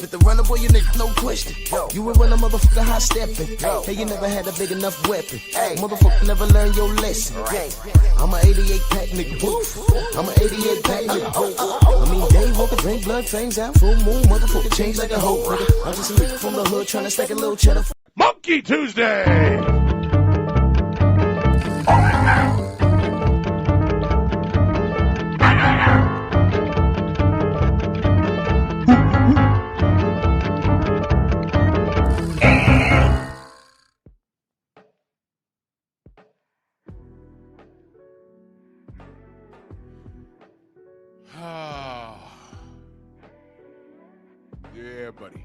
Fit the runner, boy, you nigga, no question. You ain't run a motherfucker high stepping. Hey, you never had a big enough weapon. Motherfucker never learned your lesson. I'm a 88 pack nigga, boo. I'm a 88 pack nigga, boo. I mean, day walker, drink blood, trains out, full moon, motherfucker, change like a hoe, nigga. I'm just a nigga from the hood trying to stack a little cheddar. Monkey Tuesday! Yeah, buddy.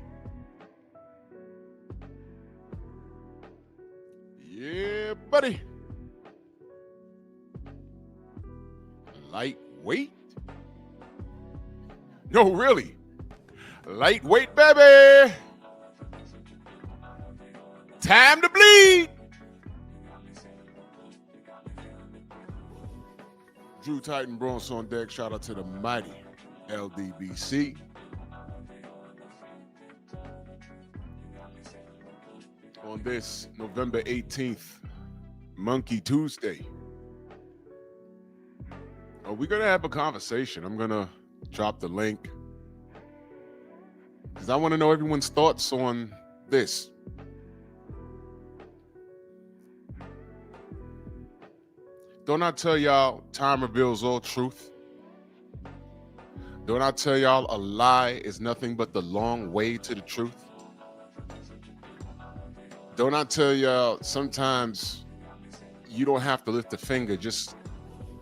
Yeah, buddy. Lightweight? No, really. Lightweight, baby. Time to bleed. Drew Titan Bronx on deck. Shout out to the mighty LDBC. On this November 18th, Monkey Tuesday, we're going to have a conversation. I'm going to drop the link because I want to know everyone's thoughts on this. Don't I tell y'all time reveals all truth? Don't I tell y'all a lie is nothing but the long way to the truth? Don't I tell y'all sometimes you don't have to lift a finger, just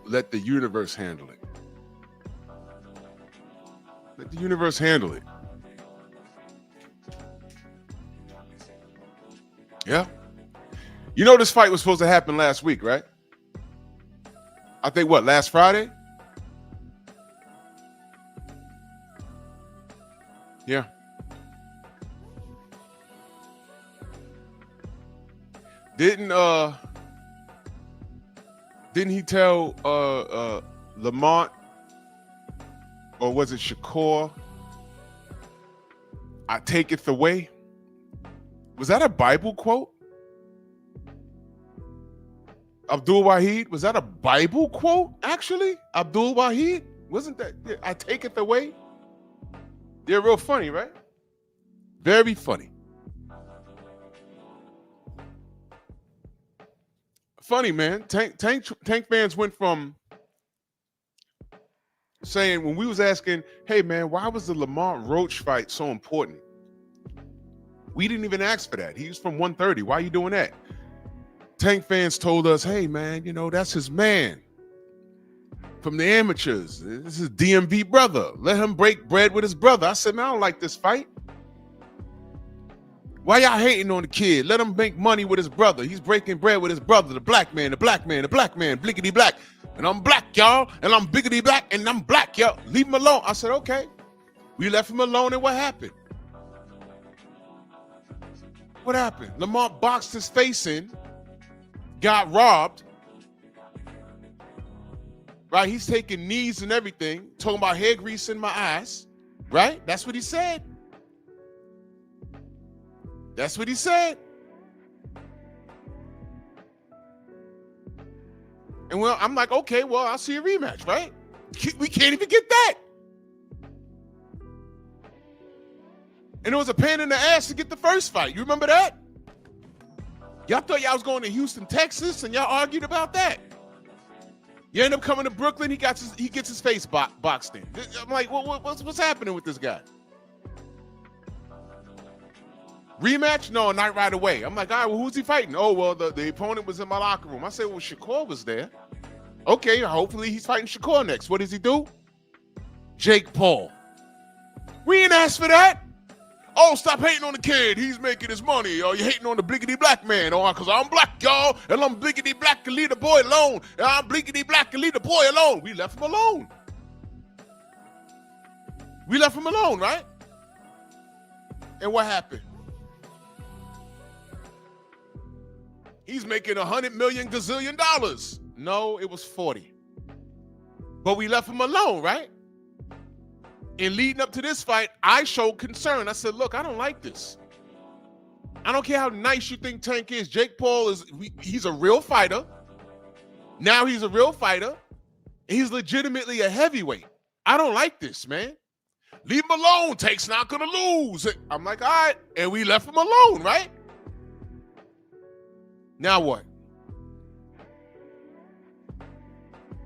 let the universe handle it. Let the universe handle it. Yeah. You know this fight was supposed to happen last week, right? I think what, last Friday? Yeah. Didn't he tell Lamont, or was it Shakur, I taketh away? Was that a Bible quote? Abdul Wahid, was that a Bible quote, actually? Abdul Wahid? Wasn't that, I taketh away? They're real funny, right? Very funny. Funny, man. Tank fans went from saying, when we was asking, hey, man, why was the Lamont Roach fight so important? We didn't even ask for that. He was from 130. Why are you doing that? Tank fans told us, hey, man, you know, that's his man from the amateurs. This is DMV brother. Let him break bread with his brother. I said, man, I don't like this fight. Why y'all hating on the kid? Let him make money with his brother. He's breaking bread with his brother, the black man, blickety black. And I'm black, y'all. And I'm biggity black, and I'm black, y'all. Leave him alone. I said, okay. We left him alone, and what happened? What happened? Lamont boxed his face in, got robbed. Right? He's taking knees and everything, talking about hair grease in my eyes. Right? That's what he said. That's what he said. And well, I'm like, okay, well, I'll see a rematch, right? We can't even get that. And it was a pain in the ass to get the first fight. You remember that? Y'all thought y'all was going to Houston, Texas, and y'all argued about that. You end up coming to Brooklyn, he gets his face boxed in. I'm like, what's happening with this guy? Rematch? No, not right away. I'm like, all right, well, who's he fighting? Oh, well, the opponent was in my locker room. I said, well, Shakur was there. Okay, hopefully he's fighting Shakur next. What does he do? Jake Paul. We ain't asked for that. Oh, stop hating on the kid. He's making his money. Or you hating on the blickety black man. Or because I'm black, y'all, and I'm blickety black and leave the boy alone. And I'm blickety black and leave the boy alone. We left him alone. We left him alone, right? And what happened? He's making $100 million gazillion. No, it was 40. But we left him alone, right? And leading up to this fight, I showed concern. I said, look, I don't like this. I don't care how nice you think Tank is. Jake Paul he's a real fighter. Now he's a real fighter. He's legitimately a heavyweight. I don't like this, man. Leave him alone. Tank's not going to lose. I'm like, all right. And we left him alone, right? Now what?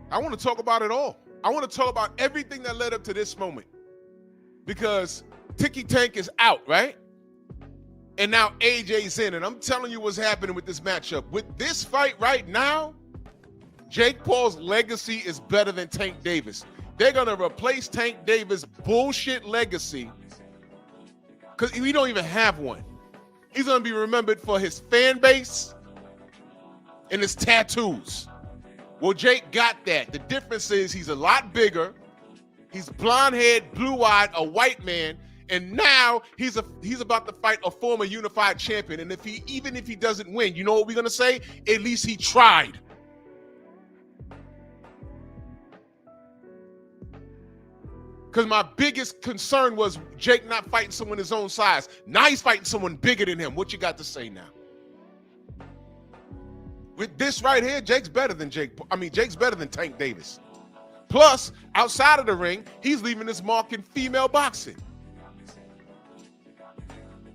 I want to talk about it all. I want to talk about everything that led up to this moment. Because Tiki Tank is out, right? And now AJ's in. And I'm telling you what's happening with this matchup. With this fight right now, Jake Paul's legacy is better than Tank Davis. They're going to replace Tank Davis' bullshit legacy because we don't even have one. He's going to be remembered for his fan base and his tattoos. Well, Jake got that. The difference is he's a lot bigger. He's blonde-haired, blue-eyed, a white man, and now he's about to fight a former unified champion. And even if he doesn't win, you know what we're gonna say? At least he tried. Because my biggest concern was Jake not fighting someone his own size. Now he's fighting someone bigger than him. What you got to say now? With this right here, Jake's better than Jake's better than Tank Davis. Plus, outside of the ring, he's leaving his mark in female boxing.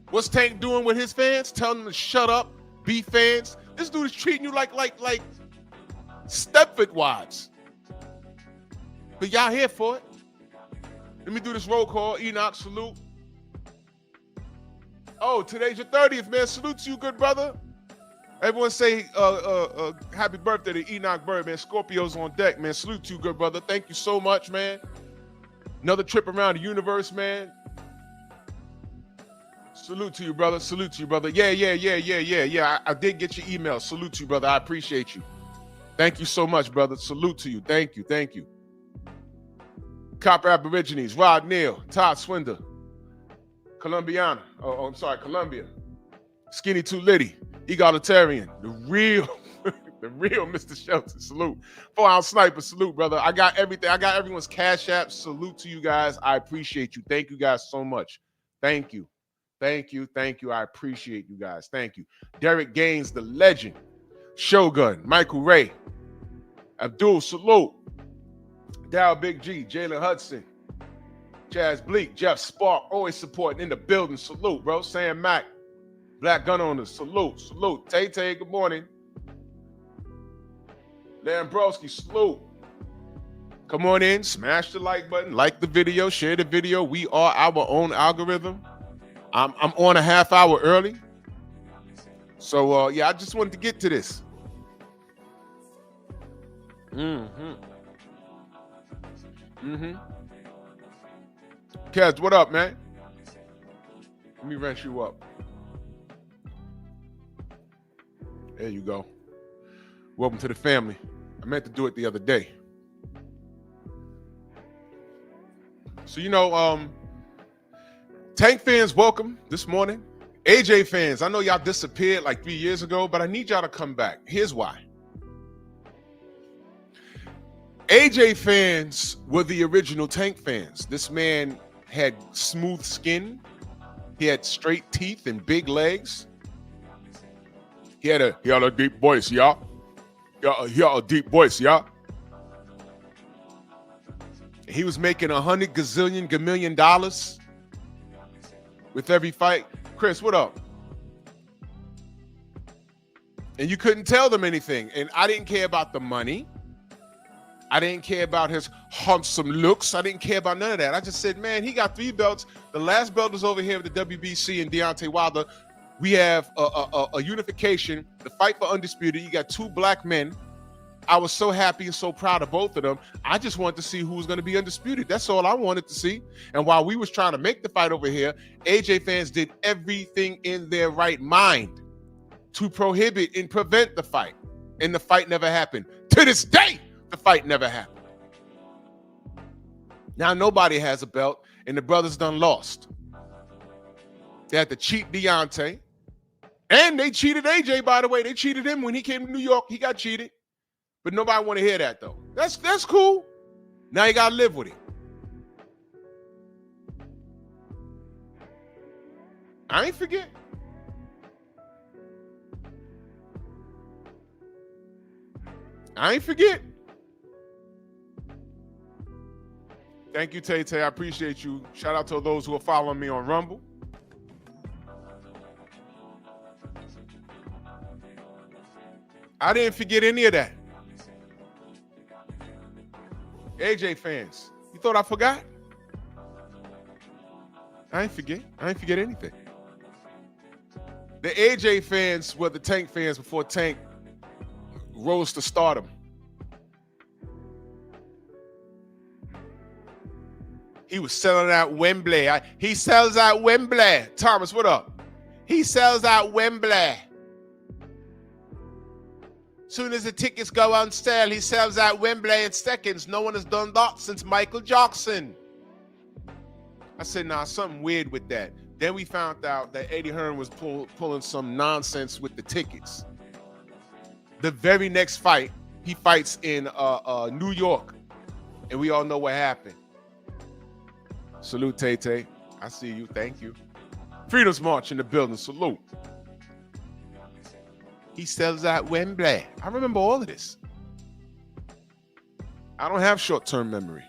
What's Tank doing with his fans? Telling them to shut up, be fans. This dude is treating you like Stepford wives. But y'all here for it. Let me do this roll call. Enoch, salute. Oh, today's your 30th, man. Salute to you, good brother. Everyone say happy birthday to Enoch Bird, man. Scorpio's on deck, man. Salute to you, good brother. Thank you so much, man. Another trip around the universe, man. Salute to you, brother. Salute to you, brother. Yeah. I did get your email. Salute to you, brother. I appreciate you. Thank you so much, brother. Salute to you. Thank you. Copper Aborigines, Rod Neal, Todd Swinder, Colombiana. I'm sorry, Colombia. Skinny Too Litty, Egalitarian, the real Mr. Shelton. Salute. 4-ounce Sniper, salute, brother. I got everything. I got everyone's cash app. Salute to you guys. I appreciate you. Thank you guys so much. Thank you. I appreciate you guys. Thank you. Derek Gaines, the legend. Shogun, Michael Ray, Abdul, salute. Dow Big G, Jalen Hudson, Chaz Bleak, Jeff Spark, always supporting in the building. Salute, bro. Sam Mack, Black Gun Owners, salute. Tay, good morning. Lambrowski, salute. Come on in, smash the like button, like the video, share the video. We are our own algorithm. I'm on a half hour early. So, I just wanted to get to this. Kez, what up, man? Let me wrench you up. There you go. Welcome to the family. I meant to do it the other day. So, Tank fans, welcome this morning. AJ fans, I know y'all disappeared like 3 years ago, but I need y'all to come back. Here's why. AJ fans were the original Tank fans. This man had smooth skin. He had straight teeth and big legs. He had a deep voice, y'all. He had a deep voice, y'all. He was making $100 gazillion with every fight. Chris, what up? And you couldn't tell them anything. And I didn't care about the money. I didn't care about his handsome looks. I didn't care about none of that. I just said, man, he got 3 belts. The last belt is over here with the WBC and Deontay Wilder. We have a unification, the fight for undisputed. You got 2 black men I was so happy and so proud of both of them. I just wanted to see who was going to be undisputed. That's all I wanted to see. And while we was trying to make the fight over here, AJ fans did everything in their right mind to prohibit and prevent the fight. And the fight never happened. To this day, the fight never happened. Now nobody has a belt, and the brothers done lost. They had to cheat Deontay. And they cheated AJ, by the way. They cheated him when he came to New York. He got cheated. But nobody want to hear that, though. That's cool. Now you got to live with it. I ain't forget. Thank you, Tay Tay. I appreciate you. Shout out to those who are following me on Rumble. I didn't forget any of that. AJ fans, you thought I forgot? I ain't forget anything. The AJ fans were the Tank fans before Tank rose to stardom. He was selling out Wembley. He sells out Wembley. Thomas, what up? He sells out Wembley. Soon as the tickets go on sale, he sells out Wembley in seconds. No one has done that since Michael Jackson. I said, nah, something weird with that. Then we found out that Eddie Hearn was pulling some nonsense with the tickets. The very next fight, he fights in New York. And we all know what happened. Salute, Tay Tay. I see you. Thank you. Freedom's March in the building. Salute. He sells out Wembley. I remember all of this. I don't have short-term memory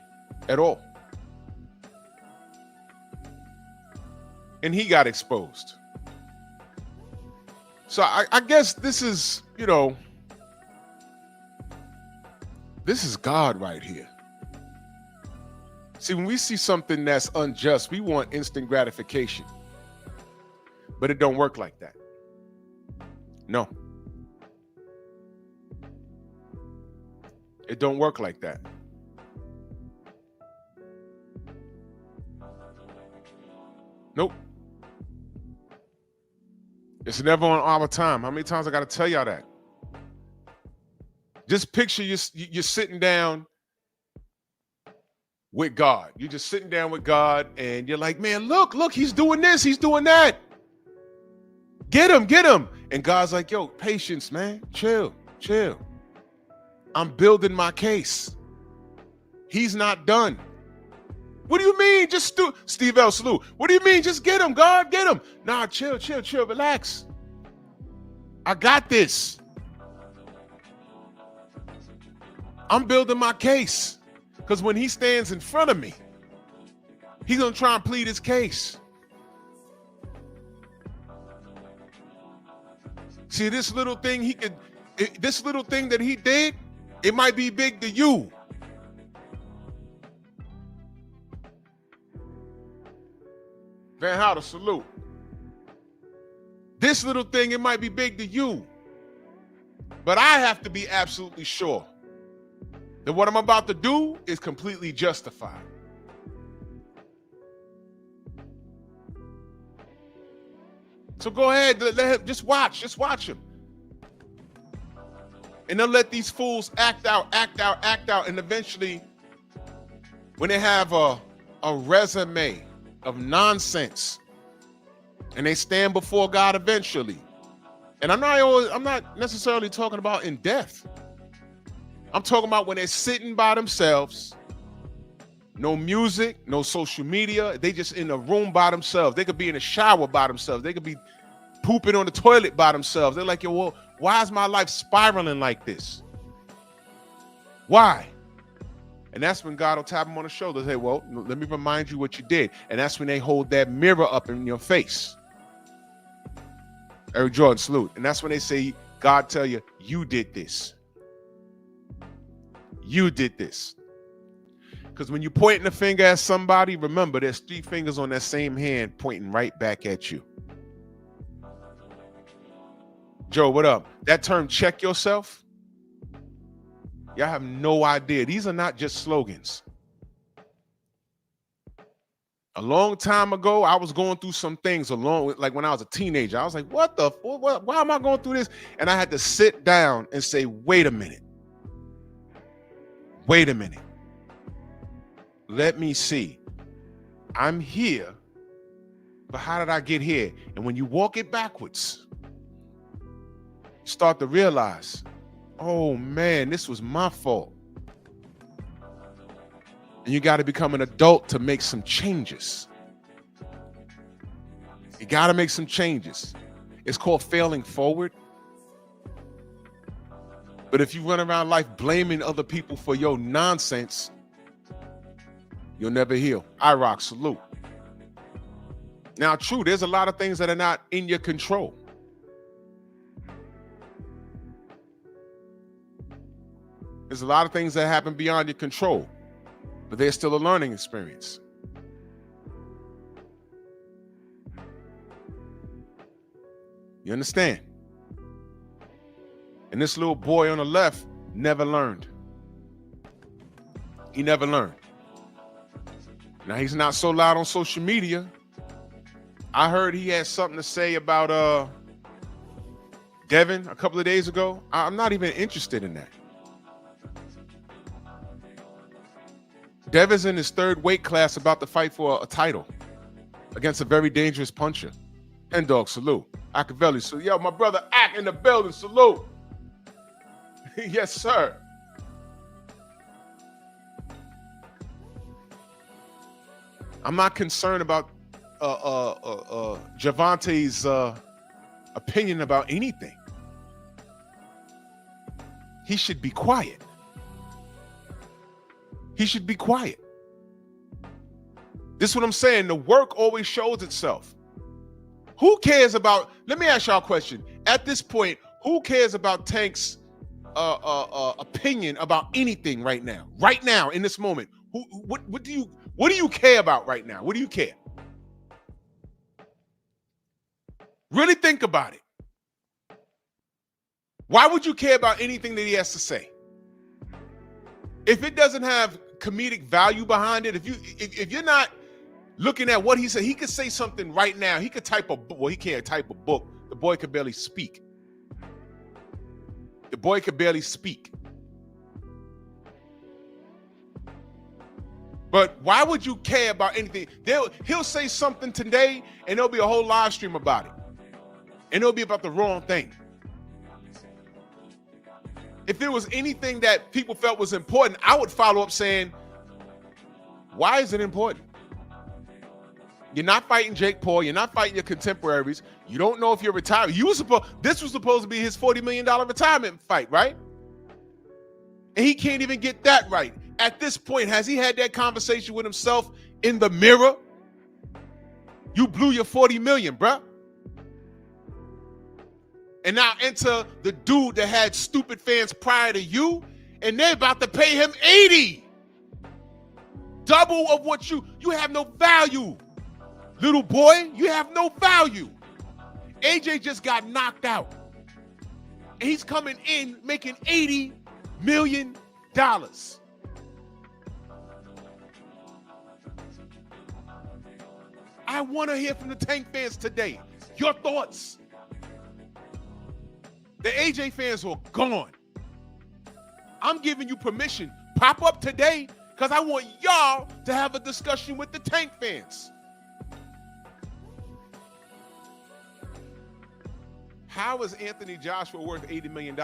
at all. And he got exposed. So I guess this is, this is God right here. See, when we see something that's unjust, we want instant gratification. But it don't work like that. No. It don't work like that. Nope. It's never on our time. How many times I got to tell y'all that? Just picture you're sitting down with God. You're just sitting down with God and you're like, man, look, he's doing this, he's doing that. Get him. And God's like, yo, patience, man. Chill. I'm building my case. He's not done. What do you mean? Just Steve L. Salute. What do you mean? Just get him, God, get him. Nah, chill, relax. I got this. I'm building my case. Because when he stands in front of me, he's going to try and plead his case. See, this little thing that he did, it might be big to you. Van Houder, salute. This little thing, it might be big to you. But I have to be absolutely sure that what I'm about to do is completely justified. So go ahead, let him, just watch him. And they'll let these fools act out. And eventually, when they have a resume of nonsense and they stand before God eventually. And I'm not necessarily talking about in death. I'm talking about when they're sitting by themselves, no music, no social media. They just in a room by themselves. They could be in a shower by themselves. They could be pooping on the toilet by themselves. They're like, yo, well, why is my life spiraling like this? Why? And that's when God will tap them on the shoulder and say, well, let me remind you what you did. And that's when they hold that mirror up in your face. Eric Jordan, salute. And that's when they say, God tell you, you did this. You did this. Because when you're pointing the finger at somebody, remember there's 3 fingers on that same hand pointing right back at you. Joe, what up? That term, check yourself. Y'all have no idea. These are not just slogans. A long time ago, I was going through some things along with, like when I was a teenager. I was like, what the, why am I going through this? And I had to sit down and say, wait a minute. Wait a minute. Let me see. I'm here, but how did I get here? And when you walk it backwards, you start to realize, oh man, this was my fault. And you got to become an adult to make some changes. You got to make some changes. It's called failing forward. But if you run around life blaming other people for your nonsense, you'll never heal. I rock, salute. Now, true, there's a lot of things that are not in your control. There's a lot of things that happen beyond your control, but there's still a learning experience. You understand? And this little boy on the left never learned. He never learned. Now, he's not so loud on social media. I heard he had something to say about Devin a couple of days ago. I'm not even interested in that. Devin's in his third weight class about to fight for a title against a very dangerous puncher. And dog, salute. Akavelli, so yo, my brother Ak in the building, salute. Yes, sir. I'm not concerned about Javante's opinion about anything. He should be quiet. He should be quiet. This is what I'm saying. The work always shows itself. Who cares about, let me ask y'all a question. At this point, who cares about Tank's opinion about anything right now? Right now, in this moment. What do you care about right now? What do you care? Really think about it. Why would you care about anything that he has to say? If it doesn't have comedic value behind it, if you're not looking at what he said, he could say something right now. He could type a book. Well, he can't type a book. The boy could barely speak. The boy could barely speak. But why would you care about anything? He'll say something today, and there'll be a whole live stream about it. And it'll be about the wrong thing. If there was anything that people felt was important, I would follow up saying, why is it important? You're not fighting Jake Paul. You're not fighting your contemporaries. You don't know if you're retired. This was supposed to be his $40 million retirement fight, right? And he can't even get that right. At this point, has he had that conversation with himself in the mirror? You blew your 40 million, bruh. And now enter the dude that had stupid fans prior to you, and they're about to pay him 80. Double of what you have no value. Little boy, you have no value. AJ just got knocked out. And he's coming in making $80 million. I want to hear from the Tank fans today. Your thoughts. The AJ fans are gone. I'm giving you permission. Pop up today because I want y'all to have a discussion with the Tank fans. How is Anthony Joshua worth $80 million?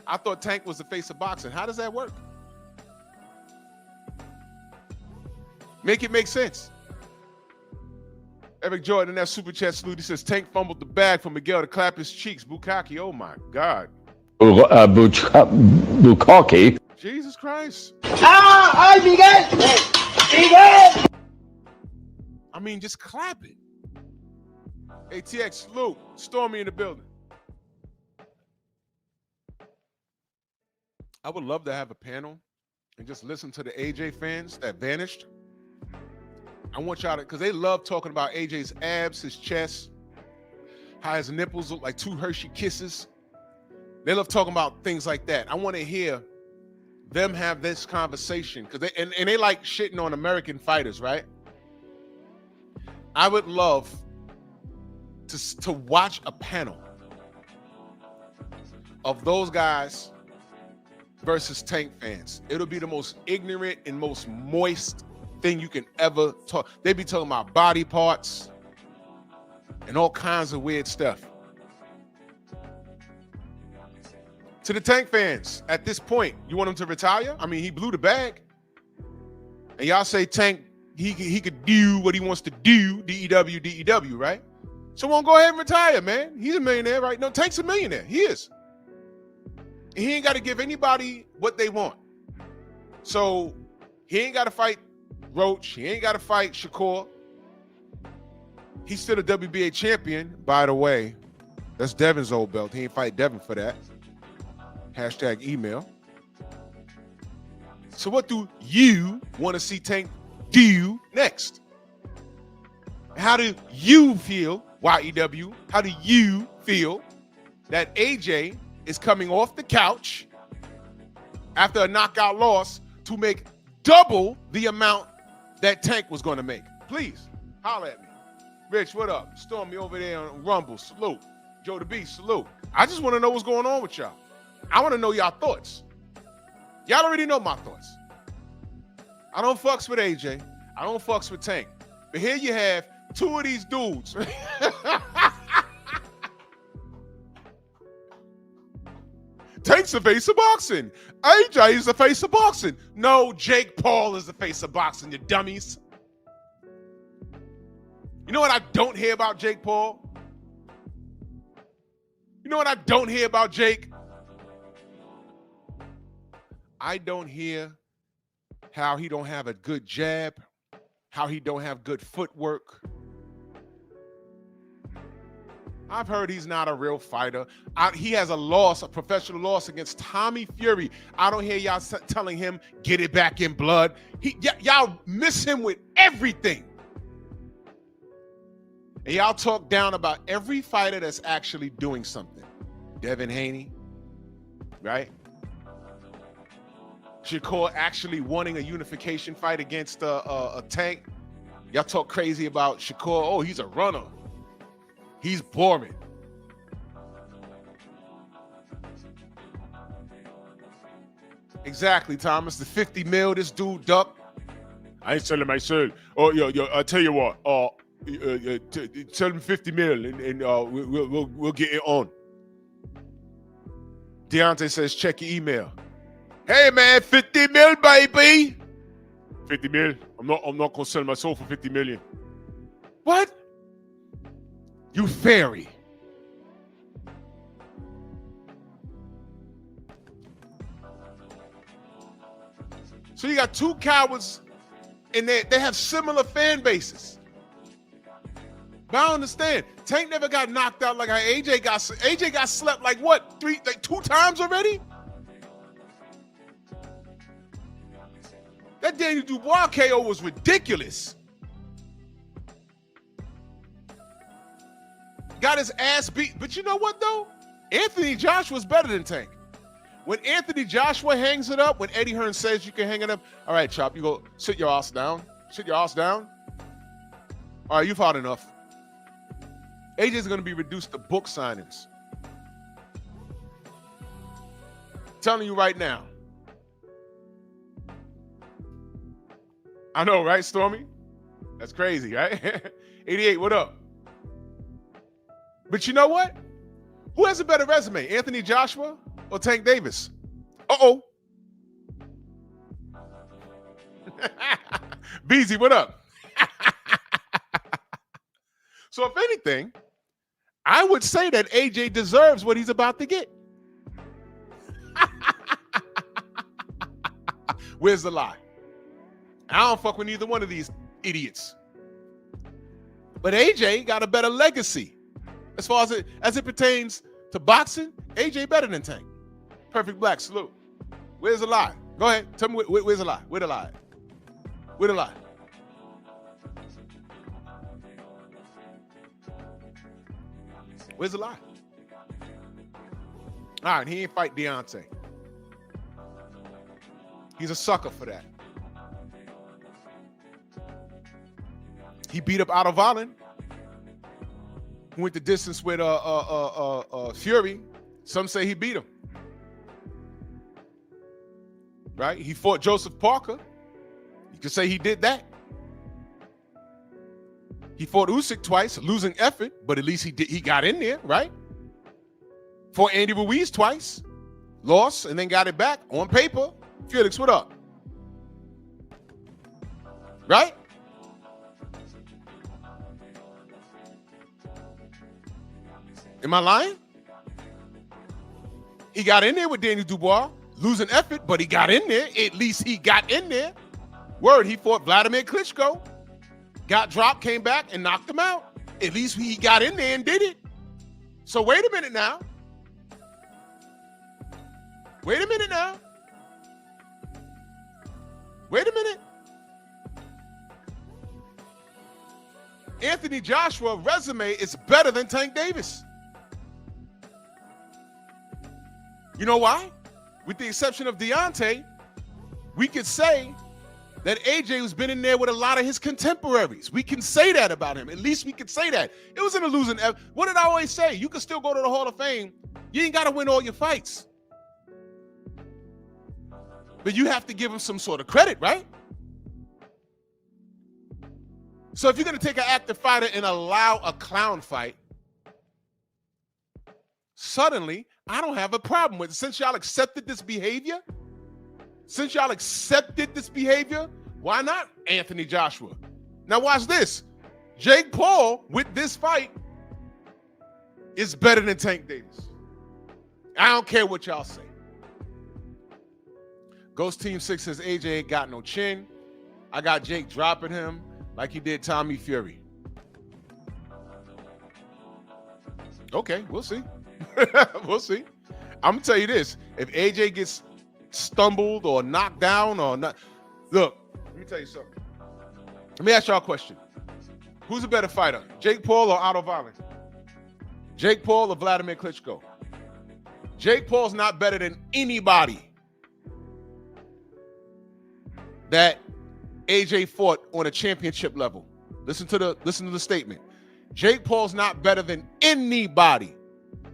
I thought Tank was the face of boxing. How does that work? Make it make sense. Eric Jordan in that super chat salute. He says Tank fumbled the bag for Miguel to clap his cheeks. Bukaki, oh my God. Bukaki. Jesus Christ. ¡Ay, Miguel! ¡Miguel! I mean, just clap it. ATX, salute. Stormy in the building. I would love to have a panel and just listen to the AJ fans that vanished. I want y'all to, because they love talking about AJ's abs, his chest, how his nipples look like two Hershey kisses. They love talking about things like that. I want to hear them have this conversation because they like shitting on American fighters, right? I would love to watch a panel of those guys versus Tank fans. It'll be the most ignorant and most moist thing you can ever talk. They be talking about body parts and all kinds of weird stuff. To the Tank fans, at this point, you want him to retire? I mean, he blew the bag. And y'all say Tank, he could do what he wants to do, DEW, DEW, right? So won't go ahead and retire, man. He's a millionaire, right? No, Tank's a millionaire. He is. And he ain't got to give anybody what they want. So he ain't got to fight Roach. He ain't got to fight Shakur. He's still a WBA champion, by the way. That's Devin's old belt. He ain't fight Devin for that. Hashtag email. So what do you want to see Tank do next? How do you feel, YEW? How do you feel that AJ is coming off the couch after a knockout loss to make double the amount that Tank was going to make? Please, holler at me. Rich, what up? Stormy over there on Rumble, salute. Joe the Beast, salute. I just want to know what's going on with y'all. I want to know y'all thoughts. Y'all already know my thoughts. I don't fucks with AJ. I don't fucks with Tank. But here you have two of these dudes. Tank's the face of boxing. AJ is the face of boxing. No, Jake Paul is the face of boxing, you dummies. You know what I don't hear about Jake Paul? You know what I don't hear about Jake? I don't hear how he don't have a good jab, how he don't have good footwork. I've heard he's not a real fighter. He has a loss, a professional loss against Tommy Fury. I don't hear y'all telling him, get it back in blood. Y'all miss him with everything. And y'all talk down about every fighter that's actually doing something. Devin Haney, right? Shakur actually wanting a unification fight against a Tank. Y'all talk crazy about Shakur. Oh, he's a runner. He's boring. Exactly, Thomas. The 50 mil this dude ducked. I ain't selling my soul. Oh, yo, I tell you what. Tell him 50 mil and we'll get it on. Deontay says, check your email. Hey man, 50 mil, baby. 50 mil. I'm not gonna sell my soul for 50 million. What? You fairy. So you got two cowards and they have similar fan bases. But I don't understand. Tank never got knocked out like how AJ got. AJ got slept like what? Two times already? That Daniel Dubois KO was ridiculous. Got his ass beat. But you know what, though? Anthony Joshua's better than Tank. When Anthony Joshua hangs it up, when Eddie Hearn says you can hang it up, all right, Chop, you go sit your ass down. Sit your ass down. All right, you've had enough. AJ's going to be reduced to book signings. Telling you right now. I know, right, Stormy? That's crazy, right? 88, what up? But you know what? Who has a better resume, Anthony Joshua or Tank Davis? Uh-oh. Beezy, what up? So if anything, I would say that AJ deserves what he's about to get. Where's the lie? I don't fuck with neither one of these idiots. But AJ got a better legacy. As far as it pertains to boxing, AJ better than Tank. Perfect Black, salute. Where's the lie? Go ahead. Tell me where's the lie? Where the lie? Where the lie? Where's the lie? All right, he ain't fight Deontay. He's a sucker for that. He beat up Otto Wallin, who went the distance with Fury. Some say he beat him. Right? He fought Joseph Parker. You could say he did that. He fought Usyk twice, losing effort, but at least he got in there, right? Fought Andy Ruiz twice, lost, and then got it back on paper. Felix, what up? Right? Am I lying? He got in there with Daniel Dubois, losing effort, but he got in there. At least he got in there. Word, he fought Vladimir Klitschko, got dropped, came back, and knocked him out. At least he got in there and did it. So wait a minute now. Wait a minute now. Wait a minute. Anthony Joshua's resume is better than Tank Davis. You know why? With the exception of Deontay, we could say that AJ has been in there with a lot of his contemporaries. We can say that about him. At least we could say that. It was in a losing effort. What did I always say? You can still go to the Hall of Fame. You ain't got to win all your fights. But you have to give him some sort of credit, right? So if you're going to take an active fighter and allow a clown fight, suddenly I don't have a problem with it. Since y'all accepted this behavior, why not Anthony Joshua? Now watch this. Jake Paul with this fight is better than Tank Davis. I don't care what y'all say. Ghost Team 6 says AJ ain't got no chin. I got Jake dropping him like he did Tommy Fury. Okay, we'll see. We'll see. I'm going to tell you this. If AJ gets stumbled or knocked down or not. Look, let me tell you something. Let me ask y'all a question. Who's a better fighter, Jake Paul or Otto Wallin? Jake Paul or Vladimir Klitschko? Jake Paul's not better than anybody that AJ fought on a championship level. Listen to the statement. Jake Paul's not better than anybody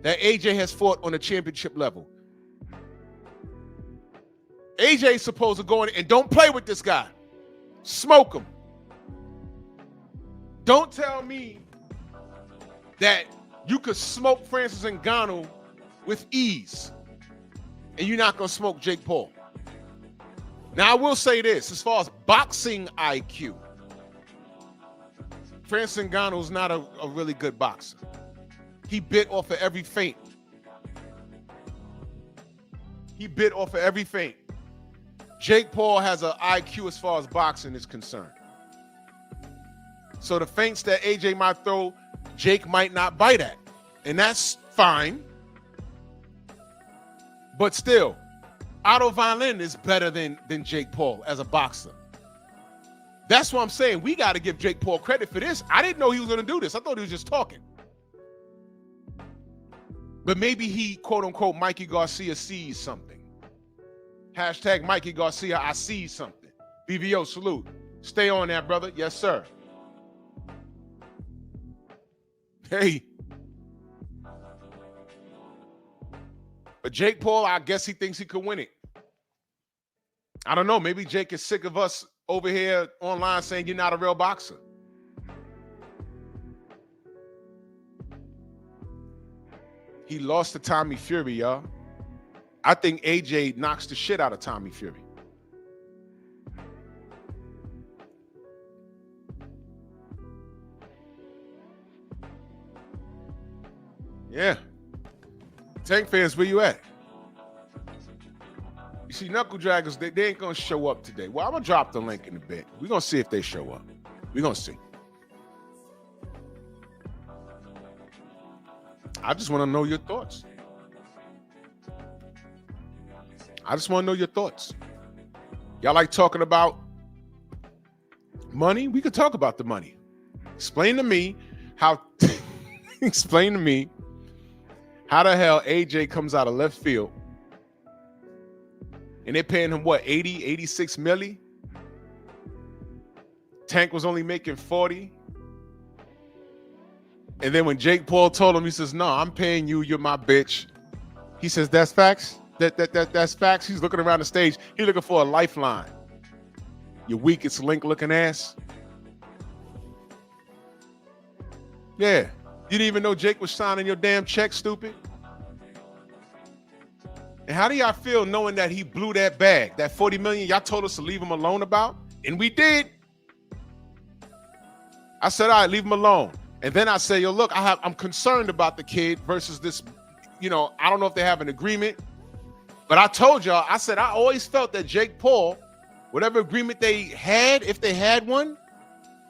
that AJ has fought on a championship level. AJ's supposed to go in and don't play with this guy. Smoke him. Don't tell me that you could smoke Francis Ngannou with ease and you're not going to smoke Jake Paul. Now, I will say this, as far as boxing IQ, Francis Ngannou is not a really good boxer. He bit off of every feint. Jake Paul has an IQ as far as boxing is concerned. So the feints that AJ might throw, Jake might not bite at. And that's fine. But still, Otto Wallin is better than Jake Paul as a boxer. That's what I'm saying. We got to give Jake Paul credit for this. I didn't know he was going to do this. I thought he was just talking. But maybe he, quote unquote, Mikey Garcia sees something. Hashtag Mikey Garcia, I see something. BVO, salute. Stay on that, brother. Yes, sir. Hey. But Jake Paul, I guess he thinks he could win it. I don't know. Maybe Jake is sick of us over here online saying you're not a real boxer. He lost to Tommy Fury, y'all. I think AJ knocks the shit out of Tommy Fury. Yeah. Tank fans, where you at? You see, Knuckle Draggers, they ain't going to show up today. Well, I'm going to drop the link in a bit. We're going to see if they show up. We're going to see. I just want to know your thoughts. Y'all like talking about money? We could talk about the money. Explain to me how the hell AJ comes out of left field And they're paying him what, 80, 86 milli? Tank was only making 40. And then when Jake Paul told him, he says, no, I'm paying you, you're my bitch. He says, that's facts? That's facts? He's looking around the stage. He's looking for a lifeline. Your weakest link looking ass. Yeah. You didn't even know Jake was signing your damn check, stupid? And how do y'all feel knowing that he blew that bag, that 40 million y'all told us to leave him alone about? And we did. I said, all right, leave him alone. And then I say, yo, look, I'm concerned about the kid versus this, I don't know if they have an agreement. But I told y'all, I said, I always felt that Jake Paul, whatever agreement they had, if they had one,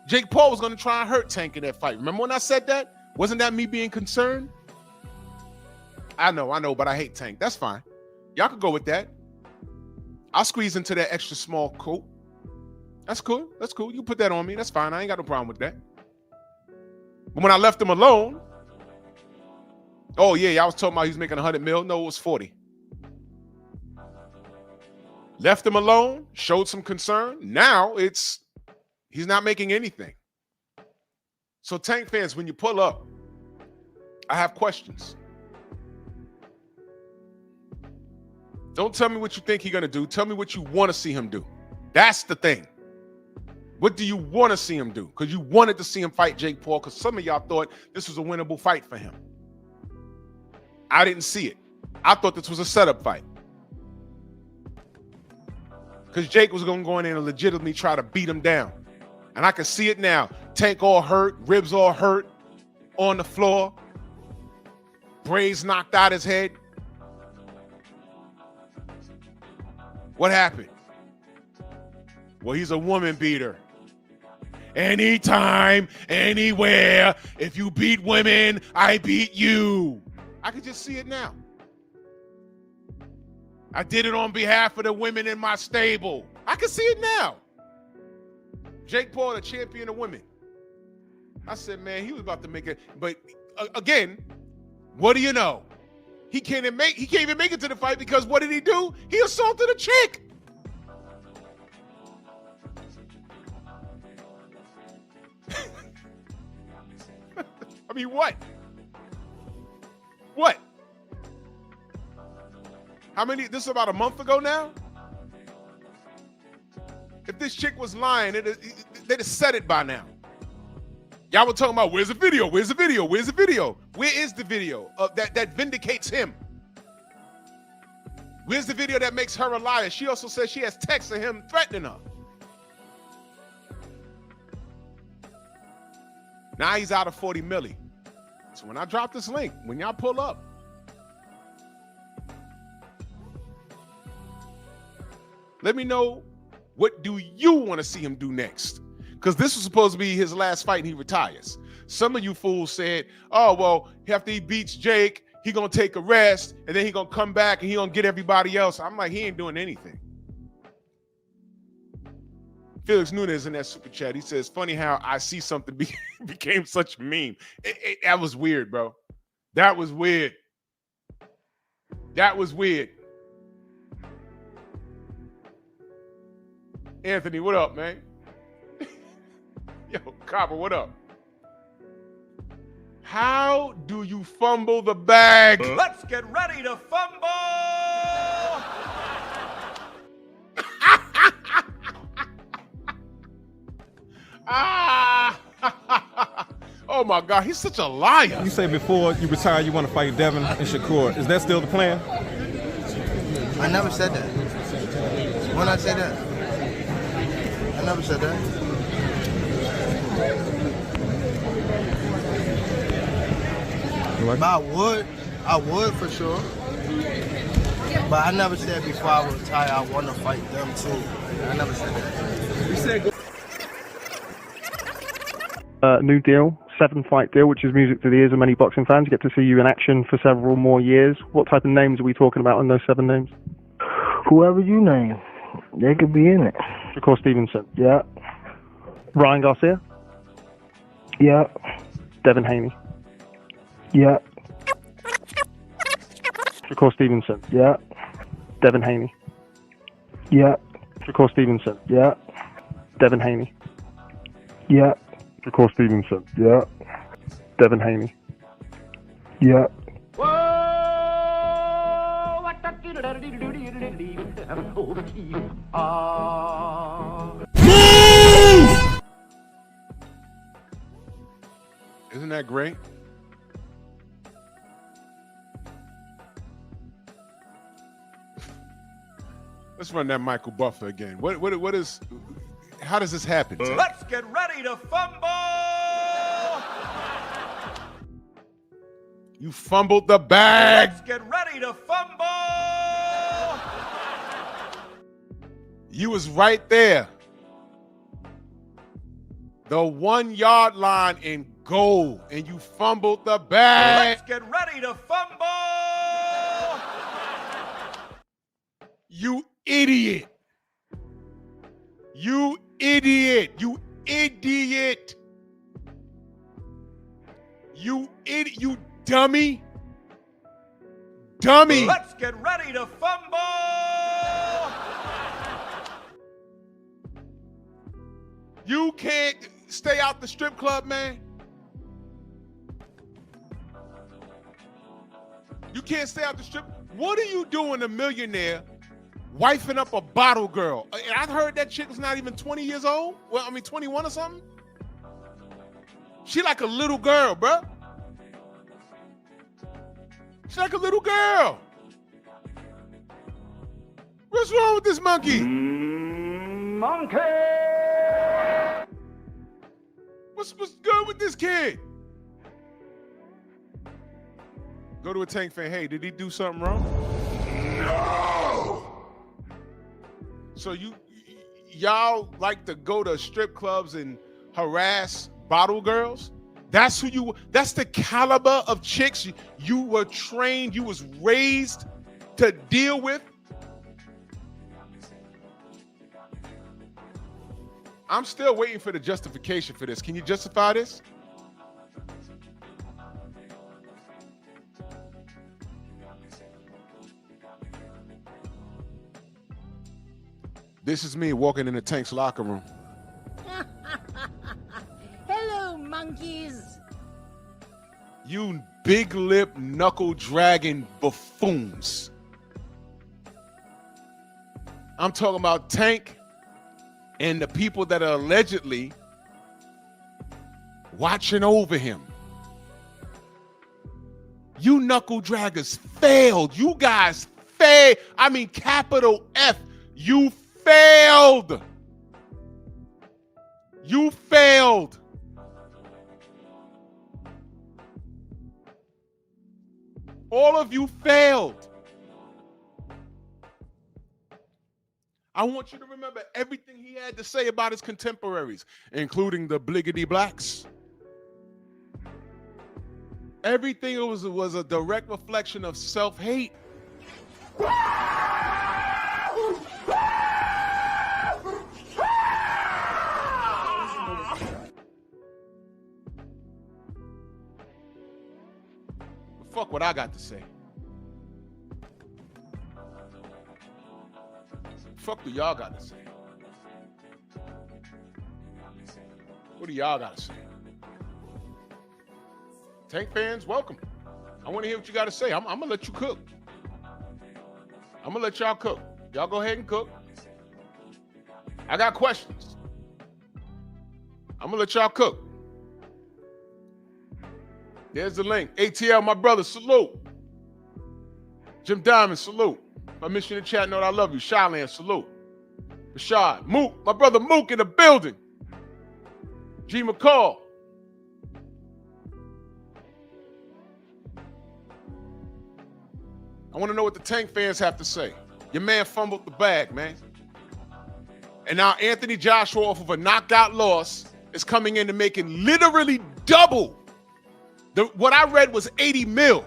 Jake Paul was going to try and hurt Tank in that fight. Remember when I said that? Wasn't that me being concerned? I know, but I hate Tank. That's fine. Y'all could go with that. I'll squeeze into that extra small coat. That's cool. That's cool. You put that on me. That's fine. I ain't got no problem with that. But when I left him alone, oh yeah, y'all was talking about he was making 100 mil. No, it was 40. Left him alone, showed some concern. Now he's not making anything. So Tank fans, when you pull up, I have questions. Don't tell me what you think he's going to do. Tell me what you want to see him do. That's the thing. What do you want to see him do? Because you wanted to see him fight Jake Paul because some of y'all thought this was a winnable fight for him. I didn't see it. I thought this was a setup fight. Because Jake was going to go in there and legitimately try to beat him down. And I can see it now. Tank all hurt, ribs all hurt, on the floor. Braids knocked out his head. What happened? Well, he's a woman beater. Anytime, anywhere, if you beat women, I beat you. I can just see it now. I did it on behalf of the women in my stable. I can see it now. Jake Paul, the champion of women. I said, man, he was about to make it. But again, what do you know? He can't even make it to the fight because what did he do? He assaulted a chick. I mean, what? What? How many? This is about a month ago now? If this chick was lying, they'd have said it by now. Y'all were talking about, where's the video? Where's the video? Where's the video? Where is the video that vindicates him? Where's the video that makes her a liar? She also says she has texts of him threatening her. Now he's out of 40 milli. So when I drop this link, when y'all pull up, let me know, what do you want to see him do next? Because this was supposed to be his last fight and he retires. Some of you fools said, oh, well, after he beats Jake, he going to take a rest and then he going to come back and he going to get everybody else. I'm like, he ain't doing anything. Felix Nunez in that super chat, he says, funny how I see something became such a meme. That was weird, bro. That was weird. That was weird. Anthony, what up, man? Yo, Copper, what up? How do you fumble the bag? Let's get ready to fumble! Oh my God, he's such a liar. You say before you retire you want to fight Devin and Shakur. Is that still the plan? I never said that. When I say that? I never said that. But I would for sure. But I never said before I retire I want to fight them too. I never said that. You said New deal, 7-fight deal, which is music to the ears of many boxing fans. Get to see you in action for several more years. What type of names are we talking about in those 7 names? Whoever you name, they could be in it. Shakur Stevenson. Yeah. Ryan Garcia. Yeah. Devin Haney. Yeah. Shakur Stevenson. Yeah. Devin Haney. Yeah. Shakur Stevenson. Yeah. Devin Haney. Yeah. Shakur Stevenson. Yeah. Devin Haney. Yeah. Isn't that great? Let's run that Michael Buffer again. What is? How does this happen? Let's get ready to fumble. You fumbled the bag. Let's get ready to fumble. You was right there. The 1 yard line in goal, and you fumbled the bag. Let's get ready to fumble. You idiot. You idiot. You idiot. You idiot. You dummy. Dummy. Let's get ready to fumble. You can't stay out the strip club, man. You can't stay out the strip. What are you doing, a millionaire, wifing up a bottle girl? And I heard that chick was not even 20 years old. Well, I mean 21 or something. She like a little girl, bruh. She's like a little girl. What's wrong with this monkey? Monkey! What's good with this kid? Go to a Tank fan. Hey, did he do something wrong? No. So y'all like to go to strip clubs and harass bottle girls? That's the caliber of chicks you were trained, you was raised to deal with? I'm still waiting for the justification for this. Can you justify this? This is me walking in the Tank's locker room. Hello, monkeys. You big lip knuckle dragging buffoons. I'm talking about Tank and the people that are allegedly watching over him. You knuckle draggers failed. You guys failed. I mean, capital F. You failed. You failed. All of you failed. I want you to remember everything he had to say about his contemporaries, including the Bliggity Blacks. Everything was a direct reflection of self-hate. Fuck what I got to say. Fuck do y'all got to say? What do y'all got to say? Tank fans, welcome. I want to hear what you got to say. I'm going to let you cook. I'm going to let y'all cook. Y'all go ahead and cook. I got questions. I'm going to let y'all cook. There's the link. ATL, my brother, salute. Jim Diamond, salute. I miss you in the chat note. I love you. Shyland, salute. Rashad, Mook, my brother Mook in the building. G. McCall. I want to know what the Tank fans have to say. Your man fumbled the bag, man. And now Anthony Joshua, off of a knockout loss, is coming in and making literally double. What I read was 80 mil.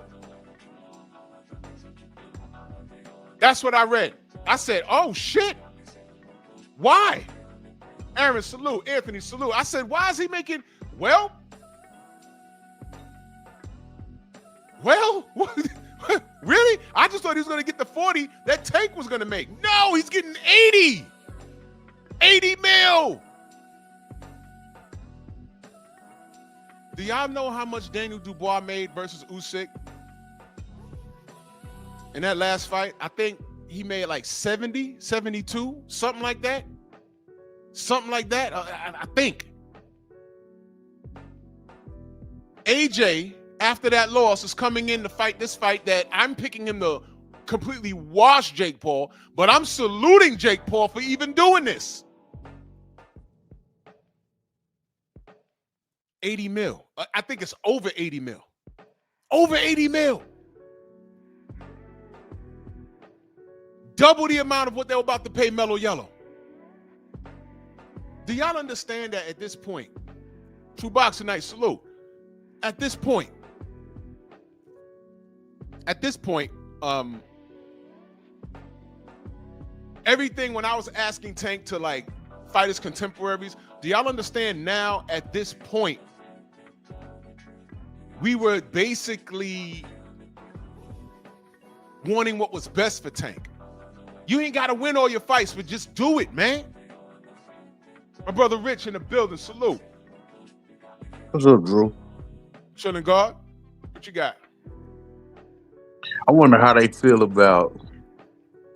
That's what I read. I said, oh, shit. Why? Aaron, salute. Anthony, salute. I said, why is he making, well, really? I just thought he was going to get the 40 that Tank was going to make. No, he's getting 80. 80 mil. Do y'all know how much Daniel Dubois made versus Usyk? In that last fight, I think he made like 70, 72, something like that. Something like that, I think. AJ, after that loss, is coming in to fight this fight that I'm picking him to completely wash Jake Paul, but I'm saluting Jake Paul for even doing this. 80 mil. I think it's over 80 mil. Over 80 mil. Double the amount of what they were about to pay Melo Yellow. Do y'all understand that at this point? True Boxing Night, salute. At this point, everything when I was asking Tank to like fight his contemporaries, do y'all understand now at this point, we were basically wanting what was best for Tank. You ain't got to win all your fights, but just do it, man. My brother Rich in the building, salute. What's up, Drew? Chilling God, what you got? I wonder how they feel about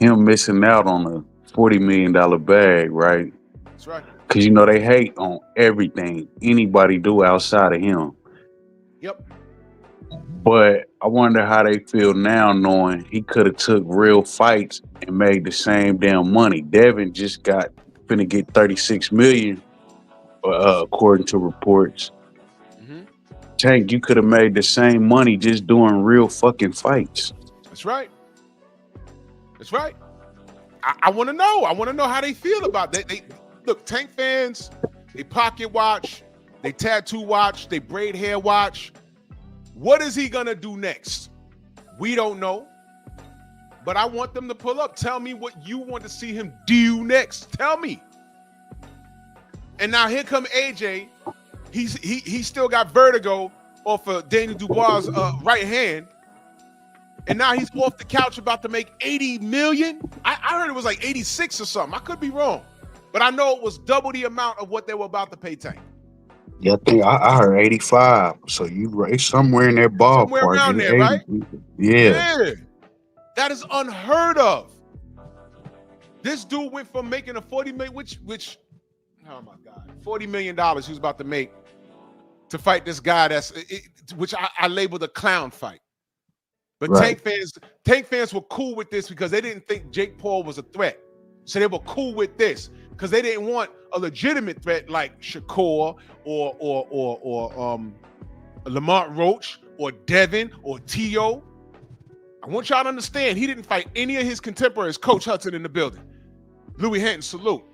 him missing out on a $40 million bag, right? That's right. Because, you know, they hate on everything anybody do outside of him. Yep. But I wonder how they feel now knowing he could have took real fights and made the same damn money. Devin just finna get $36 million, according to reports. Mm-hmm. Tank, you could have made the same money just doing real fucking fights. That's right. That's right. I want to know. I want to know how they feel about that. They look, Tank fans, they pocket watch, they tattoo watch, they braid hair watch. What is he gonna do next? We don't know. But I want them to pull up. Tell me what you want to see him do next. Tell me. And now here come AJ. He still got vertigo off of Daniel Dubois' right hand. And now he's off the couch about to make 80 million. I heard it was like 86 or something. I could be wrong. But I know it was double the amount of what they were about to pay Tank. Yeah, I think I heard 85. So you right somewhere in that ballpark. Somewhere around there, 80. right? Yeah. That is unheard of. This dude went from making a 40 million, which, oh my God, $40 million he was about to make to fight this guy which I labeled a clown fight. But right. Tank fans were cool with this because they didn't think Jake Paul was a threat. So they were cool with this because they didn't want a legitimate threat like Shakur or Lamont Roach or Devin or T.O. I want y'all to understand he didn't fight any of his contemporaries. Coach Hudson in the building. Louis Hinton, salute.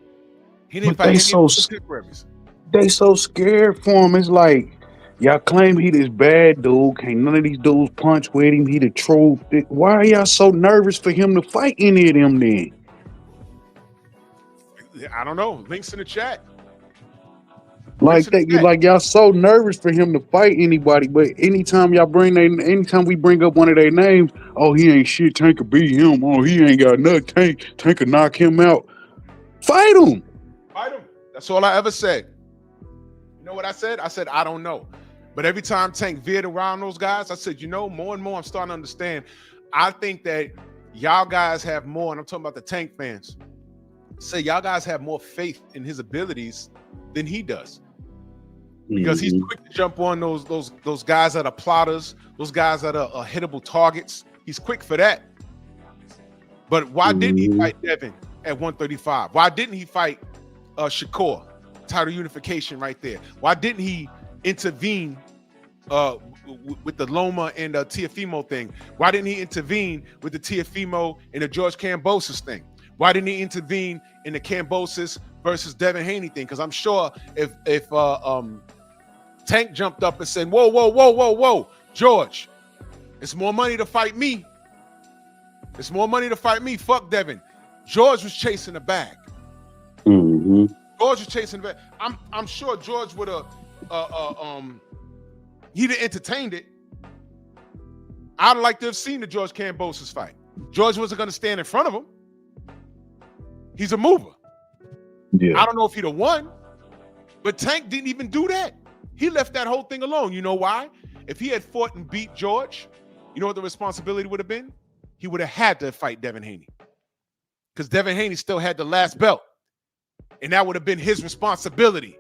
He didn't fight any of his contemporaries. They so scared for him. It's like, y'all claim he this bad dude. Can't none of these dudes punch with him. He the truth. Why are y'all so nervous for him to fight any of them then? I don't know. Links in the chat. Like y'all so nervous for him to fight anybody, but anytime we bring up one of their names, oh, he ain't shit, Tank could beat him. Oh, he ain't got nothing, Tank could knock him out. Fight him. Fight him. That's all I ever said. You know what I said? I said, I don't know. But every time Tank veered around those guys, I said, more and more I'm starting to understand. I think that y'all guys have more, and I'm talking about the Tank fans, say y'all guys have more faith in his abilities than he does. Because he's quick to jump on those guys that are plotters, those guys that are hittable targets. He's quick for that. But why didn't he fight Devin at 135? Why didn't he fight Shakur? Title unification right there. Why didn't he intervene with the Loma and Teofimo thing? Why didn't he intervene with the Teofimo and the George Kambosos thing? Why didn't he intervene in the Kambosos versus Devin Haney thing? Because I'm sure if Tank jumped up and said, whoa, George, it's more money to fight me. It's more money to fight me. Fuck Devin. George was chasing the bag. Mm-hmm. George was chasing the bag. I'm sure George would have he'd have entertained it. I'd like to have seen the George Kambosos fight. George wasn't going to stand in front of him. He's a mover. Yeah. I don't know if he'd have won, but Tank didn't even do that. He left that whole thing alone. You know why? If he had fought and beat George, you know what the responsibility would have been? He would have had to fight Devin Haney, because Devin Haney still had the last belt, and that would have been his responsibility.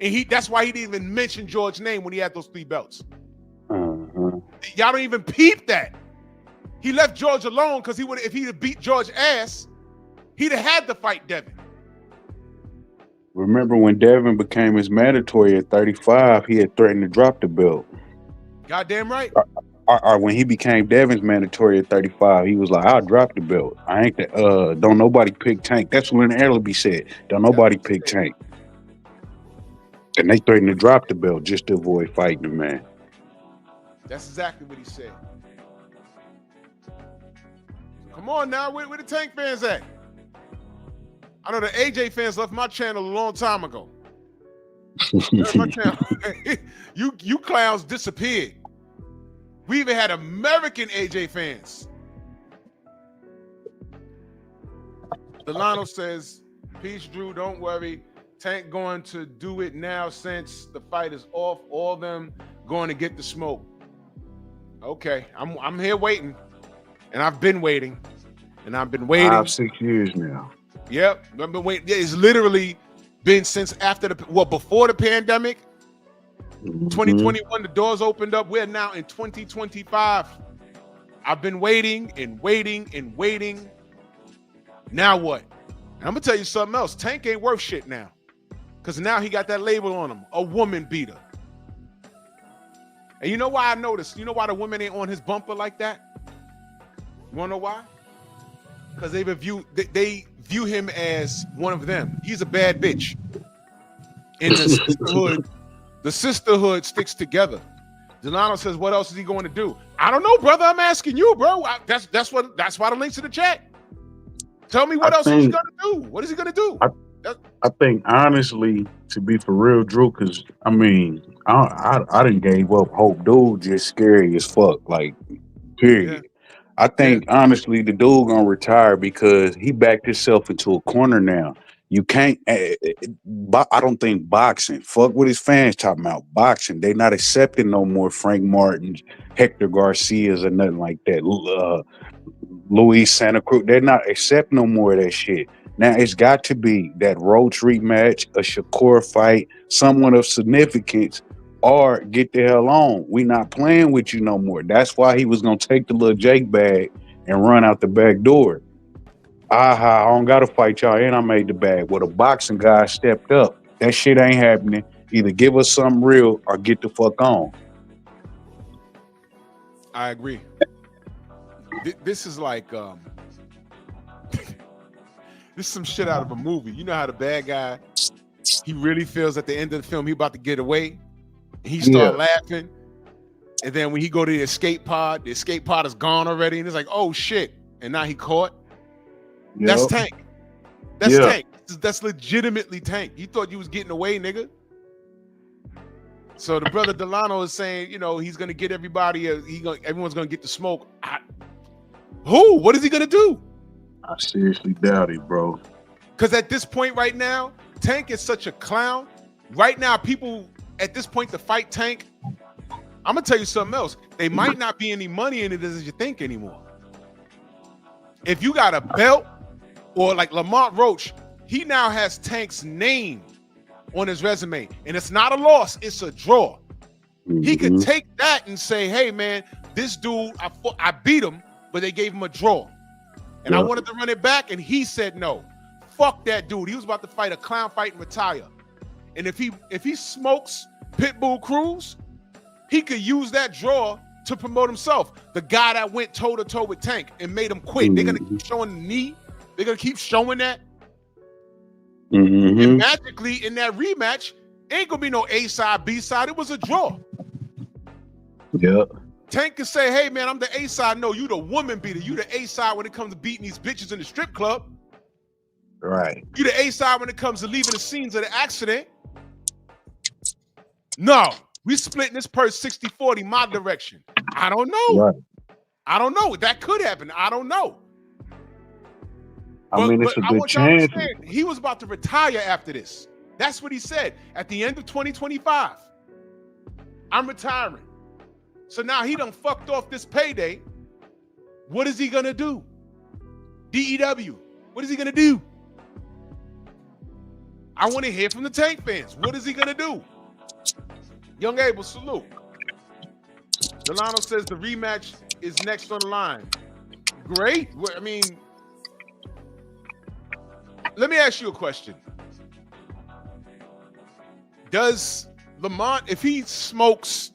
And that's why he didn't even mention George's name when he had those 3 belts. Y'all don't even peep that. He left George alone because if he'd have beat George's ass, he'd have had to fight Devin. Remember when Devin became his mandatory at 35, he had threatened to drop the belt. Goddamn right. Or when he became Devin's mandatory at 35, he was like, I'll drop the belt. I ain't don't nobody pick Tank. That's when Ellaby said, don't nobody pick Tank. And they threatened to drop the belt just to avoid fighting the man. That's exactly what he said. Come on now, where the Tank fans at? I know the AJ fans left my channel a long time ago. Left my channel. You clowns disappeared. We even had American AJ fans. Delano says, peace, Drew, don't worry. Tank going to do it now since the fight is off. All them going to get the smoke. Okay, I'm here waiting. And I've been waiting. And I've been waiting. 5-6 years now. Yep. I've been waiting. It's literally been since before the pandemic. 2021, the doors opened up. We're now in 2025. I've been waiting and waiting and waiting. Now what? And I'm gonna tell you something else. Tank ain't worth shit now. Because now he got that label on him, a woman beater. And you know why I noticed? You know why the women ain't on his bumper like that? You wanna know why? Because they view him as one of them. He's a bad bitch. And the sisterhood sticks together. Delano says, what else is he going to do? I don't know, brother. I'm asking you, bro. That's why the link's in the chat. Tell me what else he's gonna do. What is he gonna do? I think honestly, to be for real, Drew, because I mean, I done gave up hope. Dude just scary as fuck. Like, period. Yeah. I think honestly, the dude gonna retire because he backed himself into a corner now. You can't. I don't think boxing. Fuck what his fans talking about. Boxing. They not accepting no more Frank Martins, Hector Garcias, or nothing like that. Luis Santa Cruz. They're not accepting no more of that shit. Now it's got to be that Roach rematch, a Shakur fight, someone of significance, or get the hell on. We not playing with you no more. That's why he was gonna take the little Jake bag and run out the back door. I don't gotta fight y'all, and I made the bag. Well, the boxing guy stepped up. That shit ain't happening. Either give us something real or get the fuck on. I agree. This is like this is some shit out of a movie. You know how the bad guy, he really feels at the end of the film he about to get away, and he start laughing, and then when he go to the escape pod is gone already, and it's like, oh shit, and now he caught. Yep. That's Tank. That's Tank. That's legitimately Tank. You thought you was getting away, nigga. So the brother Delano is saying, you know, he's gonna get everybody. Everyone's gonna get the smoke. Who? What is he gonna do? I seriously doubt it, bro. Because at this point right now, Tank is such a clown. Right now, people at this point to fight Tank, I'm gonna tell you something else. They might not be any money in it as you think anymore. If you got a belt, or like Lamont Roach, he now has Tank's name on his resume, and it's not a loss, it's a draw. He could take that and say, hey man, this dude, I beat him, but they gave him a draw. And I wanted to run it back, and he said no. Fuck that dude. He was about to fight a clown fight and retire. And if he smokes Pitbull Cruz, he could use that draw to promote himself. The guy that went toe-to-toe with Tank and made him quit. They're gonna keep showing the knee. They're gonna keep showing that. And magically in that rematch, ain't gonna be no A side, B side. It was a draw. Yep. Tank can say, hey man, I'm the A side. No, you the woman beater. You the A side when it comes to beating these bitches in the strip club. Right. You the A side when it comes to leaving the scenes of the accident. No, we splitting this purse 60-40 my direction. I don't know. Right. I don't know. That could happen. I don't know. I mean, it's a I good want y'all to chance. understand, he was about to retire after this. That's what he said at the end of 2025. I'm retiring. So now he done fucked off this payday. What is he gonna do? DEW. What is he gonna do? I want to hear from the Tank fans. What is he gonna do? Young Abel, salute. Delano says the rematch is next on the line. Great. I mean, let me ask you a question. Does Lamont, if he smokes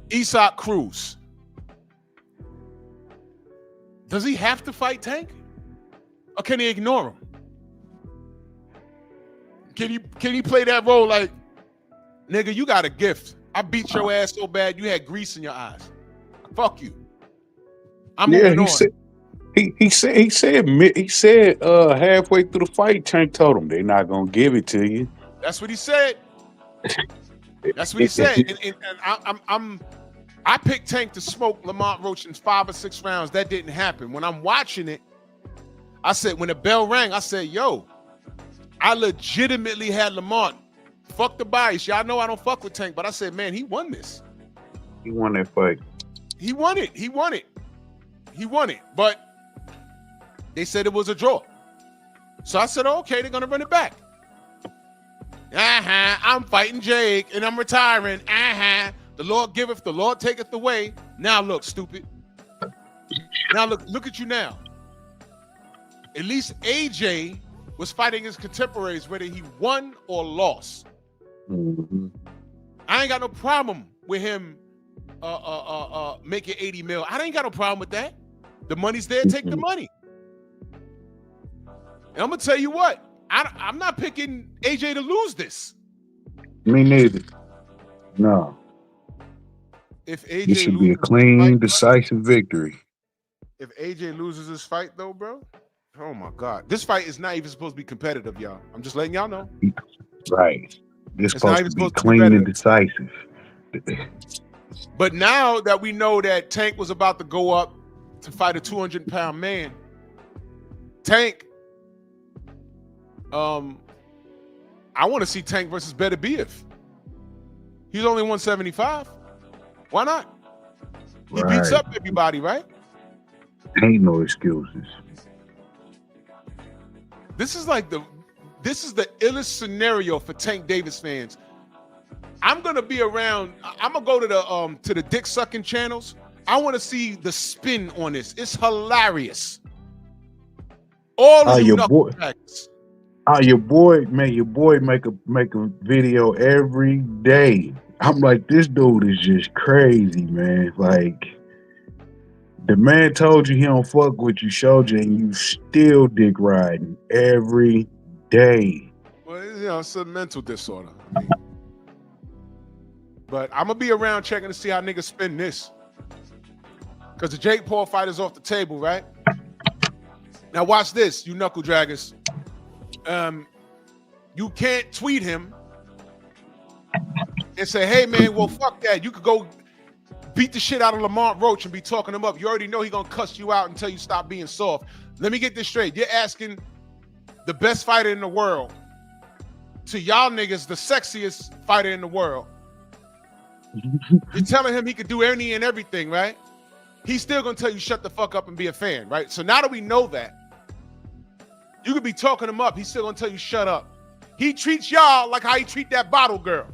Isak Cruz, does he have to fight Tank? Or can he ignore him? Can he play that role like, nigga, you got a gift. I beat your ass so bad you had grease in your eyes. Fuck you. I'm moving on. He said halfway through the fight, Tank told him they're not gonna give it to you. That's what he said. That's what he said. And I picked Tank to smoke Lamont Roach in 5 or 6 rounds. That didn't happen. When I'm watching it, I said, when the bell rang, I said, yo, I legitimately had Lamont. Fuck the bias. Y'all know I don't fuck with Tank, but I said, man, he won this. He won that fight. He won it. He won it. He won it. But they said it was a draw. So I said, okay, they're going to run it back. I'm fighting Jake and I'm retiring. The Lord giveth, the Lord taketh away. Now look, stupid. Now look at you now. At least AJ was fighting his contemporaries, whether he won or lost. Mm-hmm. I ain't got no problem with him making 80 mil. I ain't got no problem with that. The money's there, take the money. And I'm gonna tell you what, I'm not picking AJ to lose this. Me neither. No. If AJ it should be a clean, decisive victory. If AJ loses this fight, though, bro, oh my God, this fight is not even supposed to be competitive, y'all. I'm just letting y'all know. Right. This supposed to be clean and decisive. But now that we know that Tank was about to go up to fight a 200-pound man, Tank, I want to see Tank versus Beterbiev. He's only 175. Why not? He beats up everybody, right? Ain't no excuses. This is the illest scenario for Tank Davis fans. I'm gonna be around. I'm gonna go to the dick sucking channels. I want to see the spin on this. It's hilarious. All of you knucklebags. Your boy make a video every day. I'm like, this dude is just crazy, man. Like, the man told you he don't fuck with you, showed you, and you still dick riding every day. Well, it's a mental disorder. I mean, but I'm gonna be around checking to see how niggas spin this. Because the Jake Paul fight is off the table, right? Now watch this, you knuckle draggers. You can't tweet him and say, hey man, well fuck that. You could go beat the shit out of Lamont Roach and be talking him up. You already know he gonna cuss you out until you stop being soft. Let me get this straight. You're asking the best fighter in the world to y'all niggas the sexiest fighter in the world. You're telling him he could do any and everything, right? He's still gonna tell you shut the fuck up and be a fan, right? So now that we know that, you could be talking him up. He's still gonna tell you shut up. He treats y'all like how he treat that bottle girl.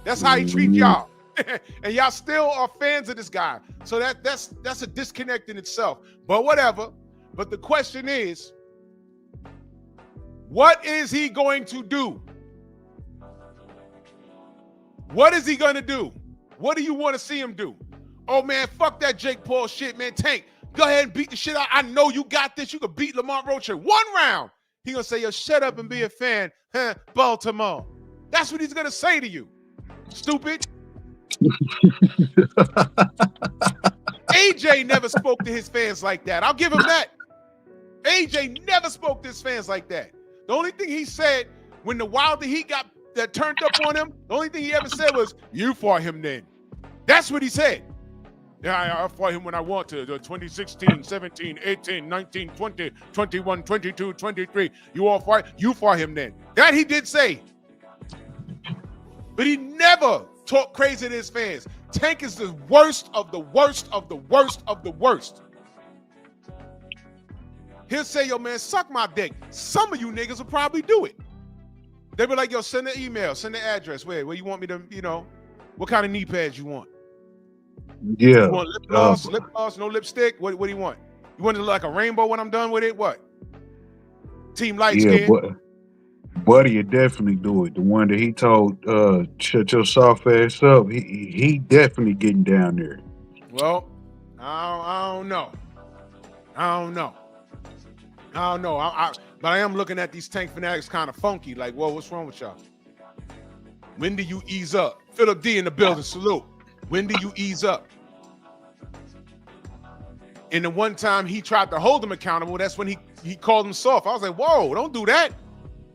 That's how he treat y'all. And y'all still are fans of this guy. So that's a disconnect in itself. But whatever. But the question is, what is he going to do? What is he going to do? What do you want to see him do? Oh, man, fuck that Jake Paul shit, man. Tank, go ahead and beat the shit out. I know you got this. You could beat Lamont Roach in 1 round. He going to say, yo, shut up and be a fan. Huh, Baltimore. That's what he's going to say to you. Stupid. AJ never spoke to his fans like that. I'll give him that. AJ never spoke to his fans like that. The only thing he said when the Wilder Heat got that turned up on him, the only thing he ever said was, you fought him then. That's what he said. Yeah, I fight him when I want to. The 2016, 17, 18, 19, 20, 21, 22, 23. You all fight? You fight him then. That he did say. But he never talked crazy to his fans. Tank is the worst of the worst of the worst of the worst. He'll say, yo, man, suck my dick. Some of you niggas will probably do it. They be like, yo, send an email, send the address. Where you want me to, what kind of knee pads you want? Yeah. You want lip gloss, no lipstick? What do you want? You want it to look like a rainbow when I'm done with it? What? Team light skin? Buddy, you definitely do it. The one that he told, shut your soft ass up. He definitely getting down there. Well, I don't know. But I am looking at these Tank fanatics kind of funky. Like, whoa, what's wrong with y'all? When do you ease up? Philip D in the building, salute. When do you ease up? And the one time he tried to hold him accountable, that's when he called him soft. I was like, whoa, don't do that.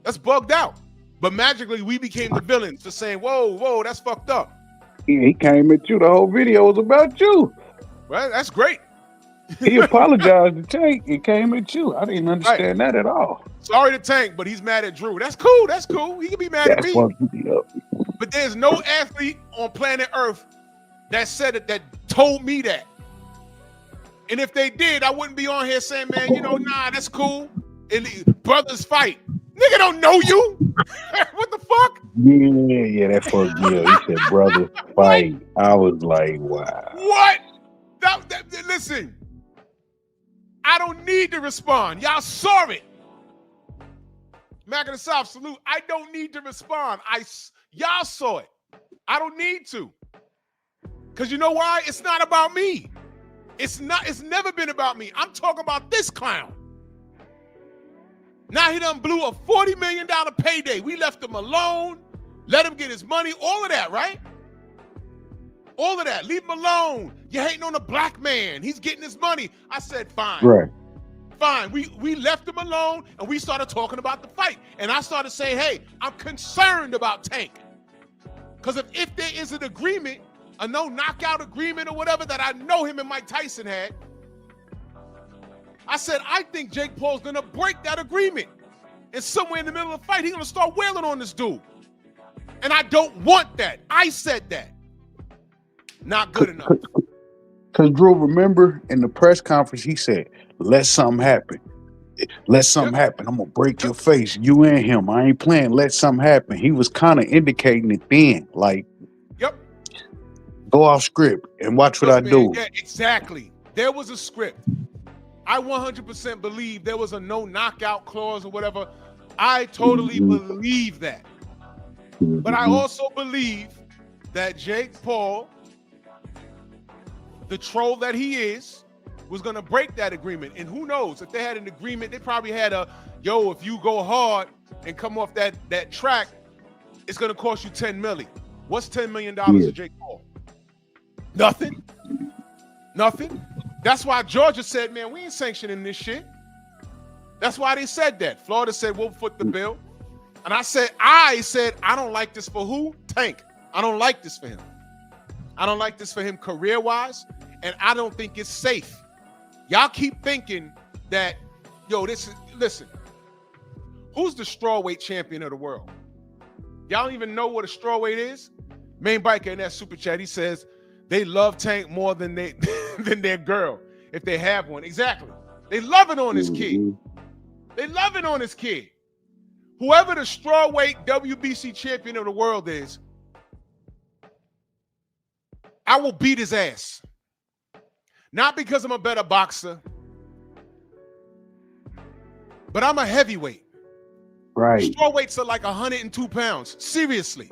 That's bugged out. But magically, we became the villains for saying, whoa, that's fucked up. He came at you. The whole video was about you. Well, that's great. He apologized to Tank. He came at you. I didn't understand that at all. Sorry to Tank, but he's mad at Drew. That's cool. He can be mad at me. But there's no athlete on planet Earth that said it, that told me that. And if they did, I wouldn't be on here saying, man, nah, that's cool. And brothers fight. Nigga don't know you. What the fuck? Yeah, that fucked me up. He said, brothers fight. I was like, wow. What? Listen, I don't need to respond. Y'all saw it. Mac of the South, salute. I don't need to respond. Y'all saw it. I don't need to. Because you know why? It's not about me. It's never been about me. I'm talking about this clown. Now he done blew a $40 million payday. We left him alone, let him get his money, all of that, right? All of that. Leave him alone. You're hating on a black man. He's getting his money. I said, fine. Right. Fine. We left him alone and we started talking about the fight. And I started saying, hey, I'm concerned about Tank. Because if there is an agreement, a no knockout agreement or whatever that I know him and Mike Tyson had, I said, I think Jake Paul's going to break that agreement. And somewhere in the middle of the fight, he's going to start wailing on this dude. And I don't want that. I said that. Not good enough. Because Drew, remember in the press conference, he said, let something happen. Let something happen. I'm going to break your face. You and him. I ain't playing. Let something happen. He was kind of indicating it then. Like, go off script and watch what I do. Yeah, exactly. There was a script. I 100% believe there was a no knockout clause or whatever. I totally believe that. But I also believe that Jake Paul, the troll that he is, was going to break that agreement. And who knows, if they had an agreement, they probably had if you go hard and come off that track, it's going to cost you $10 million. What's $10 million to Jake Paul? Nothing. That's why Georgia said, man, we ain't sanctioning this shit. That's why they said that. Florida said, we'll foot the bill. And I said, I don't like this for who? Tank. I don't like this for him. I don't like this for him career-wise, and I don't think it's safe. Y'all keep thinking that, listen, who's the strawweight champion of the world? Y'all don't even know what a strawweight is? Main Biker in that super chat, he says, they love Tank more than than their girl, if they have one. Exactly. They love it on his kid. They love it on his kid. Whoever the strawweight WBC champion of the world is, I will beat his ass. Not because I'm a better boxer, but I'm a heavyweight. Right. Strawweights are like 102 pounds. Seriously.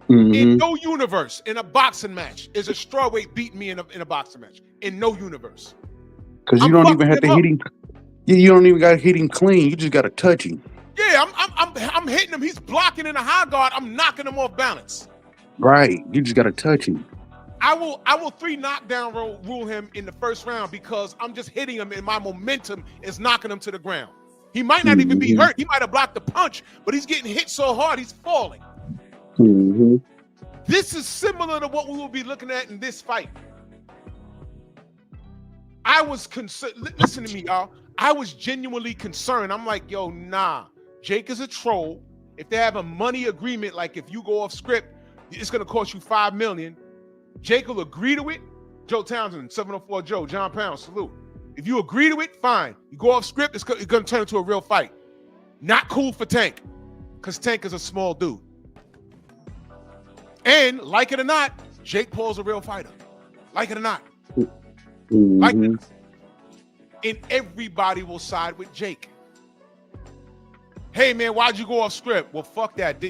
In no universe, in a boxing match, is a strawweight beating me in a boxing match. In no universe. Because you don't even have to hit him. You don't even got to hit him clean. You just got to touch him. Yeah, I'm hitting him. He's blocking in a high guard. I'm knocking him off balance. Right. You just got to touch him. I will 3 knockdown rule him in the first round because I'm just hitting him and my momentum is knocking him to the ground. He might not even be hurt. He might have blocked the punch, but he's getting hit so hard he's falling. This is similar to what we will be looking at in this fight. I was concerned. Listen to me, y'all. I was genuinely concerned. I'm like, yo, nah. Jake is a troll. If they have a money agreement, like if you go off script, it's gonna cost you $5 million. Jake will agree to it. Joe Townsend, 704 Joe, John Pound, salute. If you agree to it, fine. You go off script, it's gonna turn into a real fight. Not cool for Tank, because Tank is a small dude. And like it or not, Jake Paul's a real fighter. Like it or not. Like it or not. And everybody will side with Jake. Hey man, why'd you go off script? Well, fuck that.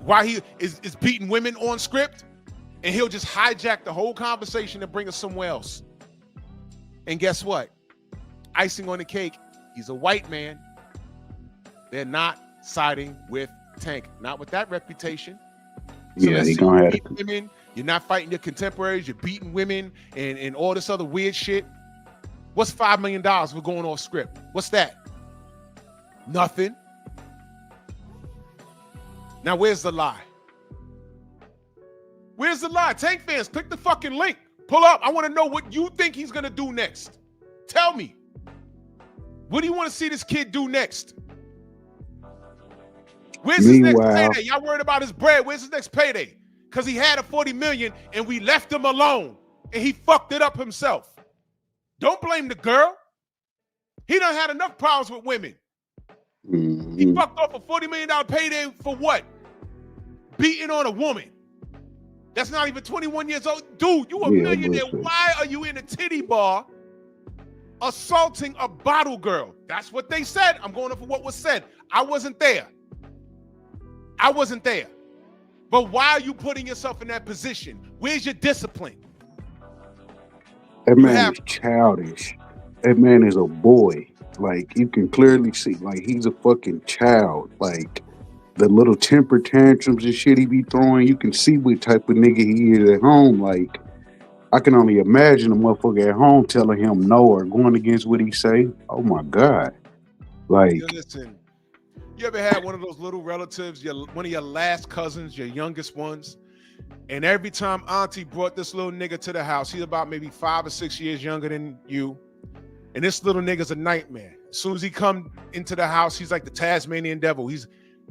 Why he is beating women on script? And he'll just hijack the whole conversation and bring us somewhere else. And guess what? Icing on the cake, he's a white man. They're not siding with Tank. Not with that reputation. So yeah, he gonna have women. You're not fighting your contemporaries. You're beating women and all this other weird shit. What's $5 million for going off script? What's that? Nothing. Now, where's the lie? Where's the lie? Tank fans, click the fucking link. Pull up. I want to know what you think he's going to do next. Tell me. What do you want to see this kid do next? Where's his next payday? Y'all worried about his bread. Where's his next payday? Because he had a $40 million and we left him alone and he fucked it up himself. Don't blame the girl. He done had enough problems with women. He fucked off a $40 million payday for what? Beating on a woman. That's not even 21 years old. Dude, you a millionaire. Why are you in a titty bar assaulting a bottle girl? That's what they said. I'm going off of what was said. I wasn't there. But why are you putting yourself in that position? Where's your discipline? That man is childish. That man is a boy. Like, you can clearly see, like, he's a fucking child. Like, the little temper tantrums and shit he be throwing, you can see what type of nigga he is at home. Like, I can only imagine a motherfucker at home telling him no or going against what he say. Oh my God. Like, yo, listen, you ever had one of those little relatives, one of your last cousins, your youngest ones, and every time auntie brought this little nigga to the house, he's about maybe 5 or 6 years younger than you, and this little nigga's a nightmare. As soon as he come into the house, he's like the Tasmanian devil.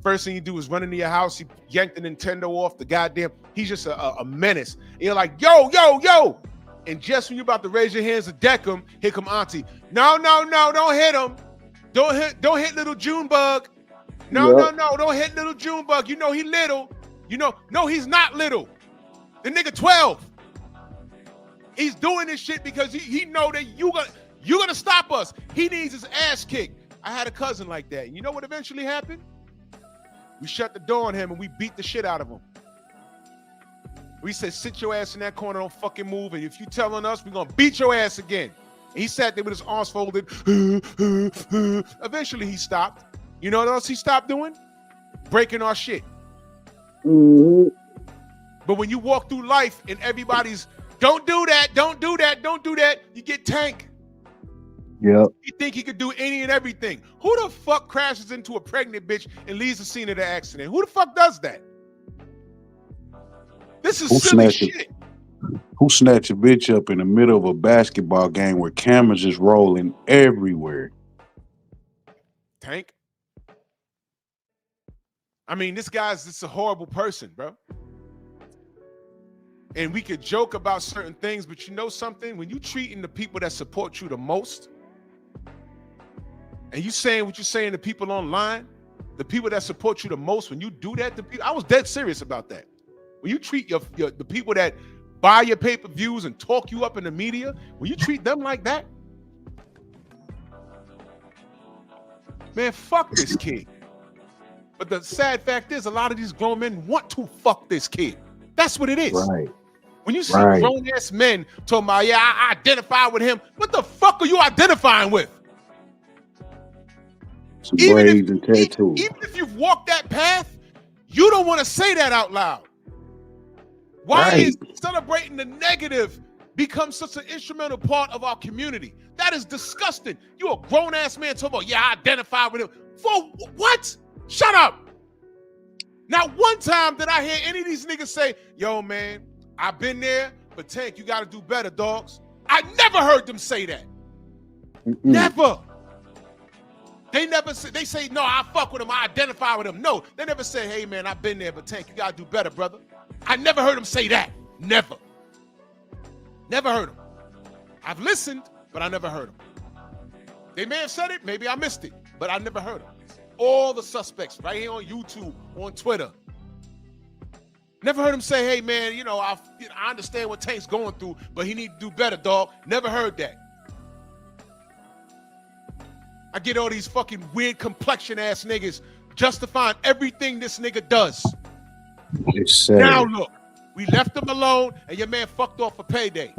First thing you do is run into your house. He yanked the Nintendo off the goddamn. He's just a menace. And you're like, yo. And just when you're about to raise your hands to deck him, here come auntie. No, don't hit him. Don't hit little Junebug. No, don't hit little Junebug. You know he little. No, he's not little. The nigga 12. He's doing this shit because he know that you're gonna stop us. He needs his ass kicked. I had a cousin like that. You know what eventually happened? We shut the door on him and we beat the shit out of him. We said, sit your ass in that corner, don't fucking move. And if you telling us, we're gonna beat your ass again. And he sat there with his arms folded. Eventually he stopped. You know what else he stopped doing? Breaking our shit. But when you walk through life and everybody's, don't do that, you get Tank. Yep. You think he could do any and everything. Who the fuck crashes into a pregnant bitch and leaves the scene of the accident? Who the fuck does that? This is silly shit. Who snatch a bitch up in the middle of a basketball game where cameras is rolling everywhere? Tank. I mean, this guy's just a horrible person, bro. And we could joke about certain things, but you know something? When you treating the people that support you the most, and you saying what you're saying to people online, the people that support you the most, when you do that to people, I was dead serious about that. When you treat the people that buy your pay-per-views and talk you up in the media, when you treat them like that, man, fuck this kid. But the sad fact is, a lot of these grown men want to fuck this kid. That's what it is. Right. When you see grown-ass men talking about, yeah, I identify with him, what the fuck are you identifying with? Some braids and tattoos. Even if you've walked that path, you don't want to say that out loud. Why is celebrating the negative become such an instrumental part of our community? That is disgusting. You a grown-ass man talking about, yeah, I identify with him. For what? Shut up. Not one time did I hear any of these niggas say, yo, man, I've been there, but Tank, you got to do better, dogs. I never heard them say that. Never. They never say, they say, no, I fuck with him, I identify with him. No, they never say, hey man, I've been there, but Tank, you gotta do better, brother. I never heard them say that. Never. Never heard them. I've listened, but I never heard them. They may have said it, maybe I missed it, but I never heard them. All the suspects right here on YouTube, on Twitter. Never heard him say, hey man, I understand what Tank's going through, but he need to do better, dog. Never heard that. I get all these fucking weird complexion ass niggas justifying everything this nigga does. Now look, we left him alone and your man fucked off for payday.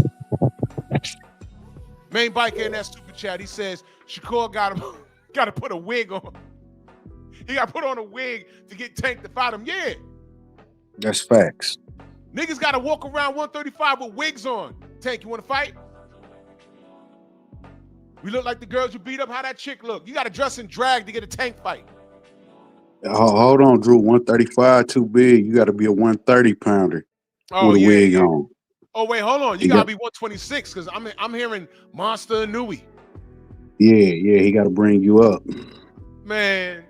Main biker in that stupid chat, he says, Shakur got to put a wig on. He got to put on a wig to get Tank to fight him. Yeah. That's facts. Niggas got to walk around 135 with wigs on. Tank, you want to fight? We look like the girls you beat up. How that chick look? You got to dress in drag to get a Tank fight. Hold on, Drew. 135 too big. You got to be a 130 pounder with a wig on. Oh wait, hold on. You gotta be 126 because I'm hearing Monster and Nui. Yeah. He got to bring you up. Man,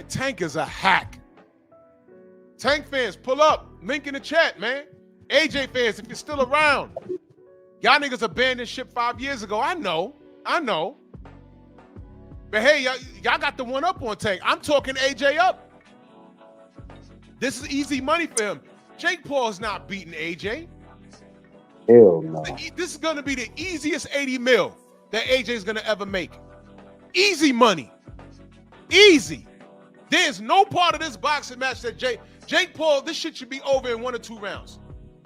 Tank is a hack. Tank fans, pull up. Link in the chat, man. AJ fans, if you're still around. Y'all niggas abandoned ship 5 years ago. I know. But hey, y'all got the one up on Tank. I'm talking AJ up. This is easy money for him. Jake Paul's not beating AJ. Hell no. This is going to be the easiest 80 mil that AJ's going to ever make. Easy money. Easy. There's no part of this boxing match that Jake Paul, this shit should be over in 1 or 2 rounds.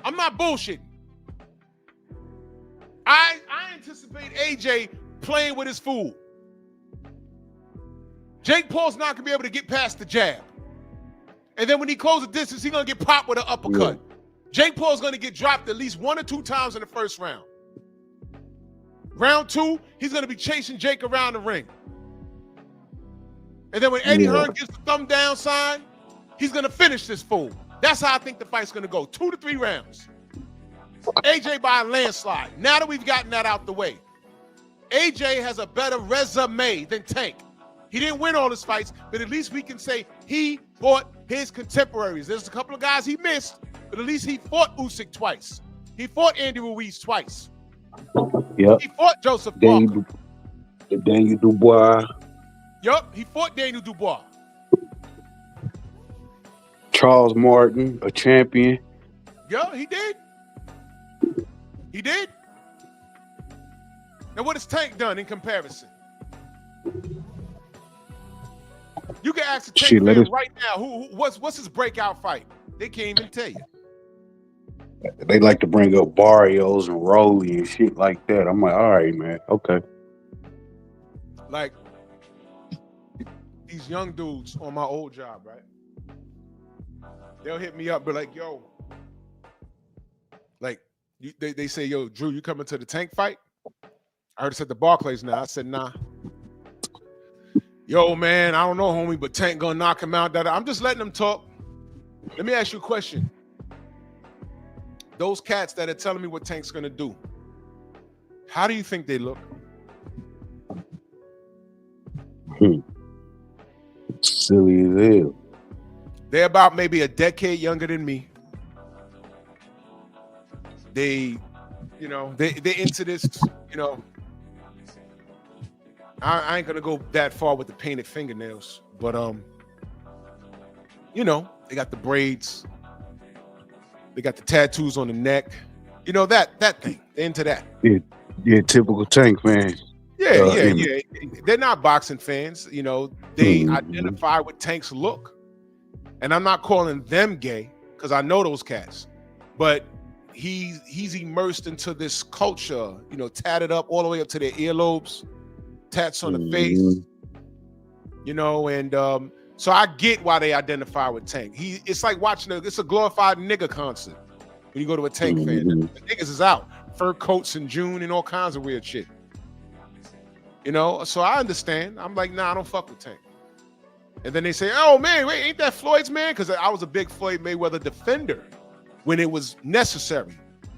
I'm not bullshitting. I anticipate AJ playing with his fool. Jake Paul's not going to be able to get past the jab. And then when he closes the distance, he's going to get popped with an uppercut. Yeah. Jake Paul's going to get dropped at least 1 or 2 times in the first round. Round 2, he's going to be chasing Jake around the ring. And then when Eddie Hearn gives the thumb down sign, he's going to finish this fool. That's how I think the fight's going to go. 2 to 3 rounds. AJ by a landslide. Now that we've gotten that out the way, AJ has a better resume than Tank. He didn't win all his fights, but at least we can say he fought his contemporaries. There's a couple of guys he missed, but at least he fought Usyk twice. He fought Andy Ruiz twice. Yep. He fought Joseph Parker. Daniel Dubois. Yup, he fought Daniel Dubois. Charles Martin, a champion. Yeah, he did. He did. Now what has Tank done in comparison? You can ask the Tank fan right now, what's his breakout fight? They can't even tell you. They like to bring up Barrios and Rolly and shit like that. I'm like, all right, man, okay. Like, these young dudes on my old job, right? They'll hit me up, but like, yo, like, they say, yo, Drew, you coming to the Tank fight? I heard it's at the Barclays now. I said, nah. Yo, man, I don't know, homie, but Tank gonna knock him out. I'm just letting them talk. Let me ask you a question. Those cats that are telling me what Tank's gonna do, how do you think they look? Silly as hell. They're about maybe a decade younger than me. They're into this, I ain't gonna go that far with the painted fingernails, but they got the braids, they got the tattoos on the neck, that thing. They're into that. Yeah, typical Tank man. Yeah. They're not boxing fans, they identify with Tank's look, and I'm not calling them gay because I know those cats, but he's immersed into this culture, tatted up all the way up to their earlobes. Tats on the face, and so I get why they identify with Tank. It's like watching it's a glorified nigga concert when you go to a Tank fan. The niggas is out, fur coats in June and all kinds of weird shit. So I understand. I'm like, nah, I don't fuck with Tank. And then they say, oh man, wait, ain't that Floyd's man? Because I was a big Floyd Mayweather defender when it was necessary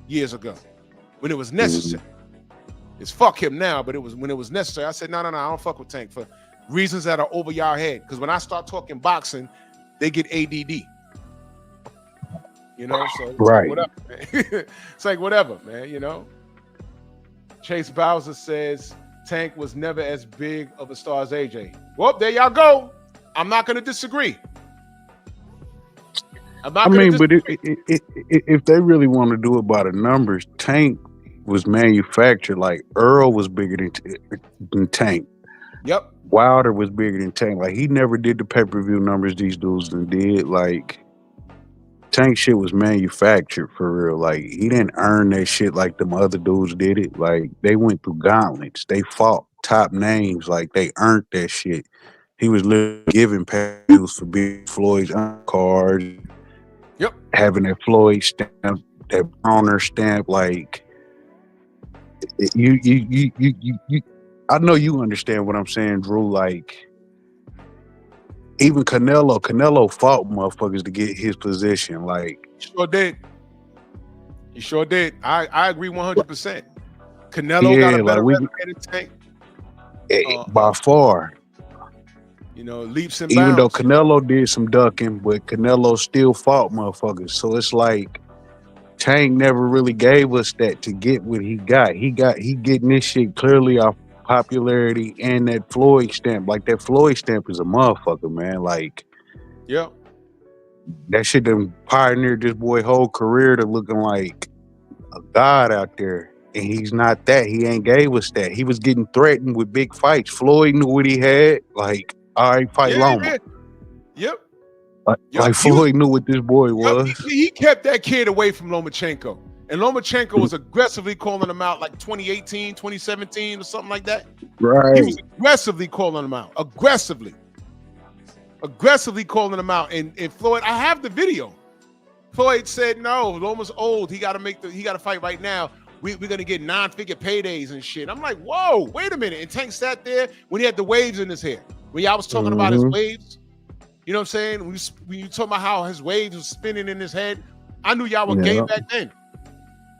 years ago. when it was necessary. It's fuck him now, but it was when it was necessary. I said, no, I don't fuck with Tank for reasons that are over y'all head. Because when I start talking boxing, they get ADD. You know, so it's Right. like, whatever, man. It's like whatever, man, you know. Chase Bowser says Tank was never as big of a star as AJ. Well, there y'all go. I'm not gonna disagree. But if they really want to do it by the numbers, Tank was manufactured. Like Earl was bigger than Tank. Yep. Wilder was bigger than Tank. Like he never did the pay-per-view numbers these dudes did. Like Tank shit was manufactured for real. Like he didn't earn that shit like them other dudes did it. Like they went through gauntlets. They fought top names. Like they earned that shit. He was literally giving pay-per-views for Big Floyd's cards. Yep. Having that Floyd stamp, that Browner stamp, like you. I know you understand what I'm saying, Drew. Like even Canelo fought motherfuckers to get his position. Like he sure did. I agree 100%. Canelo got a better resume than Tank. By far. You know, leaps and even bounds. though Canelo did some ducking, but Canelo still fought motherfuckers. So it's like Tank never really gave us that to get what he got. He getting this shit clearly off popularity and that Floyd stamp. Like that Floyd stamp is a motherfucker, man. Like, yeah, that shit done pioneered this boy whole career to looking like a god out there. And he's not that. He ain't gave us that. He was getting threatened with big fights. Floyd knew what he had. Like, all right, fight Loma. Yep. Like Floyd knew what this boy was. He kept that kid away from Lomachenko. And Lomachenko was aggressively calling him out like 2018, 2017 or something like that. Right. He was aggressively calling him out. Aggressively calling him out. And Floyd, I have the video. Floyd said, no, Loma's old. He gotta fight right now. We're gonna get 9-figure paydays and shit. I'm like, whoa, wait a minute. And Tank sat there when he had the waves in his hair. When y'all was talking about his waves, you know what I'm saying? When you talking about how his waves was spinning in his head, I knew y'all were gay back then.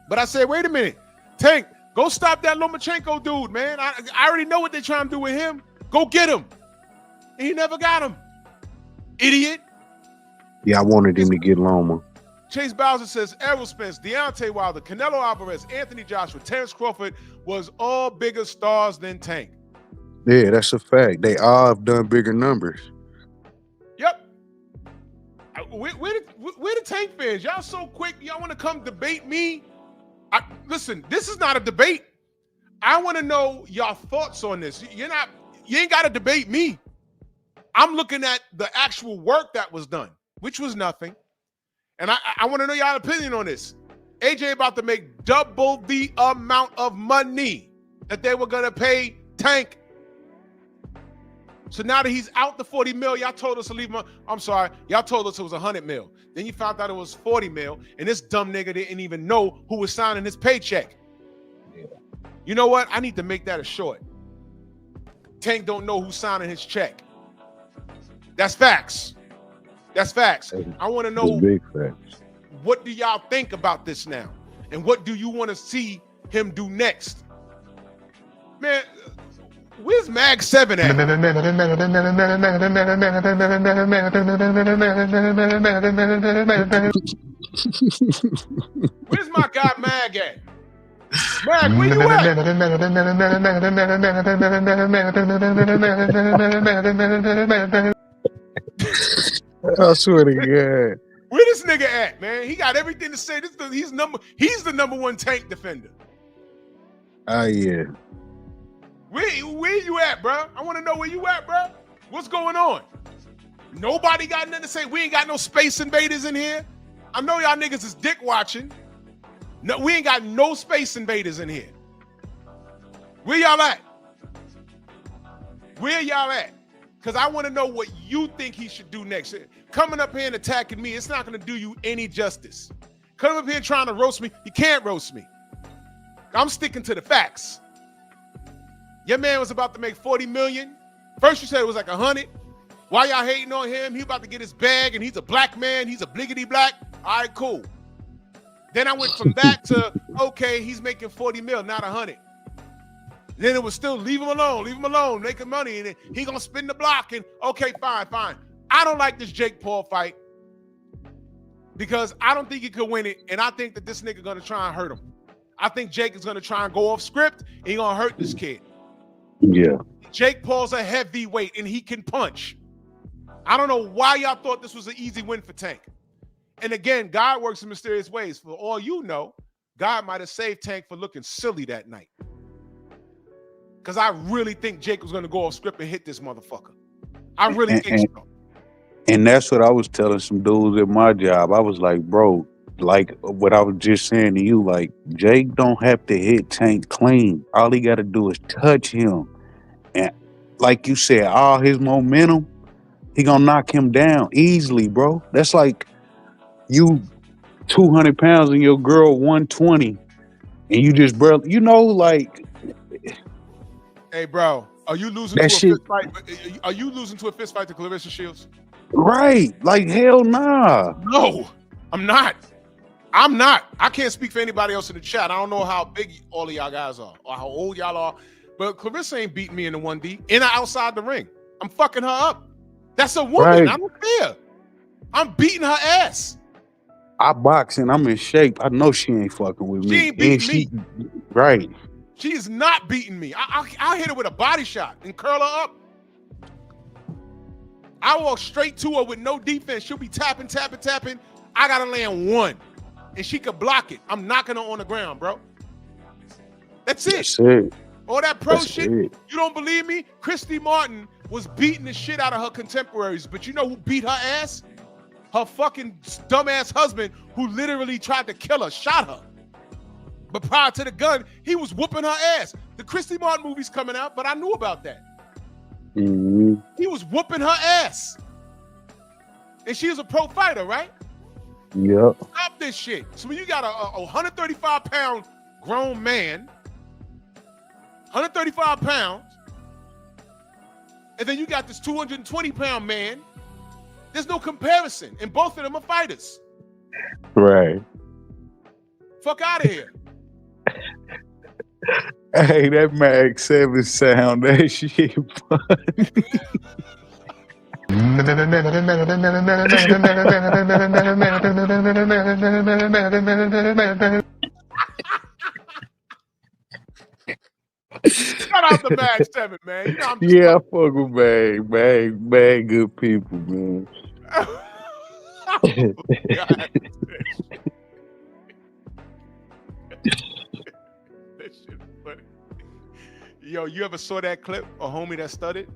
But I said, wait a minute, Tank, go stop that Lomachenko dude, man. I already know what they're trying to do with him. Go get him. And he never got him. Idiot. Yeah, I wanted him to get Loma. Chase Bowser says, Errol Spence, Deontay Wilder, Canelo Alvarez, Anthony Joshua, Terrence Crawford was all bigger stars than Tank. Yeah, that's a fact. They all have done bigger numbers. Yep. Where the Tank fans? Y'all so quick. Y'all want to come debate me? Listen, this is not a debate. I want to know y'all thoughts on this. You ain't got to debate me. I'm looking at the actual work that was done, which was nothing. And I want to know y'all opinion on this. AJ about to make double the amount of money that they were going to pay Tank. So now that he's out the 40 mil, y'all told us to leave him. I'm sorry. Y'all told us it was 100 mil. Then you found out it was 40 mil. And this dumb nigga didn't even know who was signing his paycheck. Yeah. You know what? I need to make that a short. Tank don't know who's signing his check. That's facts. That's facts. I want to know, big facts. What do y'all think about this now? And what do you want to see him do next? Man, where's Mag 7 at? Where's my guy Mag at? Mag, where you at? I swear to God. Where this nigga at, man? He got everything to say. He's the number one Tank defender. Yeah. Where you at, bro? I want to know where you at, bro. What's going on? Nobody got nothing to say. We ain't got no space invaders in here. I know y'all niggas is dick watching. No, we ain't got no space invaders in here. Where y'all at? Where y'all at? Because I want to know what you think he should do next. Coming up here and attacking me, it's not going to do you any justice. Coming up here trying to roast me, you can't roast me. I'm sticking to the facts. Your man was about to make 40 million. First you said it was like 100. Why y'all hating on him? He about to get his bag and he's a black man. He's a bliggity black. All right, cool. Then I went from that to, okay, he's making 40 mil, not 100. Then it was still leave him alone, making money, and he gonna spin the block. And okay, fine. I don't like this Jake Paul fight because I don't think he could win it, and I think that this nigga gonna try and hurt him. I think Jake is gonna try and go off script, and he gonna hurt this kid. Yeah. Jake Paul's a heavyweight, and he can punch. I don't know why y'all thought this was an easy win for Tank. And again, God works in mysterious ways. For all you know, God might have saved Tank for looking silly that night. Because I really think Jake was going to go off script and hit this motherfucker. I really think so. And that's what I was telling some dudes at my job. I was like, bro, like what I was just saying to you, like Jake don't have to hit Tank clean. All he got to do is touch him. And like you said, all his momentum, he going to knock him down easily, bro. That's like you 200 pounds and your girl 120 and you just, bro, you know, like... Hey, bro, are you losing to a fist fight? Are you losing to a fist fight to Clarissa Shields? Right. Like, hell nah. No, I'm not. I can't speak for anybody else in the chat. I don't know how big all of y'all guys are or how old y'all are, but Clarissa ain't beating me in the 1D, in or outside the ring. I'm fucking her up. That's a woman. Right. I don't care. I'm beating her ass. I box and I'm in shape. I know she ain't fucking with me. She ain't beating me. Right. She is not beating me. I'll hit her with a body shot and curl her up. I walk straight to her with no defense. She'll be tapping. I gotta land one, and she could block it. I'm knocking her on the ground, bro. That's it. That's it. All that pro shit. You don't believe me? Christy Martin was beating the shit out of her contemporaries, but you know who beat her ass? Her fucking dumbass husband, who literally tried to kill her, shot her. But prior to the gun, he was whooping her ass. The Christy Martin movie's coming out, but I knew about that. Mm-hmm. He was whooping her ass. And she is a pro fighter, right? Yep. Stop this shit. So when you got a 135-pound grown man, 135 pounds, and then you got this 220-pound man, there's no comparison. And both of them are fighters. Right. Fuck out of here. Hey, that Mag 7 sound, that shit funny. Shout out to Mag 7, man. You know, yeah, I fuck with Mag, good people, man. Oh, God. Yo, you ever saw that clip, a homie that studied?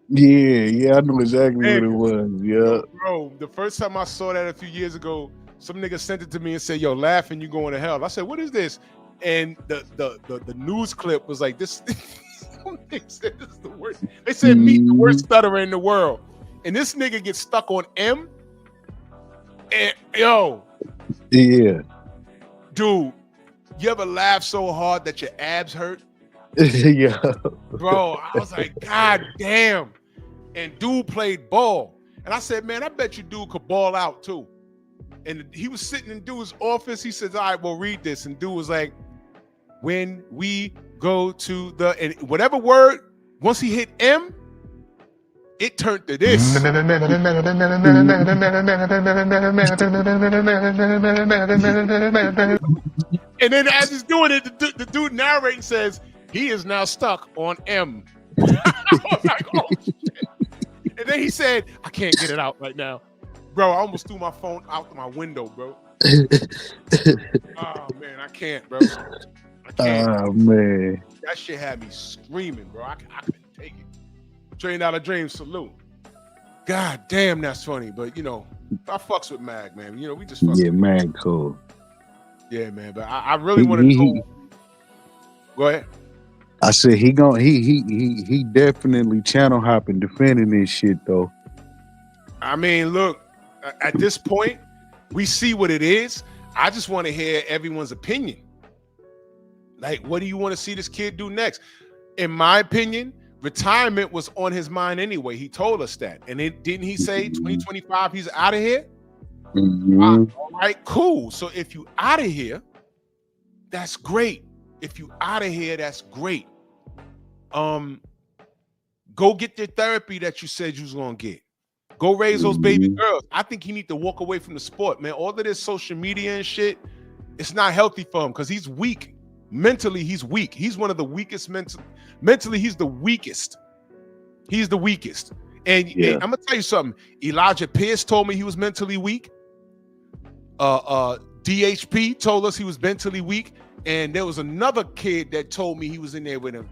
Yeah, I knew exactly what it was. Yeah. Bro, the first time I saw that a few years ago, some nigga sent it to me and said, yo, laughing, you going to hell. I said, what is this? And the news clip was like, this, they said this is the worst. They said, meet the worst stutterer in the world. And this nigga gets stuck on M. And yo. Yeah. Dude, you ever laugh so hard that your abs hurt? Yeah. Bro, I was like, God damn. And dude played ball. And I said, man, I bet you dude could ball out too. And he was sitting in dude's office. He says, all right, well, read this. And dude was like, when we go to the, and whatever word, once he hit M, it turned to this. And then as he's doing it, the dude narrating says, he is now stuck on M. I was like, oh, shit. And then he said, I can't get it out right now. Bro, I almost threw my phone out my window, bro. Oh, man, I can't, bro. I can't. Oh, man. That shit had me screaming, bro. I couldn't take it. Trained Out of Dreams, salute. God damn, that's funny. But, you know, I fucks with Mag, man. You know, we just fucks with Mag cool. Yeah, man. But I really want to know. Go ahead. I said he definitely channel hopping defending this shit though. I mean, look, at this point, we see what it is. I just want to hear everyone's opinion. Like, what do you want to see this kid do next? In my opinion, retirement was on his mind anyway. He told us that. And didn't he say 2025 he's out of here? All right, cool. So if you out of here, that's great. If you out of here, that's great. Go get the therapy that you said you was gonna get. Go raise those baby girls. I think he need to walk away from the sport, man. All of this social media and shit, it's not healthy for him because he's weak. Mentally, he's weak. He's one of the weakest mentally, he's the weakest. He's the weakest. And I'm gonna tell you something. Elijah Pierce told me he was mentally weak. DHP told us he was mentally weak. And there was another kid that told me he was in there with him.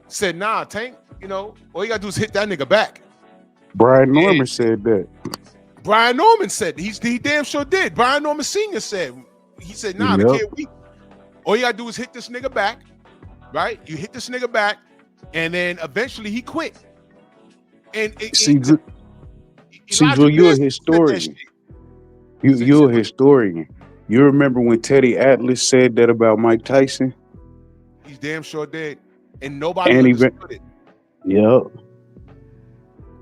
Said, nah, Tank, all you gotta do is hit that nigga back. Brian Norman said that. Brian Norman said he damn sure did. Brian Norman Sr. said, nah, the kid weak. All you gotta do is hit this nigga back, right? You hit this nigga back, and then eventually he quit. And Drew, you're a historian. You're a historian. You remember when Teddy Atlas said that about Mike Tyson? He's damn sure did. And nobody understood it. Yep.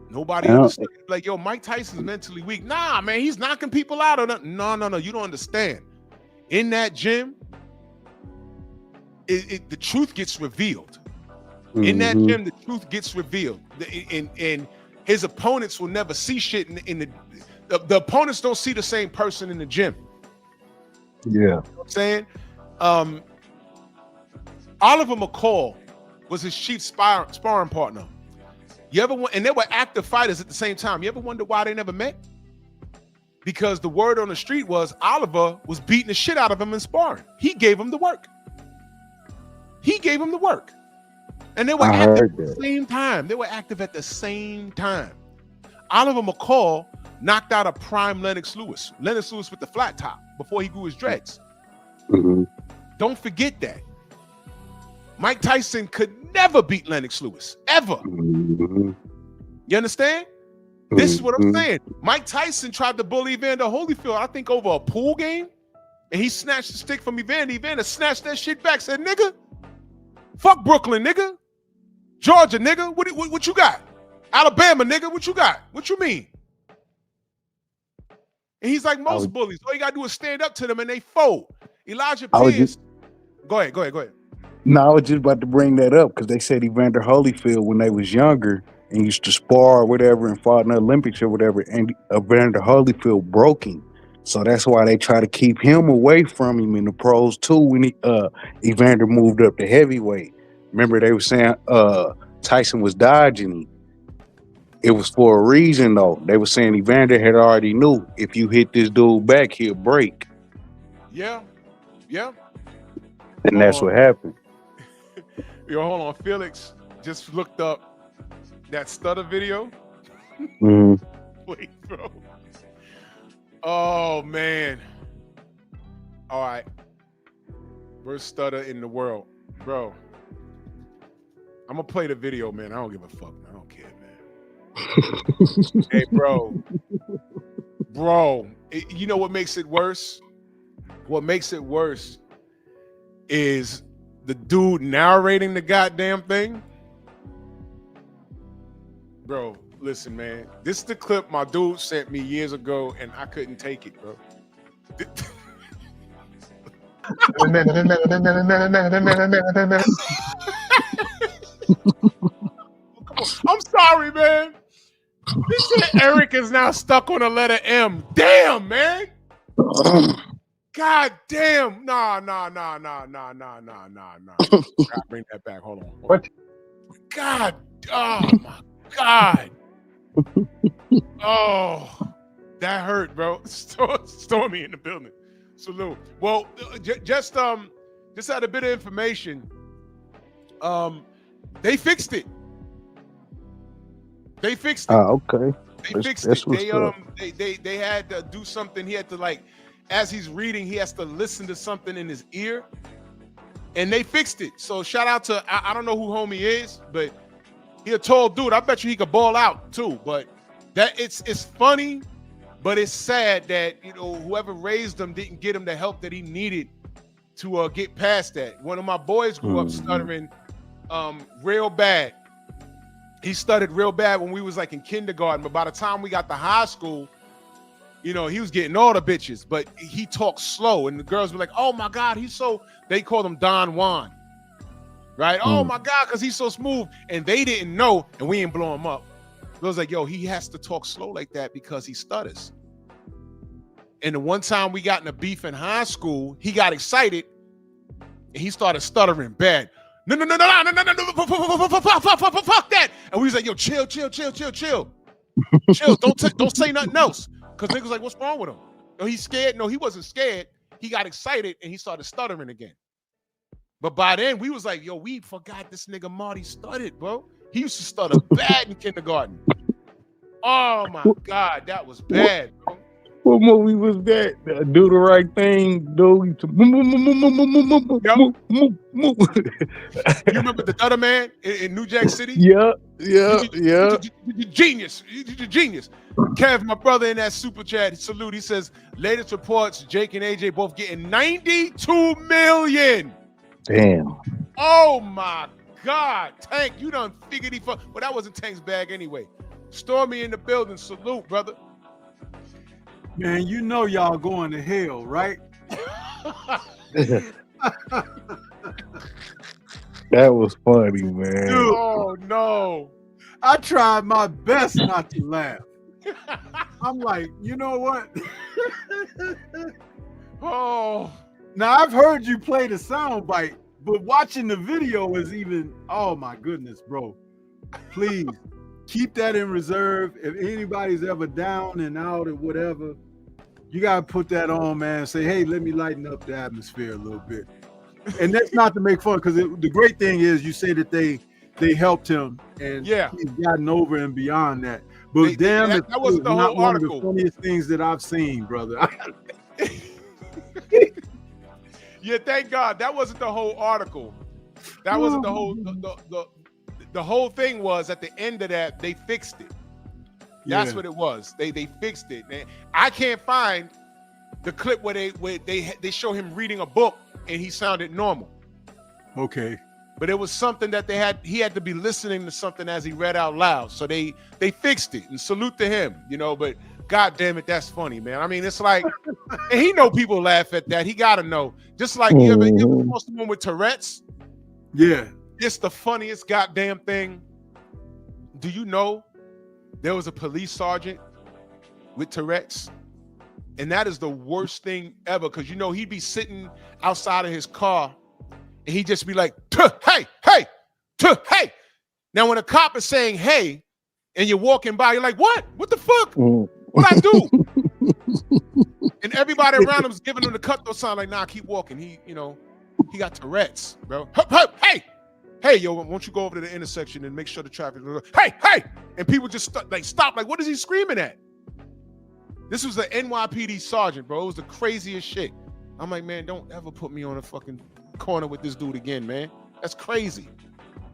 Nobody understood it. Like, yo, Mike Tyson's mentally weak. Nah, man, he's knocking people out. No, you don't understand. In that gym, the truth gets revealed. In that gym, the truth gets revealed. And his opponents will never see shit in the opponents don't see the same person in the gym. Yeah. You know what I'm saying? Oliver McCall was his chief sparring partner. You ever and they were active fighters at the same time. You ever wonder why they never met? Because the word on the street was Oliver was beating the shit out of him in sparring. He gave him the work. And they were active at the same time. Oliver McCall knocked out a prime Lennox Lewis. Lennox Lewis with the flat top before he grew his dreads. Don't forget that. Mike Tyson could never beat Lennox Lewis, ever. You understand? This is what I'm saying. Mike Tyson tried to bully Evander Holyfield, I think, over a pool game, and he snatched the stick from Evander. Evander snatched that shit back, said, nigga, fuck Brooklyn, nigga. Georgia, nigga, what you got? Alabama, nigga, what you got? What you mean? And he's like most bullies. All you got to do is stand up to them and they fold. Elijah Pierce. Go ahead. No, I was just about to bring that up because they said Evander Holyfield, when they was younger and used to spar or whatever and fought in the Olympics or whatever, and Evander Holyfield broke him. So that's why they try to keep him away from him in the pros too when Evander moved up to heavyweight. Remember they were saying Tyson was dodging him. It was for a reason though. They were saying Evander had already knew if you hit this dude back, he'll break. Yeah. And that's what happened. Yo, hold on. Felix just looked up that stutter video. Wait, bro. Oh, man. All right. Worst stutter in the world. Bro. I'm going to play the video, man. I don't give a fuck. I don't care, man. Hey, bro. Bro. You know what makes it worse? What makes it worse is the dude narrating the goddamn thing. Bro, listen, man. This is the clip my dude sent me years ago, and I couldn't take it, bro. I'm sorry, man. This shit, Eric is now stuck on the letter M. Damn, man. God damn. Nah. Gotta bring that back. Hold on. What? God. Oh, my God. Oh, that hurt, bro. Stormy in the building. Salute. Well, just out a bit of information. They fixed it. Oh, okay. They fixed it. They had to do something. He had to, as he's reading, he has to listen to something in his ear, and they fixed it. So shout out to I don't know who homie is, but he a tall dude. I bet you he could ball out too. But that it's funny, but it's sad that whoever raised him didn't get him the help that he needed to get past that. One of my boys grew up stuttering real bad. He stuttered real bad when we was in kindergarten, but by the time we got to high school, you know, he was getting all the bitches, but he talked slow, and the girls were like, "Oh my God, he's so." They called him Don Juan, right? Oh my God, because he's so smooth, and they didn't know, and we didn't blow him up. It was like, yo, he has to talk slow like that because he stutters. And the one time we got in a beef in high school, he got excited, and he started stuttering bad. No, fuck that. And we was like, yo, chill. Chill, don't say nothing else. Because niggas like, what's wrong with him? No, he's scared. No, he wasn't scared. He got excited and he started stuttering again. But by then, we was like, yo, we forgot this nigga Marty stuttered, bro. He used to stutter bad in kindergarten. Oh my God, that was bad, bro. What movie was that? Do the right thing, do. You remember the Dutter Man in New Jack City? Yeah. Genius. Kev, my brother in that super chat, salute. He says, latest reports, Jake and AJ both getting 92 million. Damn. Oh my God. Tank, you done figured he fuck. Well, that wasn't Tank's bag anyway. Stormy in the building. Salute, brother. Man, you know y'all going to hell, right? That was funny, man. Dude, oh no. I tried my best not to laugh. I'm like, you know what? Oh. Now I've heard you play the sound bite, but watching the video is even, oh my goodness, bro. Please keep that in reserve. If anybody's ever down and out or whatever, you gotta put that on, man. Say, hey, let me lighten up the atmosphere a little bit. And that's not to make fun, because the great thing is you say that they helped him and he's gotten over and beyond that. But that wasn't the whole article. One of the funniest things that I've seen, brother. Yeah, thank God that wasn't the whole article. That wasn't the whole. The whole thing was at the end of that they fixed it. That's what it was. They fixed it. Man, I can't find the clip where they show him reading a book and he sounded normal. Okay. But it was something that he had to be listening to something as he read out loud. So they fixed it, and salute to him, you know, but God damn it, that's funny, man. I mean, it's like, and he know people laugh at that. He gotta know. Just like you ever saw someone with Tourette's? Yeah. It's the funniest goddamn thing. Do you know there was a police sergeant with Tourette's? And that is the worst thing ever, because you know he'd be sitting outside of his car and he'd just be like, hey. Now when a cop is saying hey and you're walking by, you're like, what? What the fuck? What I do? And everybody around him is giving him the cutthroat sign, like, nah, keep walking. He got Tourette's, bro. Hey, yo, won't you go over to the intersection and make sure the traffic is hey, and people just stop, like, what is he screaming at? This was the NYPD sergeant, bro. It was the craziest shit. I'm like, man, don't ever put me on a fucking corner with this dude again, man. That's crazy.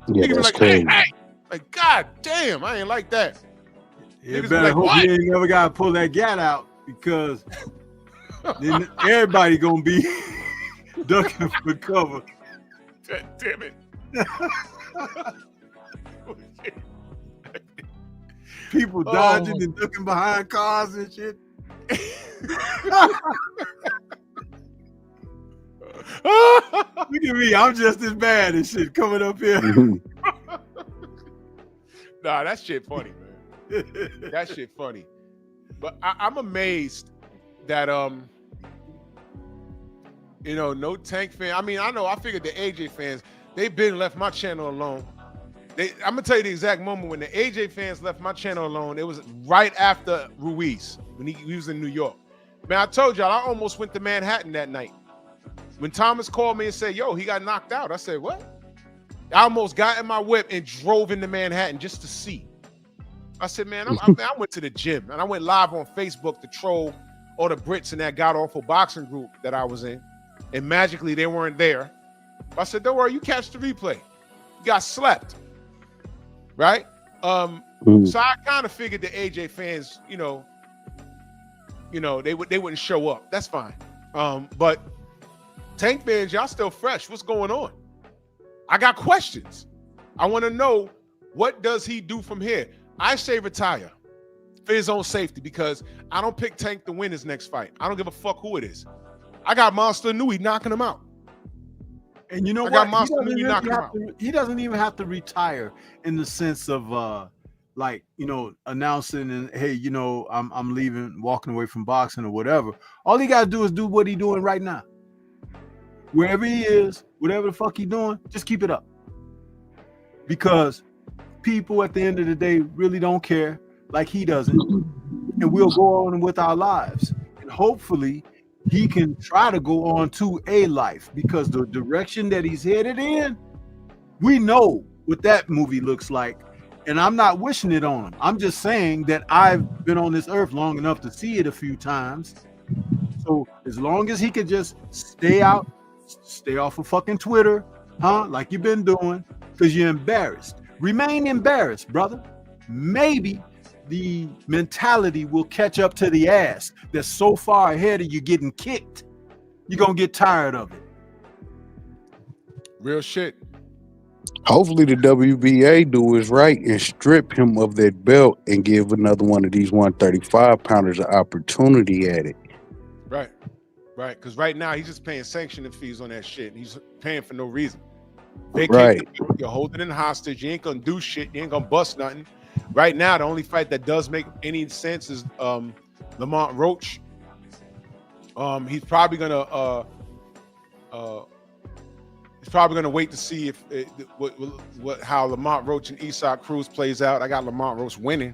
Yeah, Niggas that's like, crazy. hey, like, God damn, I ain't like that. You better hope you ain't never gotta pull that gat out, because then everybody gonna be ducking for cover. God damn it. People dodging and ducking behind cars and shit. Look at me, I'm just as bad as shit coming up here. Nah, that shit funny, man. That shit funny. But I'm amazed that no Tank fan. I mean, I figured the AJ fans, they've been left my channel alone. I'm gonna tell you the exact moment when the AJ fans left my channel alone. It was right after Ruiz, when he was in New York. Man, I told y'all, I almost went to Manhattan that night. When Thomas called me and said, yo, he got knocked out, I said, what? I almost got in my whip and drove into Manhattan just to see. I said, man, I went to the gym, and I went live on Facebook to troll all the Brits in that god-awful boxing group that I was in, and magically they weren't there. I said, don't worry, you catch the replay. You got slept, right? So I kind of figured the AJ fans, they wouldn't show up. That's fine. But Tank fans, y'all still fresh. What's going on? I got questions. I want to know, what does he do from here? I say retire. for his own safety, because I don't pick Tank to win his next fight. I don't give a fuck who it is. I got Monster Nui knocking him out. And you know I got what? Monster Nui knocking him out. He doesn't even have to retire in the sense of like, you know, announcing and hey, you know, I'm leaving, walking away from boxing or whatever. All he got to do is do what he's doing right now. Wherever he is, whatever the fuck he doing, just keep it up. Because people at the end of the day really don't care like he doesn't. And we'll go on with our lives. And hopefully he can try to go on to a life, because the direction that he's headed in, we know what that movie looks like. And I'm not wishing it on him. I'm just saying that I've been on this earth long enough to see it a few times. So as long as he could just stay out, stay off of fucking Twitter, like you've been doing, because you're embarrassed. Remain embarrassed, brother. Maybe the mentality will catch up to the ass that's so far ahead of you getting kicked. You're going to get tired of it. Real shit. Hopefully the WBA do is right and strip him of that belt and give another one of these 135 pounders an opportunity at it. Right. Right. Because right now he's just paying sanctioning fees on that shit. He's paying for no reason. Right. You're holding in hostage. You ain't gonna do shit. You ain't gonna bust nothing. Right now, the only fight that does make any sense is Lamont Roach. He's probably gonna wait to see if how Lamont Roach and Isak Cruz plays out. I got Lamont Roach winning.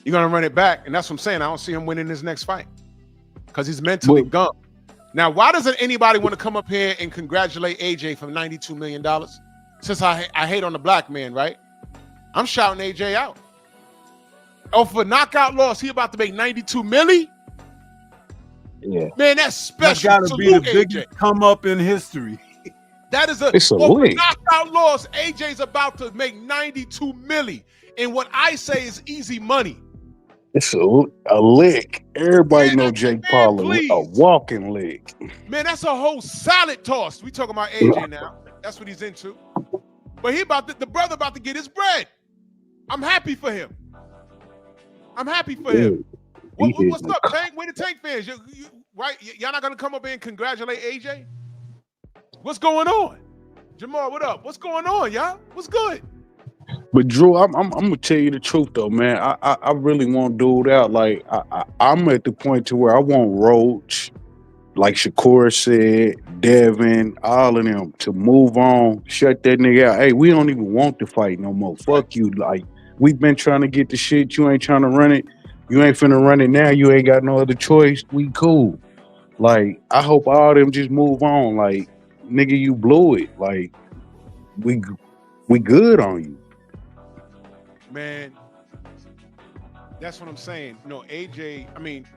You're gonna run it back, and that's what I'm saying. I don't see him winning his next fight because he's mentally gummed. Now, why doesn't anybody want to come up here and congratulate AJ for $92 million? Since I hate on the black man, right? I'm shouting AJ out. Oh, for knockout loss, he about to make $92 million? Yeah. Man, that's special. That's got to be the biggest come up in history. That is a knockout loss. AJ's about to make $92 million. And what I say is easy money. It's a lick. Everybody know Jake Paul a walking lick. Man, that's a whole salad toss. We talking about AJ now. That's what he's into. But the brother about to get his bread. I'm happy for him. I'm happy for him. What's up, Tank? Where the Tank fans? Right? Y'all not gonna come up here and congratulate AJ? What's going on? Jamal, what up? What's going on, y'all? What's good? But Drew, I'm gonna tell you the truth though, man. I really want dude out. Like I'm at the point to where I want Roach, like Shakur said, Devin, all of them to move on, shut that nigga out. Hey, we don't even want to fight no more. Fuck you. Like we've been trying to get the shit. You ain't trying to run it. You ain't finna run it now. You ain't got no other choice. We cool. Like I hope all them just move on. Like nigga, you blew it. Like we good on you. Man, that's what I'm saying. You know,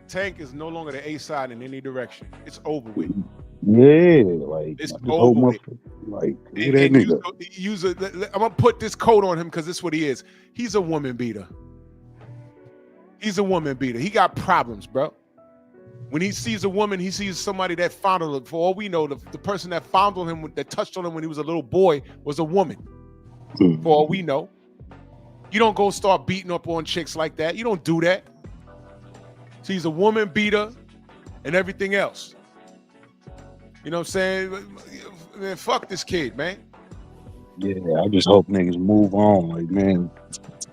Tank is no longer the A side in any direction. It's over with. Yeah, like it's over with. Like that nigga. I'm gonna put this coat on him because this is what he is. He's a woman beater. He's a woman beater. He got problems, bro. When he sees a woman, he sees somebody that fondled him. For all we know, the person that fondled him, that touched on him when he was a little boy, was a woman. For all we know. You don't go start beating up on chicks like that. You don't do that. So he's a woman beater and everything else. You know what I'm saying? Man, fuck this kid, man. Yeah, I just hope niggas move on. Like, man,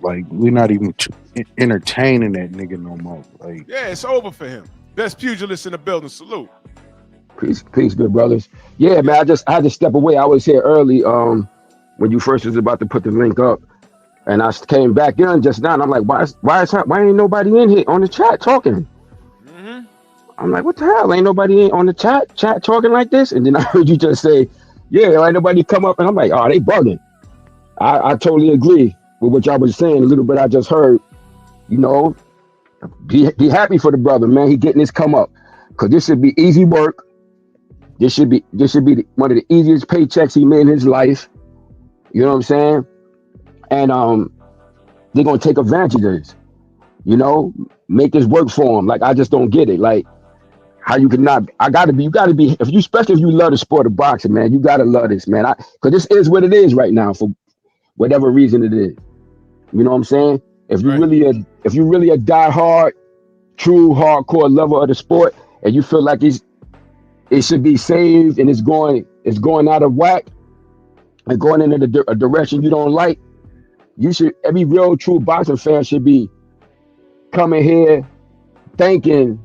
like we're not even entertaining that nigga no more. Like, yeah, it's over for him. Best pugilist in the building. Salute. Peace, good brothers. Yeah, man, I had to step away. I was here early when you first was about to put the link up. And I came back in just now, and I'm like, why ain't nobody in here on the chat talking? Mm-hmm. I'm like, what the hell? Ain't nobody on the chat talking like this? And then I heard you just say, yeah, ain't nobody come up. And I'm like, oh, they bugging. I totally agree with what y'all was saying. A little bit I just heard. You know, be happy for the brother, man. He getting his come up, cause this should be easy work. This should be one of the easiest paychecks he made in his life. You know what I'm saying? And they're gonna take advantage of this, you know, make this work for them. Like I just don't get it. Like how you cannot. You gotta be. Especially if you love the sport of boxing, man, you gotta love this, man. Because this is what it is right now for whatever reason it is. You know what I'm saying? If you Right. really a die-hard, true hardcore lover of the sport, and you feel like it should be saved and it's going out of whack and going in a direction you don't like, every real true boxing fan should be coming here thanking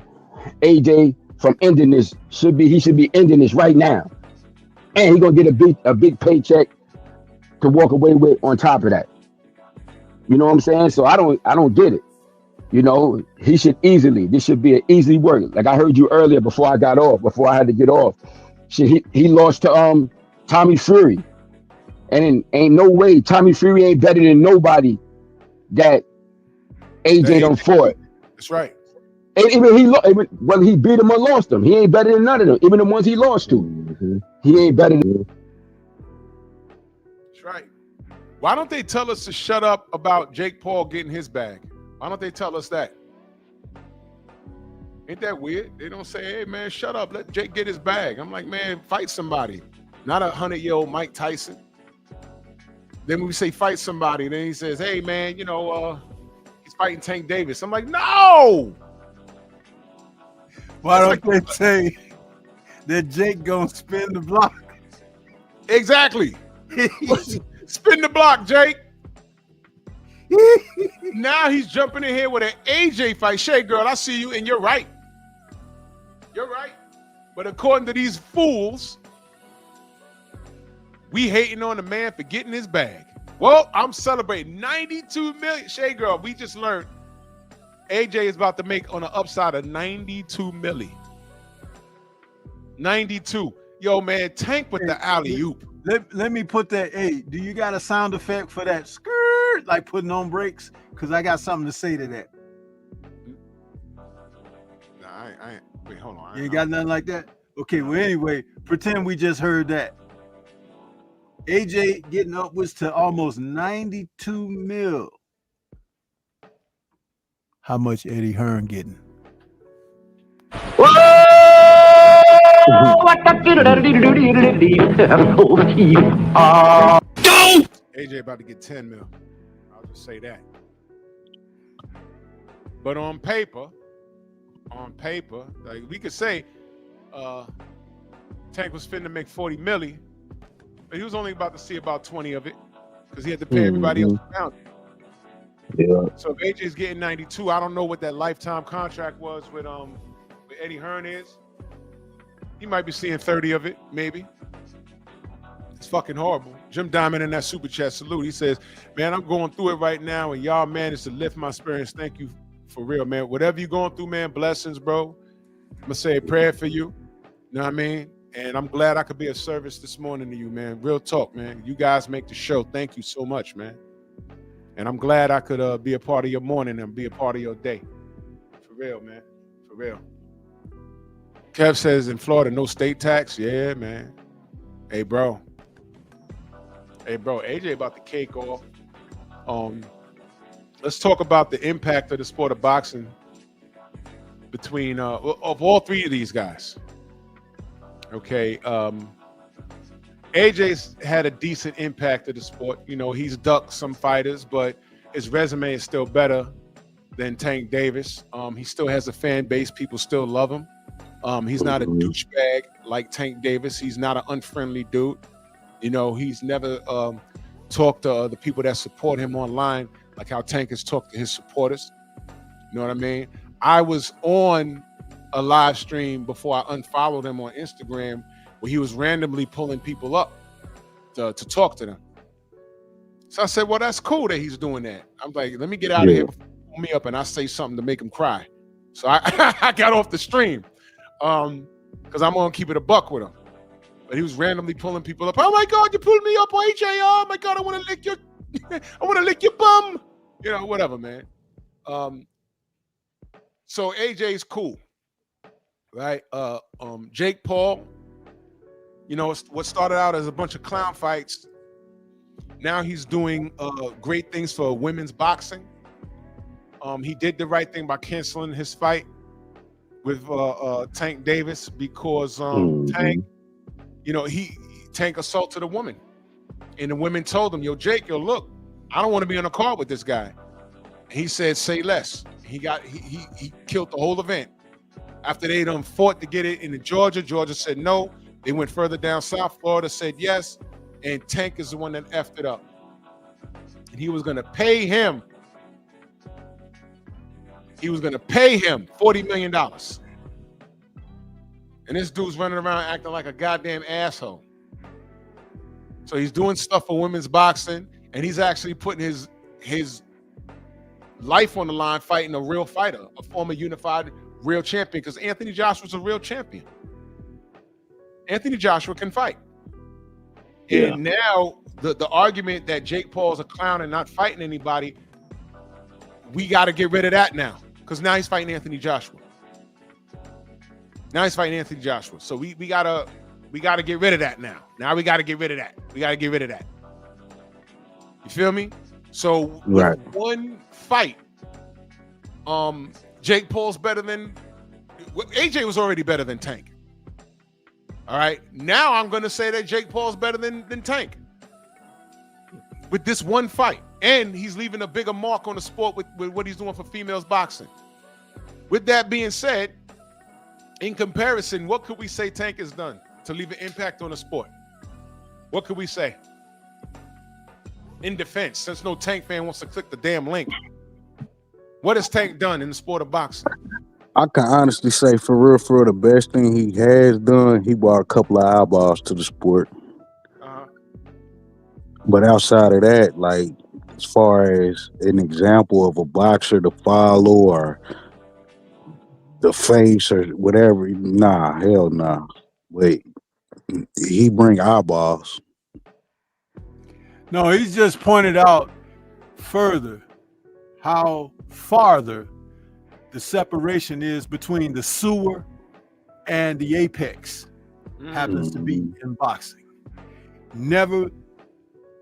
AJ from ending this. He should be ending this right now, and he's gonna get a big paycheck to walk away with on top of that. You know what I'm saying? So I don't get it. You know, this should be an easy work. Like I heard you earlier before I had to get off. He lost to Tommy Fury. And ain't no way Tommy Fury ain't better than nobody that AJ done fought. That's right. And even whether he beat him or lost him, he ain't better than none of them. Even the ones he lost to, he ain't better than. That's right. Why don't they tell us to shut up about Jake Paul getting his bag? Why don't they tell us that? Ain't that weird? They don't say, hey, man, shut up. Let Jake get his bag. I'm like, man, fight somebody. Not 100-year-old Mike Tyson. Then when we say fight somebody, then he says, hey, man, you know, he's fighting Tank Davis. I'm like, no! Why don't they say that Jake gonna spin the block? Exactly. Spin the block, Jake. Now he's jumping in here with an AJ fight. Shay, girl, I see you, and you're right. You're right. But according to these fools, we hating on the man for getting his bag. Well, I'm celebrating 92 million. Shay, girl, we just learned AJ is about to make on the upside of 92 million. 92. Yo, man, Tank with the alley-oop. Let me put that. Hey, do you got a sound effect for that skirt, like putting on brakes? Because I got something to say to that. Nah, I ain't. Wait, hold on. You ain't got nothing like that? Okay, well, anyway, pretend we just heard that. AJ getting upwards to almost 92 mil. How much Eddie Hearn getting? AJ about to get 10 mil. I'll just say that. But on paper, like we could say Tank was finna make 40 milli, but he was only about to see about 20 of it because he had to pay everybody else around it. Yeah. So if AJ's getting 92, I don't know what that lifetime contract was with Eddie Hearn is. He might be seeing 30 of it, maybe. It's fucking horrible. Jim Diamond in that super chat salute. He says, man, I'm going through it right now, and y'all managed to lift my spirits. Thank you for real, man. Whatever you're going through, man, blessings, bro. I'm gonna say a prayer for you. You know what I mean? And I'm glad I could be of service this morning to you, man. Real talk, man. You guys make the show. Thank you so much, man. And I'm glad I could be a part of your morning and be a part of your day. For real, man. For real. Kev says in Florida, no state tax. Yeah, man. Hey, bro. AJ about to cake off. Let's talk about the impact of the sport of boxing between of all three of these guys. Okay. AJ's had a decent impact of the sport. You know, he's ducked some fighters, but his resume is still better than Tank Davis. He still has a fan base. People still love him. He's not a douchebag like Tank Davis. He's not an unfriendly dude. You know, he's never talked to the people that support him online like how Tank has talked to his supporters. You know what I mean? I was on a live stream before I unfollowed him on Instagram where he was randomly pulling people up to talk to them. So I said, well, that's cool that he's doing that. I'm like, let me get out of here before he pull me up and I say something to make him cry. So I got off the stream because I'm going to keep it a buck with him. But he was randomly pulling people up. Oh my God, you pulled me up, AJ. Oh my God, I want to lick your, I want to lick your bum. You know, whatever, man. So AJ's cool, right? Jake Paul, you know, what started out as a bunch of clown fights. Now he's doing great things for women's boxing. He did the right thing by canceling his fight with Tank Davis because Tank, you know, Tank assaulted a woman. And the women told him, yo, Jake, yo, look, I don't want to be on a card with this guy. He said, "Say less." He killed the whole event. After they done fought to get it into Georgia, Georgia said no. They went further down south. Florida said yes, and Tank is the one that effed it up. And he was going to pay him. He was going to pay him $40 million. And this dude's running around acting like a goddamn asshole. So he's doing stuff for women's boxing, and he's actually putting his life on the line fighting a real fighter, a former unified real champion, because Anthony Joshua's a real champion. Anthony Joshua can fight. Yeah. And now the argument that Jake Paul's a clown and not fighting anybody, we got to get rid of that now, because now he's fighting Anthony Joshua. Now he's fighting Anthony Joshua. So we gotta get rid of that now. Now we gotta get rid of that. We gotta get rid of that. You feel me? So with one fight, Jake Paul's better than AJ was already better than Tank. All right. Now I'm gonna say that Jake Paul's better than Tank. With this one fight. And he's leaving a bigger mark on the sport with what he's doing for females boxing. With that being said, in comparison, what could we say Tank has done to leave an impact on the sport? What could we say? In defense, since no Tank fan wants to click the damn link, what has Tank done in the sport of boxing? I can honestly say, for real, the best thing he has done, he brought a couple of eyeballs to the sport. But outside of that, like, as far as an example of a boxer to follow or the face or whatever, nah, hell nah. Wait, he bring eyeballs. No, he's just pointed out further how farther the separation is between the sewer and the apex happens to be in boxing. Never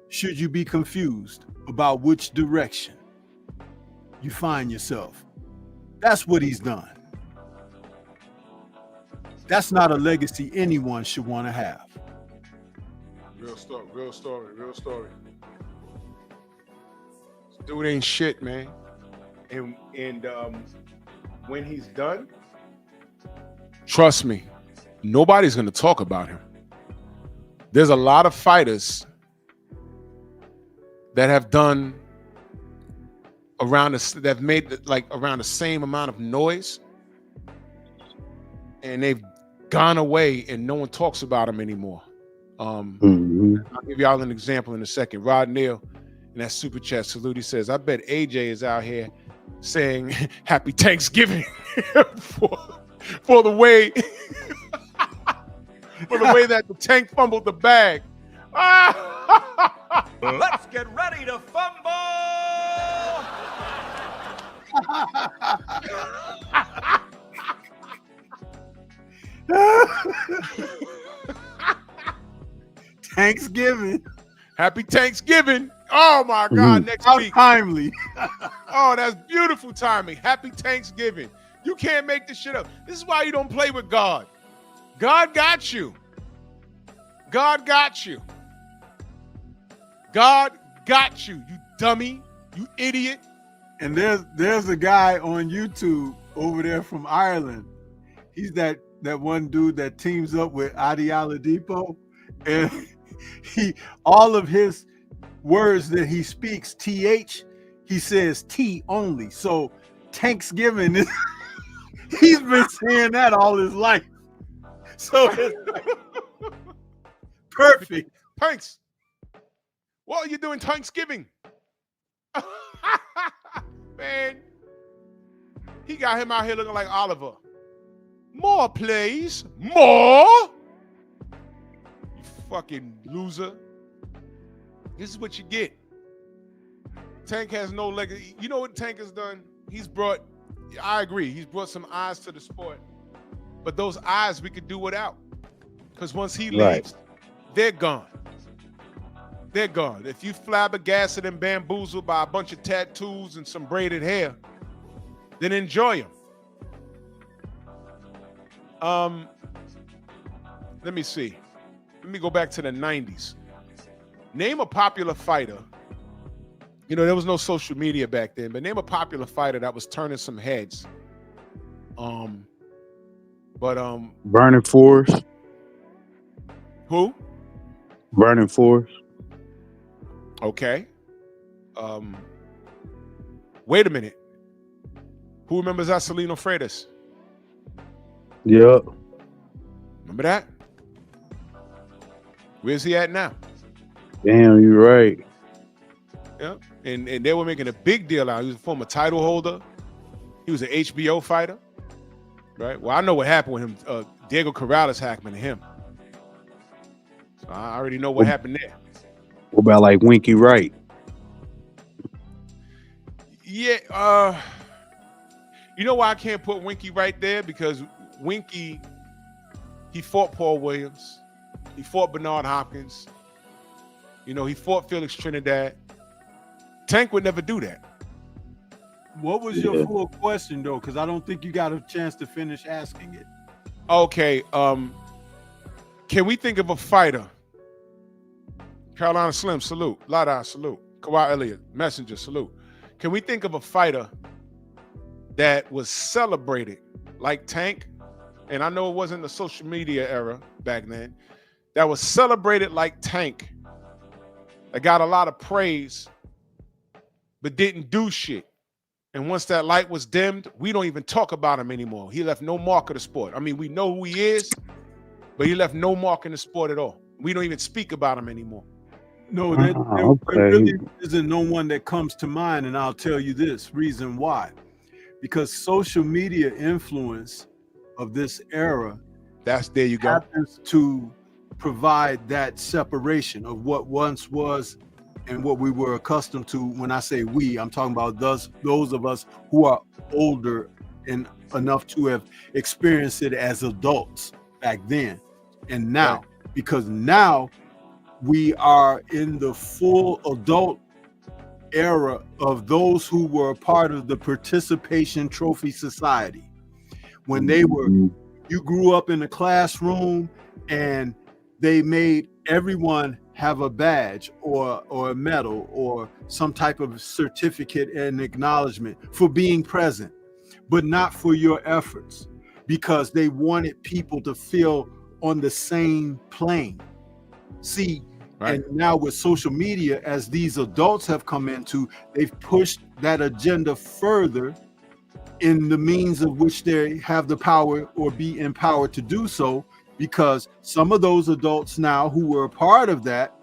should you be confused about which direction you find yourself. That's what he's done. That's not a legacy anyone should want to have. Real story. This dude ain't shit, man. And when he's done, trust me, nobody's gonna talk about him. There's a lot of fighters that have done that have made like around the same amount of noise, and they've gone away and no one talks about them anymore. I'll give y'all an example in a second. Rod Neal in that super chat salute, he says, I bet AJ is out here saying happy Thanksgiving for the way that the Tank fumbled the bag. Let's get ready to fumble. Thanksgiving. Happy Thanksgiving. Oh my God, next How week. timely. Oh, that's beautiful timing. Happy Thanksgiving. You can't make this shit up. This is why you don't play with God. God got you. God got you. God got you, you dummy, you idiot. And there's a guy on YouTube over there from Ireland. He's that one dude that teams up with Adi Oladipo, and all of his words that he speaks, TH, he says T only. So Thanksgiving is he's been saying that all his life. So it's like, perfect. Thanks. What are you doing Thanksgiving? Man, he got him out here looking like Oliver. More, please. More. You fucking loser. This is what you get. Tank has no legacy. You know what Tank has done? I agree, he's brought some eyes to the sport. But those eyes we could do without. Because once he leaves, they're gone. They're gone. If you flabbergasted and bamboozled by a bunch of tattoos and some braided hair, then enjoy them. Let me see. Let me go back to the 90s. Name a popular fighter You know, there was no social media back then, but name a popular fighter that was turning some heads. Burning Force. Who? Burning Force. Okay. Wait a minute. Who remembers Acelino Freitas? Yep. Remember that? Where's he at now? Damn, you're right. Yeah. And they were making a big deal out. He was a former title holder. He was an HBO fighter. Right? Well, I know what happened with him. Diego Corrales Hackman and him. So I already know what happened there. What about like Winky Wright? Yeah, you know why I can't put Winky right there? Because Winky, he fought Paul Williams. He fought Bernard Hopkins. You know, he fought Felix Trinidad. Tank would never do that. What was your full question, though? Because I don't think you got a chance to finish asking it. Okay, can we think of a fighter? Carolina Slim, salute. Lada, salute. Kawhi Elliott, Messenger, salute. Can we think of a fighter that was celebrated like Tank? And I know it wasn't the social media era back then. That was celebrated like Tank. That got a lot of praise, but didn't do shit. And once that light was dimmed, we don't even talk about him anymore. He left no mark of the sport. I mean, we know who he is, but he left no mark in the sport at all. We don't even speak about him anymore. No, there really isn't no one that comes to mind, and I'll tell you this reason why. Because social media influence of this era there you go. Happens to provide that separation of what once was and what we were accustomed to. When I say we, I'm talking about those of us who are older and enough to have experienced it as adults back then and now. Right. Because now we are in the full adult era of those who were a part of the participation trophy society. When they were, you grew up in a classroom and they made everyone have a badge or a medal or some type of certificate and acknowledgement for being present, but not for your efforts, because they wanted people to feel on the same plane. See, right. And now with social media, as these adults have come into, they've pushed that agenda further in the means of which they have the power or be empowered to do so, because some of those adults now who were a part of that,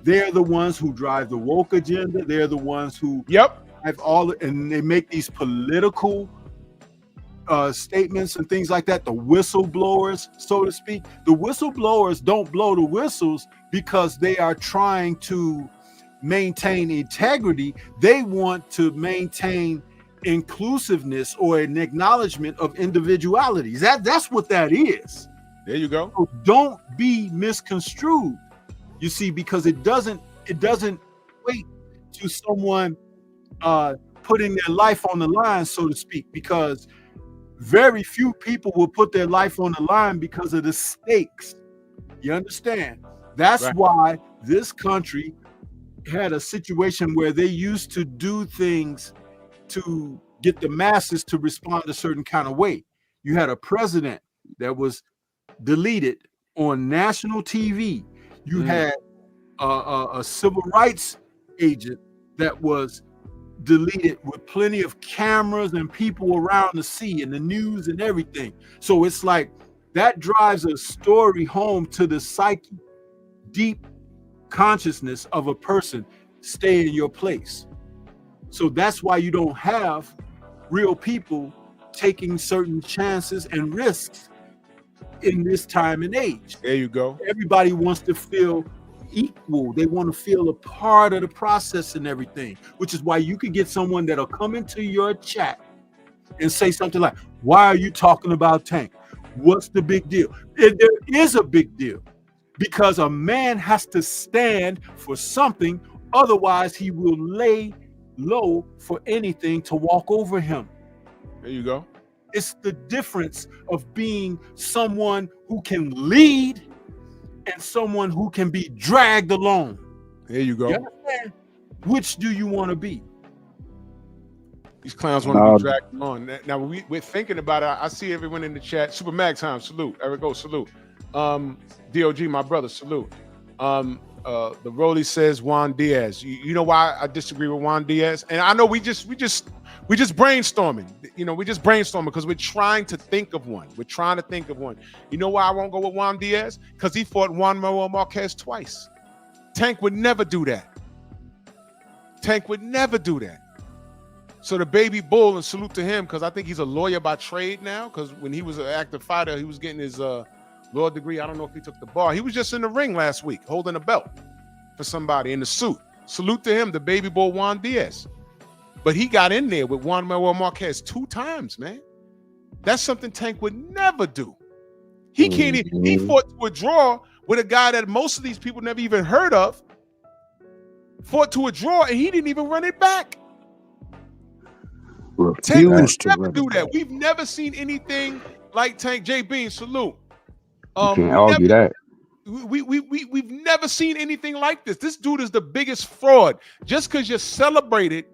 they're the ones who drive the woke agenda. They're the ones who have all, and they make these political statements and things like that. The whistleblowers, so to speak. The whistleblowers don't blow the whistles because they are trying to maintain integrity. They want to maintain inclusiveness or an acknowledgement of individualities. That's what that is. There you go. So don't be misconstrued. You see, because it doesn't wait to someone putting their life on the line, so to speak, because very few people will put their life on the line because of the stakes. You understand? That's right. Why this country had a situation where they used to do things to get the masses to respond a certain kind of way. You had a president that was deleted on national TV. You had a civil rights agent that was deleted with plenty of cameras and people around to see, and the news and everything. So it's like that drives a story home to the psyche, deep consciousness of a person. Stay in your place. So that's why you don't have real people taking certain chances and risks in this time and age. There you go. Everybody wants to feel equal. They want to feel a part of the process and everything, which is why you could get someone that'll come into your chat and say something like, why are you talking about Tank? What's the big deal? There is a big deal, because a man has to stand for something. Otherwise, he will lay low for anything to walk over him. There you go. It's the difference of being someone who can lead and someone who can be dragged along. There you go. You understand? Which do you want to be? These clowns want to be dragged on. Now we're thinking about it. I see everyone in the chat. Super Mag time, salute. Eric, go salute. DOG, my brother, salute. The Rolly says Juan Diaz. You know why I disagree with Juan Diaz? And I know we just brainstorming. You know, we just brainstorming because we're trying to think of one. We're trying to think of one. You know why I won't go with Juan Diaz? Because he fought Juan Manuel Marquez twice. Tank would never do that. Tank would never do that. So the baby bull, and salute to him, because I think he's a lawyer by trade now, because when he was an active fighter, he was getting his law degree. I don't know if he took the bar. He was just in the ring last week holding a belt for somebody in the suit. Salute to him, the baby bull Juan Diaz. But he got in there with Juan Manuel Marquez 2 times, man. That's something Tank would never do. He can't even, he fought to a draw with a guy that most of these people never even heard of. Fought to a draw, and he didn't even run it back. Tank would never do that. We've never seen anything like Tank. J Bean, salute. You can't argue that. We've never seen anything like this. This dude is the biggest fraud. Just because you're celebrated,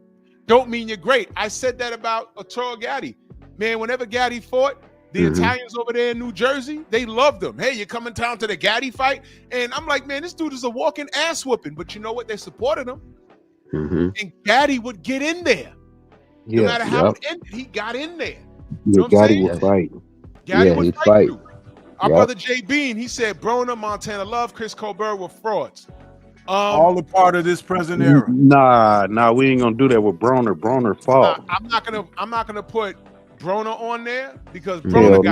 don't mean you're great. I said that about Arturo Gatti. Man, whenever Gatti fought, the Italians over there in New Jersey, they loved him. Hey, you're coming down to the Gatti fight? And I'm like, man, this dude is a walking ass whooping. But you know what? They supported him. And Gatti would get in there. No matter how it ended, he got in there. You know what I'm saying? Would fight. Gatti would fight you. Our brother Jay Bean, he said Broner, Montana Love, Chris Colbert were frauds. All a part of this present era. Nah, we ain't gonna do that with Broner. Broner fought. I'm not gonna put Broner on there because Broner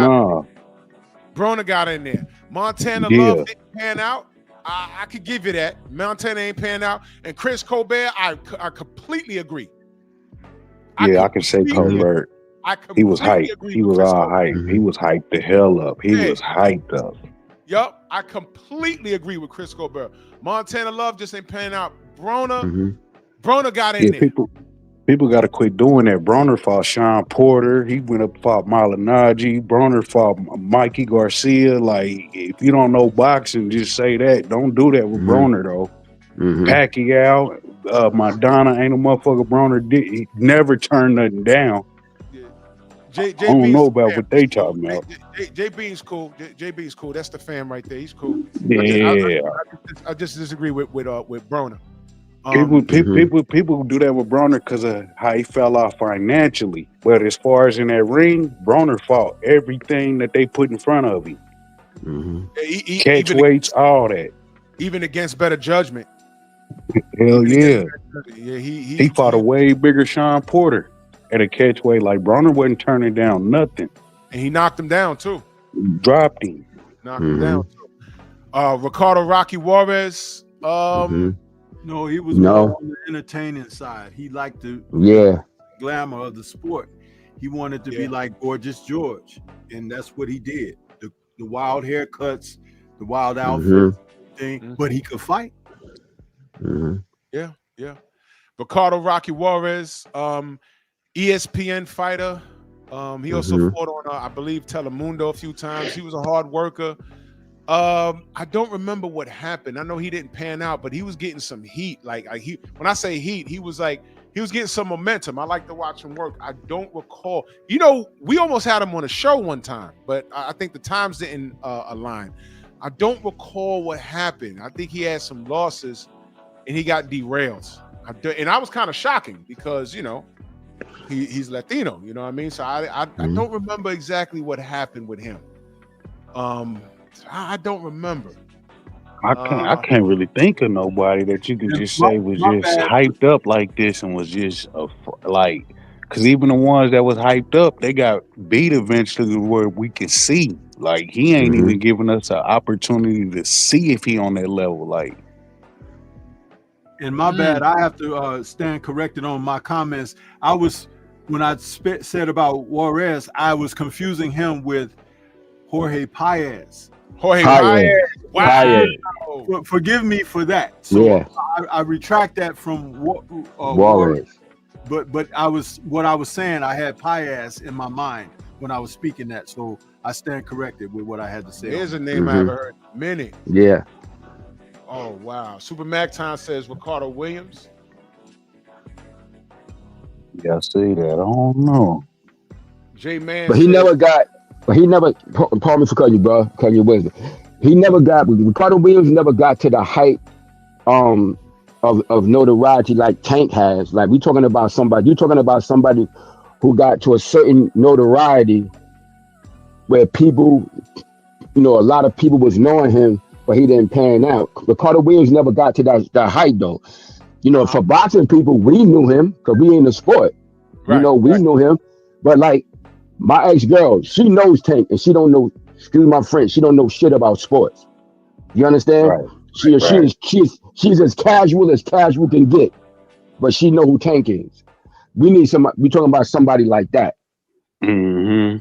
got in there. Montana Love didn't pan out. I could give you that. Montana ain't pan out. And Chris Colbert, I completely agree. I can say Colbert. He was hyped. He was all hyped. He was hyped the hell up. He was hyped up. Yup, I completely agree with Chris Colbert. Montana Love just ain't panning out. Broner got in there. People got to quit doing that. Broner fought Sean Porter. He went up and fought Malignaggi. Broner fought Mikey Garcia. Like, if you don't know boxing, just say that. Don't do that with Broner, though. Pacquiao, Madonna, ain't no motherfucker Broner did. He never turned nothing down. I don't know about what they talking about. J Bean's cool. J Bean's cool. That's the fan right there. He's cool. Yeah. I just disagree with Broner. People do that with Broner because of how he fell off financially. But as far as in that ring, Broner fought everything that they put in front of him. Catch weights, all that. Even against better judgment. Hell yeah. He fought a way bigger Sean Porter at a catch weight. Like Broner wasn't turning down nothing. And he knocked him down too. Dropped him. Knocked him down too. Ricardo Rocky Juarez. No, he was more on the entertaining side. He liked the glamour of the sport. He wanted to be like Gorgeous George, and that's what he did. The wild haircuts, the wild outfits, thing. But he could fight. Yeah. Ricardo Rocky Juarez, ESPN fighter. He also fought on, I believe, Telemundo a few times. He was a hard worker. I don't remember what happened. I know he didn't pan out, but he was getting some heat. When I say heat, he was getting some momentum. I like to watch him work. I don't recall. You know, we almost had him on a show one time, but I think the times didn't align. I don't recall what happened. I think he had some losses and he got derailed. And I was kind of shocking because, you know, he's Latino, you know what I mean? So I don't remember exactly what happened with him. I don't remember. I can't really think of nobody that you could just say was just hyped up like this and was just because even the ones that was hyped up, they got beat eventually where we can see. Like he ain't even giving us an opportunity to see if he on that level. Like, and my bad, I have to stand corrected on my comments. When I said about Juarez, I was confusing him with Jorge Paez. Paez. Wow. Forgive me for that. So I retract that from Juarez. But what I was saying, I had Paez in my mind when I was speaking that. So I stand corrected with what I had to say. There's a name I haven't heard in a minute. Yeah. Oh wow. Super Mac Time says Ricardo Williams. Yeah, I see that. I don't know. J Man But he said, never got. But he never. Pardon me for cutting you, bro. Cutting your wisdom. He never got. Ricardo Williams never got to the height um of notoriety like Tank has. Like we talking about somebody. You talking about somebody who got to a certain notoriety where people, a lot of people was knowing him, but he didn't pan out. Ricardo Williams never got to that height though. For boxing people, we knew him because we in the sport. right, We knew him, but like my ex girl, she knows Tank, and she don't know. Excuse my French. She don't know shit about sports. You understand? Right. She's as casual can get, but she know who Tank is. We need somebody. We talking about somebody like that. Mm-hmm.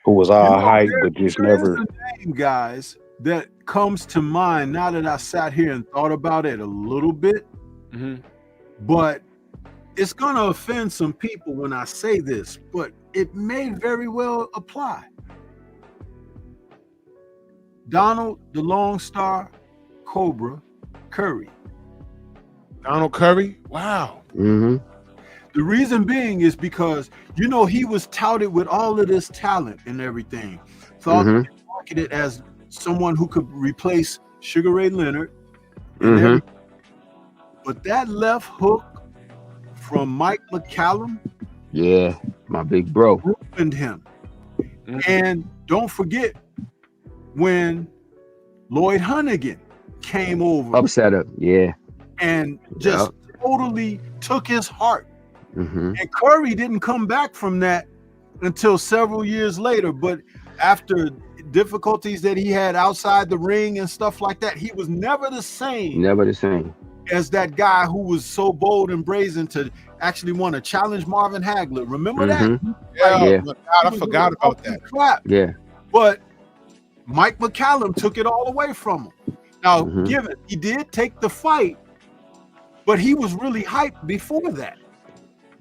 Who was You all know, hype, but just there is never. a name, guys, that comes to mind now that I sat here and thought about it a little bit. Mhm. But it's going to offend some people when I say this, but it may very well apply. Donald the Lone Star Cobra Curry. Donald Curry. Wow. Mm-hmm. The reason being is because, he was touted with all of this talent and everything. Thought marketed as someone who could replace Sugar Ray Leonard and everything. But that left hook from Mike McCallum, yeah, my big bro, ruined him. And don't forget when Lloyd Hunnigan came over, upset her, yeah, and just totally took his heart. Mm-hmm. And Curry didn't come back from that until several years later. But after difficulties that he had outside the ring and stuff like that, he was never the same. Never the same as that guy who was so bold and brazen to actually want to challenge Marvin Hagler. Remember that? Yeah. God, I forgot about that. Crap. Yeah. But Mike McCallum took it all away from him. Now, given he did take the fight, but he was really hyped before that.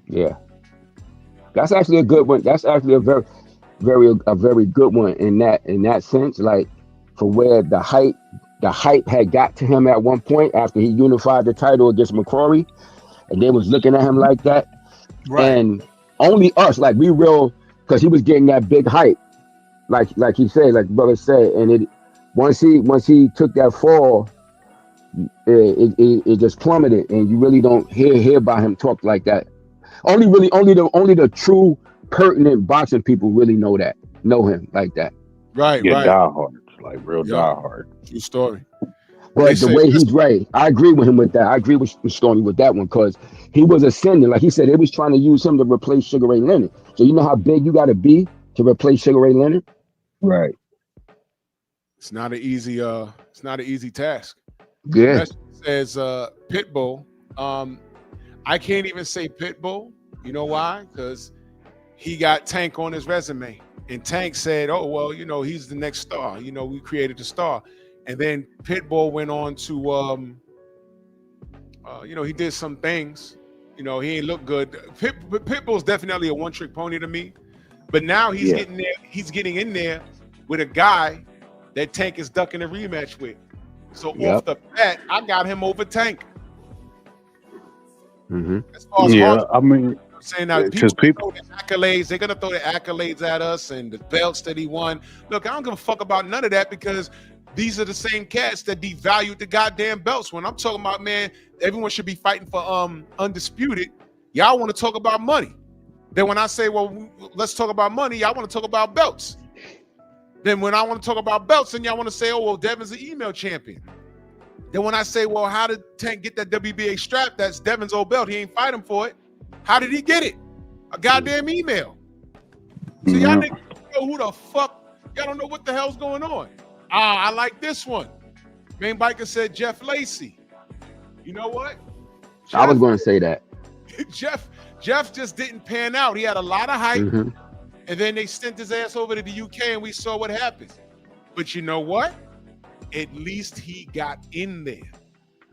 Yeah. That's actually a good one. That's actually a very good one in that sense. Like for where the hype had got to him at one point after he unified the title against McCrory, and they was looking at him like that. Right. And only us, like we real, because he was getting that big hype, like he said, like brother said, and it once he took that fall, it just plummeted, and you really don't hear about him talk like that. Only the true pertinent boxing people really know him like that. Right, Yeah, right. diehards, like real diehard. True story. But the way he's right, I agree with him with that. I agree with Stormy with that one because he was ascending. Like he said, they was trying to use him to replace Sugar Ray Leonard. So you know how big you got to be to replace Sugar Ray Leonard? Right. It's not an easy task. Yeah. That says Pitbull. I can't even say Pitbull. You know why? Because he got Tank on his resume. And Tank said, oh, well, he's the next star. We created the star. And then Pitbull went on to, he did some things. He ain't look good. Pitbull's definitely a one-trick pony to me. But now he's getting there. He's getting in there with a guy that Tank is ducking a rematch with. So off the bat, I got him over Tank. As far as I mean, saying now people throw the accolades, they're gonna throw the accolades at us and the belts that he won. Look, I don't give a fuck about none of that because these are the same cats that devalued the goddamn belts. When I'm talking about, man, everyone should be fighting for undisputed. Y'all want to talk about money. Then when I say, well, let's talk about money, y'all want to talk about belts. Then when I want to talk about belts, then y'all want to say, oh, well, Devin's an email champion. Then when I say, well, how did Tank get that WBA strap? That's Devin's old belt. He ain't fighting for it. How did he get it? A goddamn email. So y'all niggas don't know who the fuck, y'all don't know what the hell's going on. I like this one. Main Biker said Jeff Lacey. You know what? I was going to say that. Jeff just didn't pan out. He had a lot of hype, and then they sent his ass over to the UK, and we saw what happened. But you know what? At least he got in there.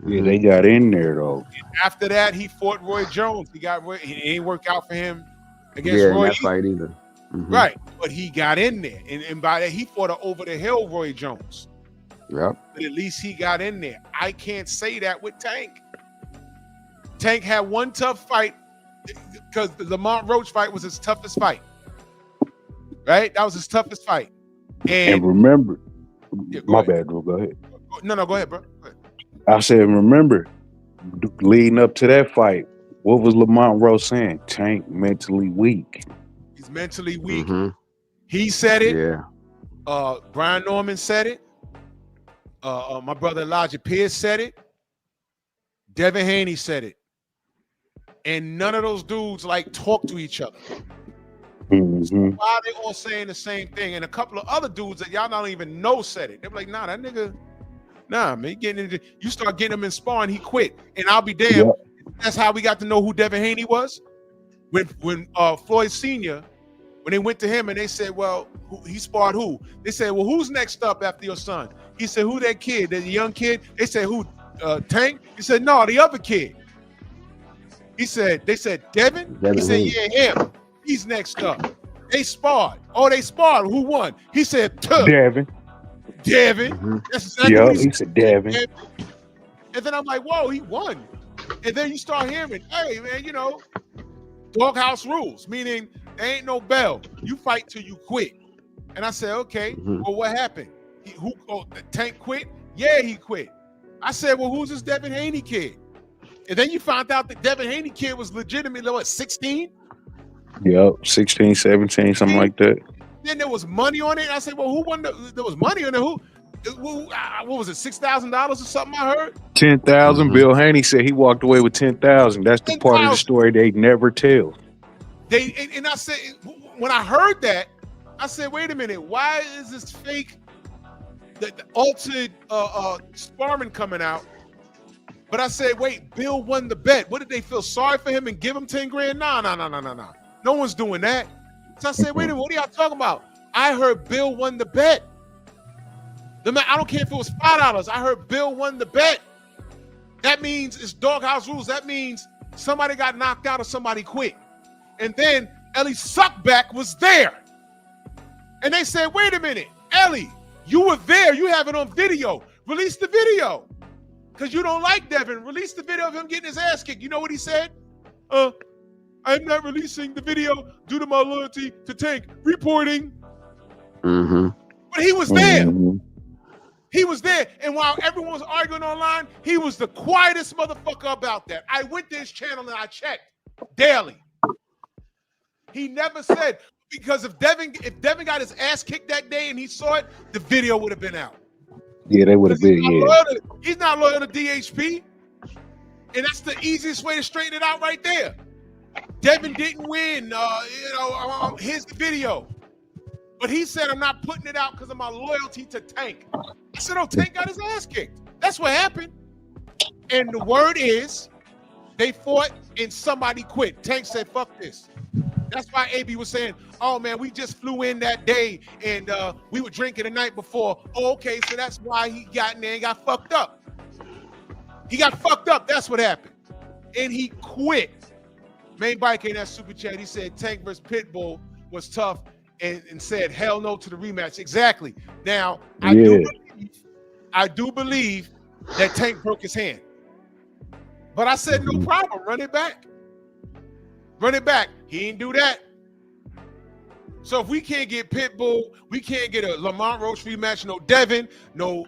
Yeah, they got in there though. And after that, he fought Roy Jones. It ain't work out for him against Roy. That fight either. Right, but he got in there, and by that he fought an over the hill Roy Jones. Yep. But at least he got in there. I can't say that with Tank. Tank had one tough fight because the Lamont Roach fight was his toughest fight. Right? That was his toughest fight. And remember, my ahead. bad, Drew. Go ahead. No, go ahead, bro. Go ahead. I said, remember, leading up to that fight, what was Lamont Roach saying? Tank mentally weak. He's mentally weak. He said it. Yeah. Brian Norman said it. My brother Elijah Pierce said it. Devin Haney said it. And none of those dudes like talk to each other. So why are they all saying the same thing? And a couple of other dudes that y'all don't even know said it. They're like, nah, that nigga, nah, man, you start getting him in sparring, he quit. And I'll be damned. Yep. That's how we got to know who Devin Haney was. When Floyd Sr., when they went to him and they said, well, he sparred who? They said, well, who's next up after your son? He said, who that kid? The young kid? They said, who? Tank? He said, no, the other kid. They said, Devin? He said, yeah, him. He's next up. They sparred. Oh, they sparred. Who won? He said, Devin. That's exactly what he said, Devin. And then I'm like, whoa, he won. And then you start hearing, hey, man, you know, doghouse rules, meaning there ain't no bell. You fight till you quit. And I said, okay, well, what happened? The Tank quit? Yeah, he quit. I said, well, who's this Devin Haney kid? And then you found out that Devin Haney kid was legitimately, what, 16? Yep, 16, 17, something like that. Then there was money on it. I said, well, who won? There was money on it. What was it, $6,000 or something I heard? 10,000. Bill Haney said he walked away with 10,000. That's the 10, part of the story they never tell. And I said, when I heard that, I said, wait a minute, why is this fake, the altered sparring coming out? But I said, wait, Bill won the bet. What did they feel sorry for him and give him 10 grand? No. No one's doing that. So I said, wait a minute, what are y'all talking about? I heard Bill won the bet. I don't care if it was $5. I heard Bill won the bet. That means it's doghouse rules. That means somebody got knocked out or somebody quit. And then Ellie Suckback was there. And they said, wait a minute, Ellie, you were there. You have it on video. Release the video. Because you don't like Devin. Release the video of him getting his ass kicked. You know what he said? I'm not releasing the video due to my loyalty to Tank. Reporting. But he was there. He was there. And while everyone was arguing online, he was the quietest motherfucker about that. I went to his channel and I checked daily. He never said, because if Devin got his ass kicked that day and he saw it, the video would have been out. Yeah, they would have been. He's not loyal to DHP. And that's the easiest way to straighten it out right there. Devin didn't win. Here's the video. But he said, I'm not putting it out because of my loyalty to Tank. I said, oh, Tank got his ass kicked. That's what happened. And the word is, they fought and somebody quit. Tank said, fuck this. That's why AB was saying, oh, man, we just flew in that day and we were drinking the night before. Oh, okay, so that's why he got in there and got fucked up. He got fucked up. That's what happened. And he quit. Main Bike in that super chat, he said Tank versus Pitbull was tough and said hell no to the rematch. Exactly. Now, I do believe that Tank broke his hand. But I said, no problem, run it back. Run it back. He didn't do that. So if we can't get Pitbull, we can't get a Lamont Roach rematch, no Devin, no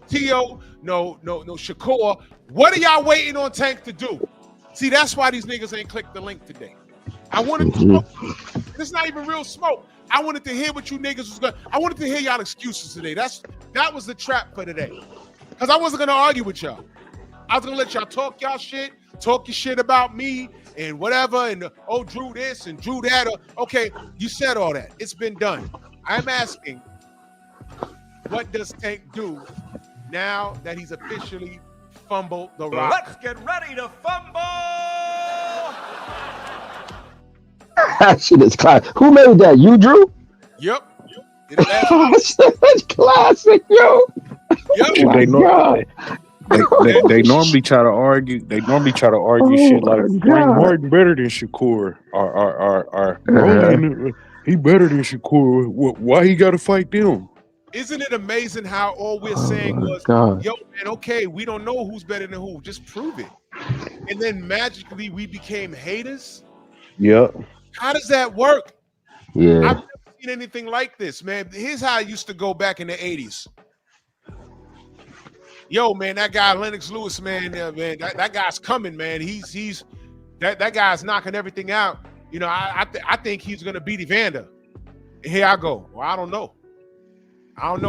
Tio, no Shakur. What are y'all waiting on Tank to do? See, that's why these niggas ain't clicked the link today. I wanted to smoke. This is not even real smoke. I wanted to hear what you niggas was going. I wanted to hear y'all excuses today. That was the trap for today. Because I wasn't gonna argue with y'all. I was gonna let y'all talk y'all shit, talk your shit about me and whatever, and oh, Drew this and Drew that. Okay, you said all that. It's been done. I'm asking, what does Tank do now that he's officially fumbled the rock? Let's get ready to fumble. That shit is classic. Who made that? You, Drew? Yep. That's classic, yo. Yep. They normally try to argue. They normally try to argue shit like Frank Martin better than Shakur, or he better than Shakur. Why he got to fight them? Isn't it amazing how all we're saying was, yo, man, okay, we don't know who's better than who. Just prove it. and then magically we became haters? Yep. How does that work? Yeah. I've never seen anything like this, man. Here's how I used to go back in the 80s. Yo, man, that guy Lennox Lewis, man, that guy's coming, man. He's that guy's knocking everything out. You know, I think he's gonna beat Evander. And here I go. Well, I don't know.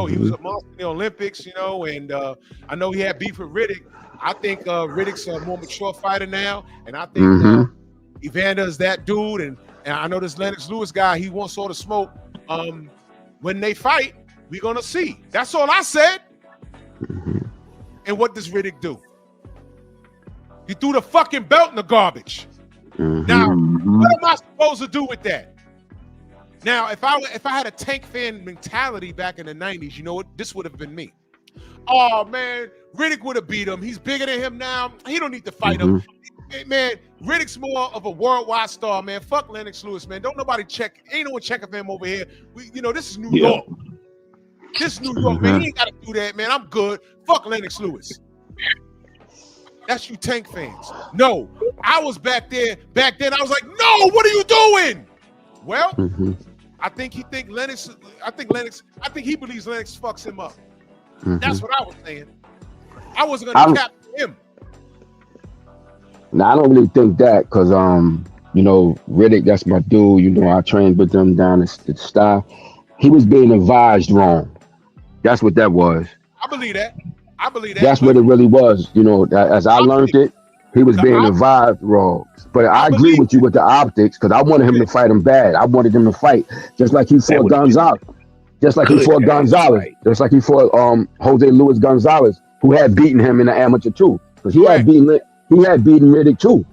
He was a monster in the Olympics, you know, and I know he had beef with Riddick. I think Riddick's a more mature fighter now, and I think Evander is that dude. And I know this Lennox Lewis guy, he wants all the smoke. When they fight, we're gonna see. That's all I said. And what does Riddick do? He threw the fucking belt in the garbage. Now, what am I supposed to do with that? Now, if I had a Tank fan mentality back in the 90s, you know what? This would have been me. Oh, man, Riddick would have beat him. He's bigger than him now. He don't need to fight him. Man, Riddick's more of a worldwide star, man. Fuck Lennox Lewis, man. Don't nobody check. Ain't no one checking for him over here. This is New York. This is New York, man. He ain't got to do that, man. I'm good. Fuck Lennox Lewis. That's you Tank fans. No, I was back there. Back then, I was like, no, what are you doing? Well, I think he believes Lennox fucks him up. That's what I was saying. I wasn't going to cap him. Now, I don't really think that because, you know, Riddick, that's my dude. You know, I trained with him down at Style. He was being advised wrong. That's what that was. I believe that. That's what it really was. You know, as I learned it, he was being advised wrong. But I agree with you with the optics because I wanted him to fight him bad. I wanted him to fight just like he fought Gonzalez. Just like he fought Gonzalez. Just like he fought Jose Luis Gonzalez, who had beaten him in the amateur too. Because he had beaten Riddick too.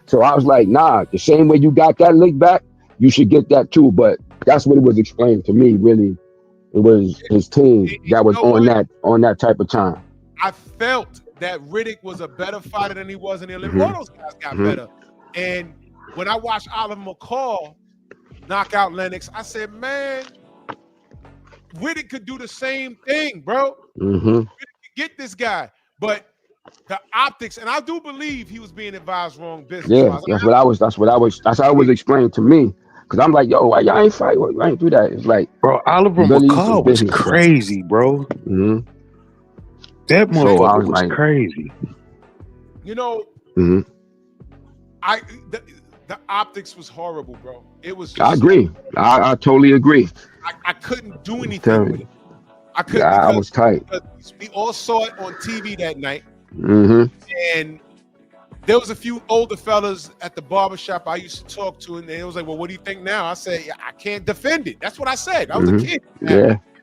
So I was like, nah, the same way you got that link back, you should get that too. But that's what it was explained to me, really. It was his team that was on that type of time. I felt that Riddick was a better fighter than he was in the Olympics. All those guys got better. And when I watched Oliver McCall knock out Lennox, I said, man, Riddick could do the same thing, bro. Riddick could get this guy. But the optics, and I do believe he was being advised wrong business. Yeah, that's how it was explained to me. Because I'm like, yo, why y'all ain't fight? Why ain't do that? It's like, bro, Oliver McCall was crazy, bro. That motherfucker was crazy. You know, the optics was horrible, bro. It was just, I agree. I totally agree. I couldn't do anything with it. I couldn't. I was tight. We all saw it on TV that night. And there was a few older fellas at the barbershop I used to talk to, and they was like, well, what do you think now? I said, yeah, I can't defend it. That's what I said. I was a kid.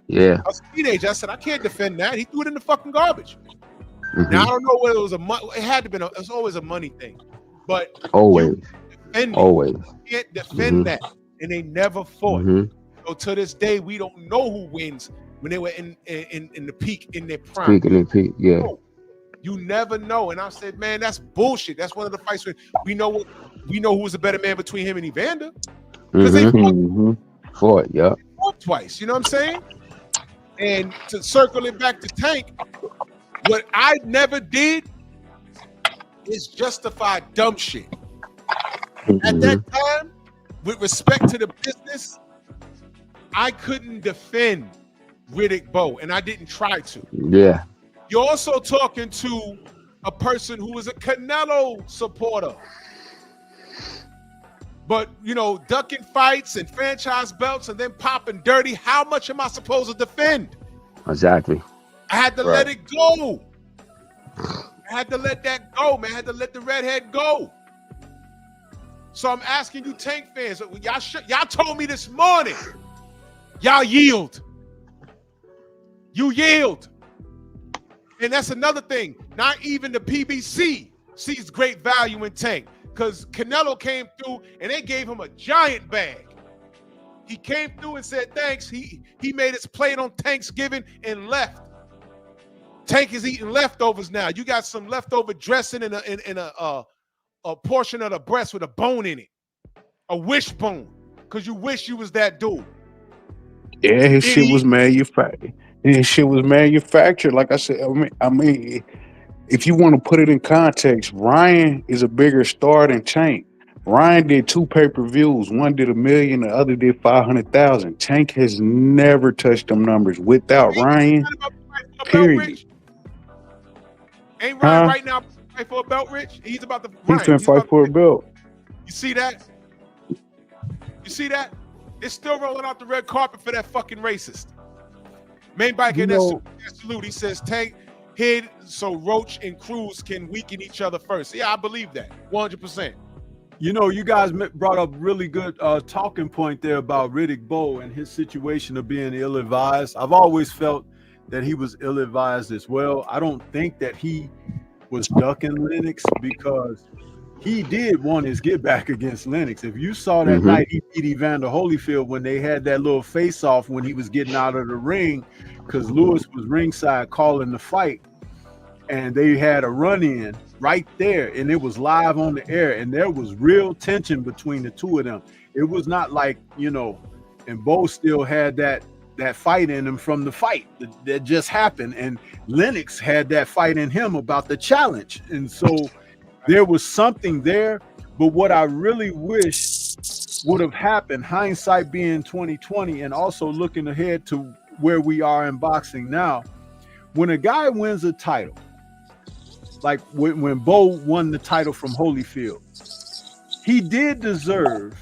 Yeah. I was a teenager. I said, I can't defend that. He threw it in the fucking garbage. Now, I don't know whether it was it had to be, it was always a money thing. But always. You can't defend that. And they never fought. So to this day, we don't know who wins when they were in the peak, in their prime. Yeah. You never know. And I said, man, that's bullshit. That's one of the fights where we know who was a better man between him and Evander. Because they fought, yeah. Fought twice. You know what I'm saying? And to circle it back to Tank, what I never did is justify dumb shit. At that time, with respect to the business, I couldn't defend Riddick Bowe, and I didn't try to. Yeah. You're also talking to a person who is a Canelo supporter. But, you know, ducking fights and franchise belts and then popping dirty, how much am I supposed to defend? Exactly. I had to let it go. I had to let that go, man. I had to let the redhead go. So I'm asking you Tank fans, y'all told me this morning, y'all yield. You yield. And that's another thing. Not even the PBC sees great value in Tank because Canelo came through and they gave him a giant bag. He came through and said thanks. He made his plate on Thanksgiving and left. Tank is eating leftovers now. You got some leftover dressing in a portion of the breast with a bone in it, a wishbone, because you wish you was that dude. Yeah, his shit was manufactured. His shit was manufactured. Like I said, I mean, if you want to put it in context, Ryan is a bigger star than Tank. Ryan did 2 pay-per-views. One did 1 million, the other did 500,000. Tank has never touched them numbers without Ryan. Period. Ain't Ryan Huh? right now fight for a belt, Rich? He's about to. He's Ryan, finna fight for a belt. You see that? You see that? It's still rolling out the red carpet for that fucking racist. Main bike in that salute. He says Tank hid so Roach and Cruz can weaken each other first. Yeah, I believe that 100%. You know, you guys brought up really good talking point there about Riddick Bowe and his situation of being ill-advised. I've always felt that he was ill-advised as well. I don't think that he was ducking Lennox because he did want his get back against Lennox. If you saw that night he beat Evander Holyfield when they had that little face-off when he was getting out of the ring because Lewis was ringside calling the fight, and they had a run-in right there, and it was live on the air, and there was real tension between the two of them. It was not like, you know, and Bo still had that fight in him from the fight that just happened, and Lennox had that fight in him about the challenge, and so there was something there. But what I really wish would have happened, hindsight being 2020, and also looking ahead to where we are in boxing now, when a guy wins a title, like when Bo won the title from Holyfield, he did deserve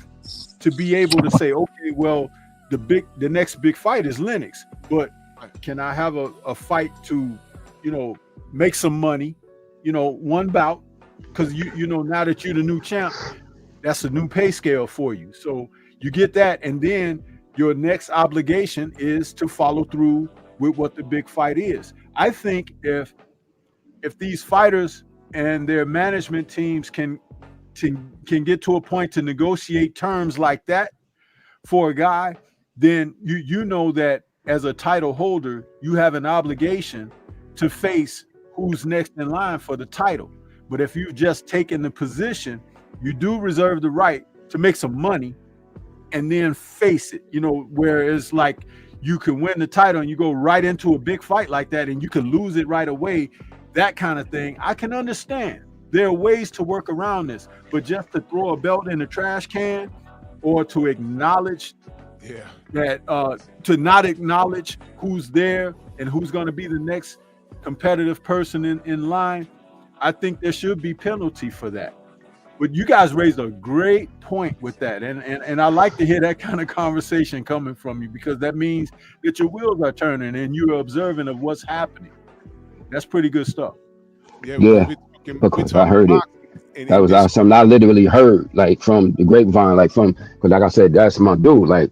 to be able to say, okay, well, the next big fight is Lennox, but can I have a fight to, you know, make some money, you know, one bout, because you know, now that you're the new champ, that's a new pay scale for you. So you get that, and then your next obligation is to follow through with what the big fight is. I think if these fighters and their management teams can get to a point to negotiate terms like that for a guy, then you know that as a title holder, you have an obligation to face who's next in line for the title. But if you've just taken the position, you do reserve the right to make some money and then face it, you know, whereas like you can win the title and you go right into a big fight like that and you can lose it right away, that kind of thing. I can understand. There are ways to work around this, but just to throw a belt in the trash can or to acknowledge that to not acknowledge who's there and who's going to be the next competitive person in line, I think there should be penalty for that. But you guys raised a great point with that, and I like to hear that kind of conversation coming from you, because that means that your wheels are turning and you're observant of what's happening. That's pretty good stuff. Yeah, because I heard it. That was something I literally heard, like from the grapevine, like from, because like I said, that's my dude. Like,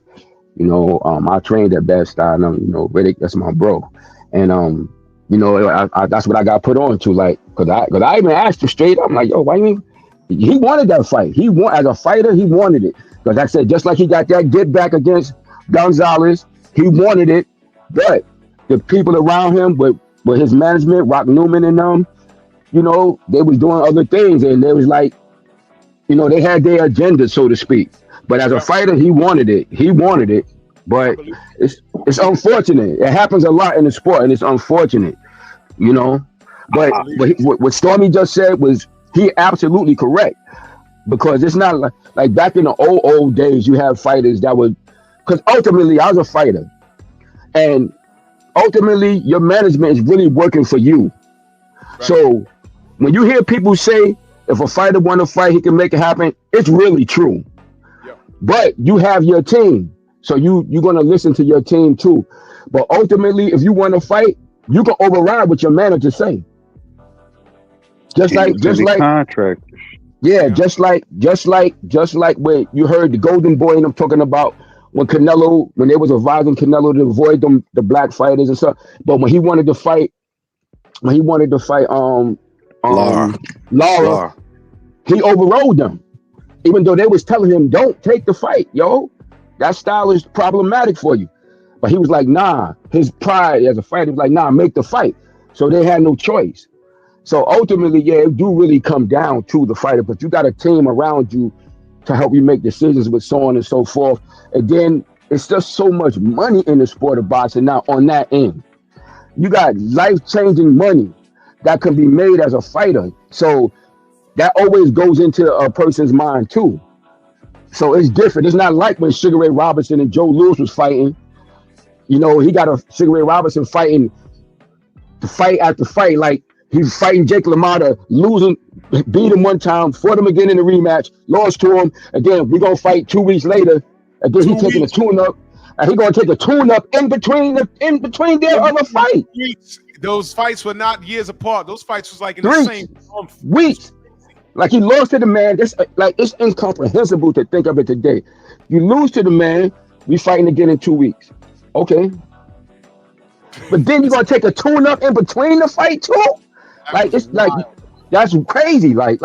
you know, I trained at Best Style, and you know, Riddick, that's my bro, and you know, I that's what I got put on to, like, because I even asked him straight up, I'm like, yo, why you mean? He wanted that fight. He as a fighter, he wanted it. Because like I said, just like he got that get back against Gonzalez, he wanted it. But the people around him, with his management, Rock Newman and them, you know, they was doing other things, and they was like, you know, they had their agenda, so to speak. But as a fighter, he wanted it. He wanted it. But it's unfortunate. It happens a lot in the sport, and it's unfortunate, you know. But what Stormy just said was, he absolutely correct, because it's not like back in the old days, you have fighters that would, because ultimately I was a fighter, and ultimately your management is really working for you. Right. So when you hear people say, if a fighter want to fight, he can make it happen, it's really true. Yeah. But you have your team, so you're going to listen to your team too. But ultimately, if you want to fight, you can override what your manager say. Just like contractors. Yeah, just like when you heard the Golden Boy and them talking about when they was advising Canelo to avoid the black fighters and stuff. But when he wanted to fight Lara, he overrode them. Even though they was telling him, don't take the fight, yo. That style is problematic for you. But he was like, nah, his pride as a fighter was like, nah, make the fight. So they had no choice. So ultimately, yeah, it do really come down to the fighter, but you got a team around you to help you make decisions with so on and so forth. And then it's just so much money in the sport of boxing now on that end. You got life-changing money. that can be made as a fighter. So that always goes into a person's mind too. So it's different. It's not like when Sugar Ray Robinson and Joe Louis was fighting. You know, he got a Sugar Ray Robinson fighting the fight after fight. Like he was fighting Jake LaMotta, losing, beat him one time, fought him again in the rematch, lost to him. Again, we're gonna fight 2 weeks later. Again, he taking a tune-up. And he gonna take a tune-up in between their other fight. Those fights were not years apart. Those fights was like in 3 the same month. weeks. Like he lost to the man. It's incomprehensible to think of it today. You lose to the man, we fighting again in 2 weeks. Okay. But then you're gonna take a tune-up in between the fight too? Like it's wild. Like that's crazy. Like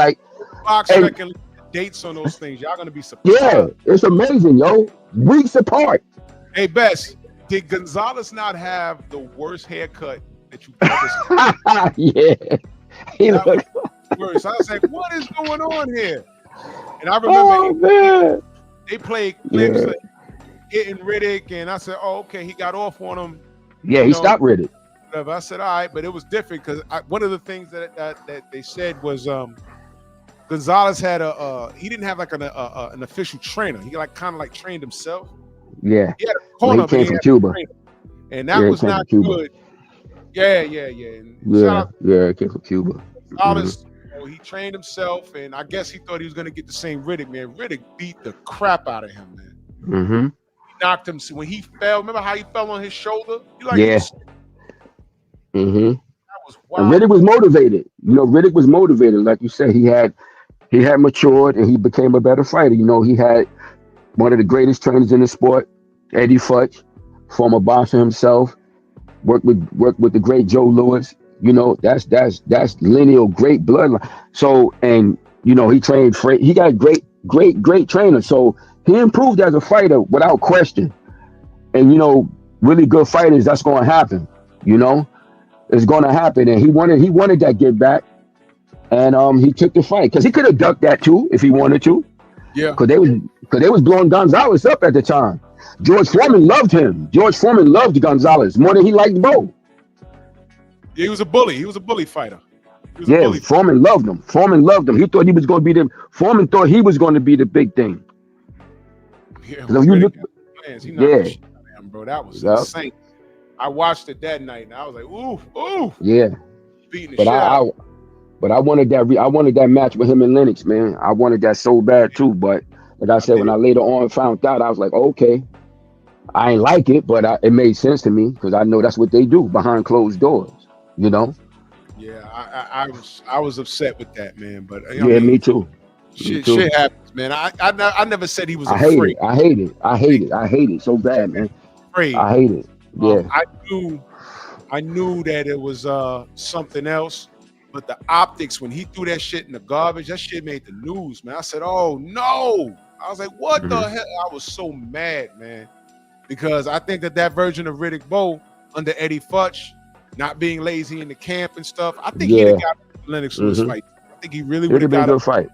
boxing dates on those things. Y'all gonna be surprised. Yeah, it's amazing, yo. Weeks apart. Hey, Bess, did Gonzalez not have the worst haircut that you've ever seen? Yeah. He looked worse. I was like, what is going on here? And I remember they played clips like hitting Riddick, and I said, oh, okay, he got off on him. Yeah, he stopped Riddick. Whatever. I said, all right, but it was different because one of the things that they said was Gonzalez had he didn't have like an official trainer. He like kind of like trained himself. Yeah. He had a corner, he came from Cuba. And that was not good. Yeah. And It came from Cuba. Gonzalez, he trained himself, and I guess he thought he was going to get the same Riddick, man. Riddick beat the crap out of him, man. Mm-hmm. He knocked him. When he fell, remember how he fell on his shoulder? Mm-hmm. That was wild. And Riddick was motivated. You know, Riddick was motivated. Like you said, he had matured and he became a better fighter. You know, he had one of the greatest trainers in the sport, Eddie Futch, former boxer himself, worked with the great Joe Louis. You know, that's lineal great bloodline. So, and you know, he trained he got great trainer. So he improved as a fighter without question. And you know, really good fighters, that's gonna happen. You know, it's gonna happen. And he wanted that get back. And he took the fight because he could have ducked that too if he wanted to. Yeah. Because they was blowing Gonzalez up at the time. George Foreman loved him. George Foreman loved Gonzalez more than he liked Bo. Yeah, he was a bully. He was a bully fighter. Foreman loved him. He thought he was going to be Foreman thought he was going to be the big thing. Yeah, bro, that was insane. I watched it that night, and I was like, ooh. Yeah. Beating the shit out. But I wanted that match with him and Lennox, man. I wanted that so bad too. But like I said, when I later on found out, I was like, okay, I ain't like it, but it made sense to me because I know that's what they do behind closed doors, you know. Yeah, I was upset with that, man. But me too. Shit happens, man. I never said he was afraid. I hate it so bad, man. Afraid. I hate it. Yeah. I knew that it was something else. But the optics, when he threw that shit in the garbage, that shit made the news, man. I said, oh, no. I was like, what the hell? I was so mad, man. Because I think that version of Riddick Bowe under Eddie Futch, not being lazy in the camp and stuff, I think he'd have got Lennox Lewis fight. I think he really would have got a fight.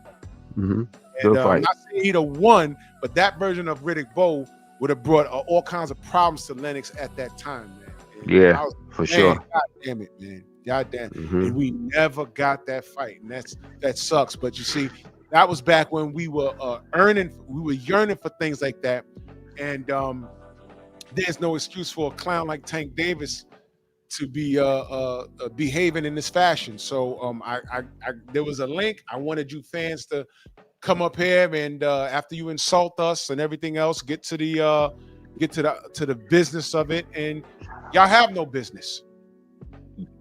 And I'm not saying he'd have won, but that version of Riddick Bowe would have brought all kinds of problems to Lennox at that time, man. And for sure. God damn it, man. Goddamn, and we never got that fight, and that sucks. But you see, that was back when we were yearning for things like that, and there's no excuse for a clown like Tank Davis to be behaving in this fashion. So there was a link. I wanted you fans to come up here and after you insult us and everything else, get to the business of it, and y'all have no business.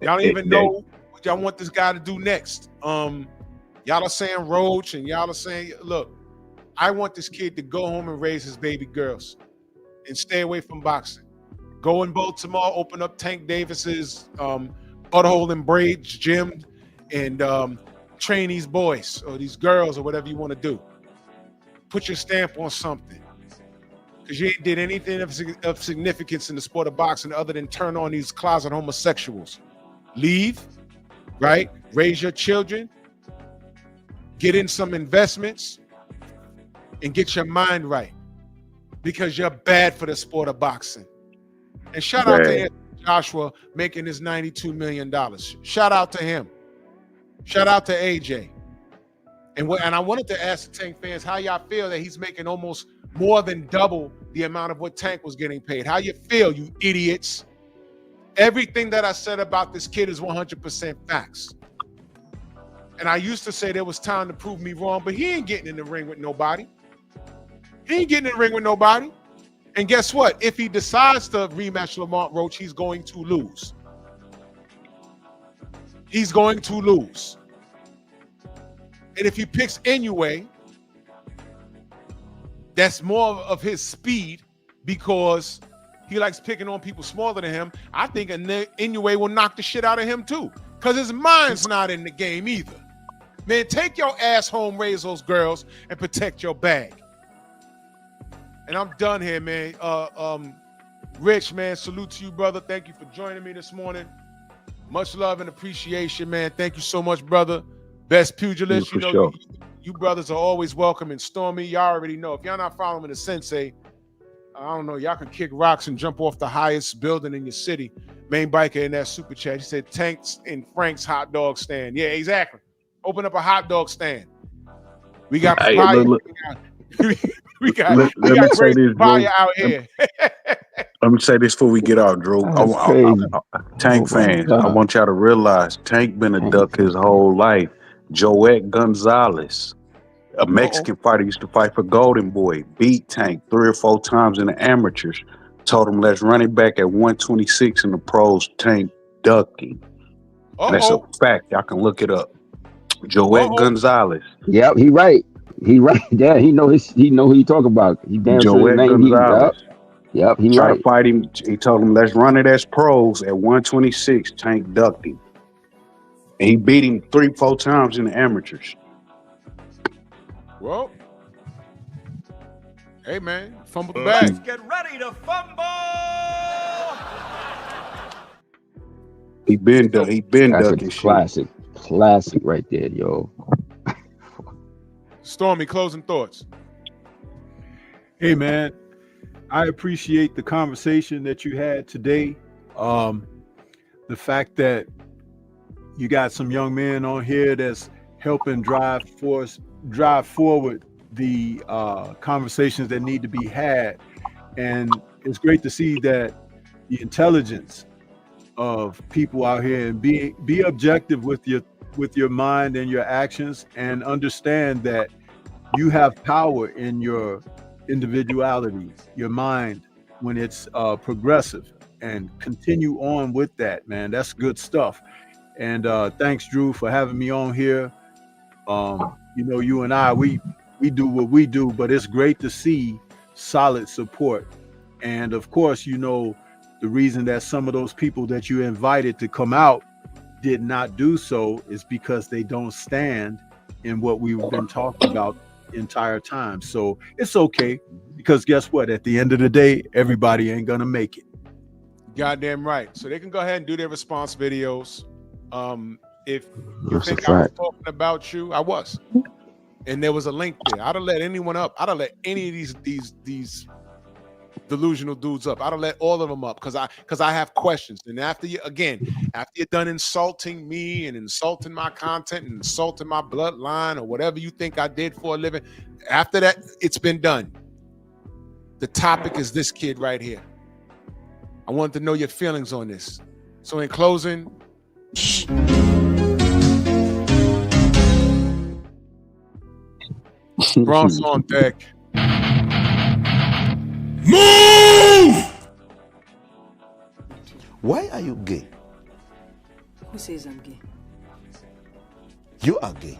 Y'all don't even know what y'all want this guy to do next. Y'all are saying Roach, and y'all are saying, look, I want this kid to go home and raise his baby girls and stay away from boxing. Go in Baltimore, open up Tank Davis's butthole and braids gym, and train these boys or these girls or whatever you want to do. Put your stamp on something. Because you ain't did anything of significance in the sport of boxing other than turn on these closet homosexuals. Leave, right? Raise your children, get in some investments, and get your mind right. Because you're bad for the sport of boxing. And shout out to Anthony Joshua making his $92 million. Shout out to him. Shout out to AJ. And I wanted to ask the Tank fans how y'all feel that he's making almost more than double the amount of what Tank was getting paid. How you feel, you idiots? Everything that I said about this kid is 100% facts. And I used to say there was time to prove me wrong, but he ain't getting in the ring with nobody. He ain't getting in the ring with nobody. And guess what? If he decides to rematch Lamont Roach, he's going to lose. He's going to lose. And if he picks Inoue, that's more of his speed because he likes picking on people smaller than him. I think Inoue will knock the shit out of him too because his mind's not in the game either. Man, take your ass home, raise those girls, and protect your bag. And I'm done here, man. Rich, man, salute to you, brother. Thank you for joining me this morning. Much love and appreciation, man. Thank you so much, brother. Best pugilist. You know, sure. you brothers are always welcome and Stormy. Y'all already know. If y'all not following the sensei, I don't know, y'all can kick rocks and jump off the highest building in your city. Main biker in that super chat. He said Tank's in Frank's hot dog stand. Yeah, exactly. Open up a hot dog stand. We got papaya. We got great papaya out here. Let me say this before we get out, Drew. Tank fans, I want y'all to realize Tank been a duck his whole life. Joette Gonzalez, a Mexican fighter, used to fight for Golden Boy, beat Tank 3 or 4 times in the amateurs. Told him, let's run it back at 126 in the pros. Tank ducking. That's a fact. Y'all can look it up. Joette Gonzalez. Yep, he right. He right. Yeah, he know who you talk about. He damn sure his name. Gonzalez. Yep, he tried right. to fight him. He told him, let's run it as pros at 126. Tank ducked him. And he beat him 3-4 times in the amateurs. Well, hey, man, fumble the bag. Let's get ready to fumble. He been That's ducking a shit. Classic right there, yo. Stormy, closing thoughts. Hey, man, I appreciate the conversation that you had today. The fact that you got some young men on here that's helping drive forward the conversations that need to be had. And it's great to see that the intelligence of people out here and be objective with your mind and your actions, and understand that you have power in your individuality, your mind, when it's progressive, and continue on with that, man. That's good stuff. And thanks, Drew, for having me on here. You know, you and I, we do what we do, but it's great to see solid support. And of course, you know, the reason that some of those people that you invited to come out did not do so is because they don't stand in what we've been talking about the entire time. So it's okay, because guess what? At the end of the day, everybody ain't gonna make it. Goddamn right. So they can go ahead and do their response videos. If you That's think a I was fact. talking about you, I was. And there was a link there. I'd have let anyone up. I'd have let any of these delusional dudes up. I'd have let all of them up because I have questions. And after you're done insulting me and insulting my content and insulting my bloodline or whatever you think I did for a living, after that, it's been done. The topic is this kid right here. I wanted to know your feelings on this. So in closing, Bronx on deck. Move! Why are you gay? Who says I'm gay? You are gay.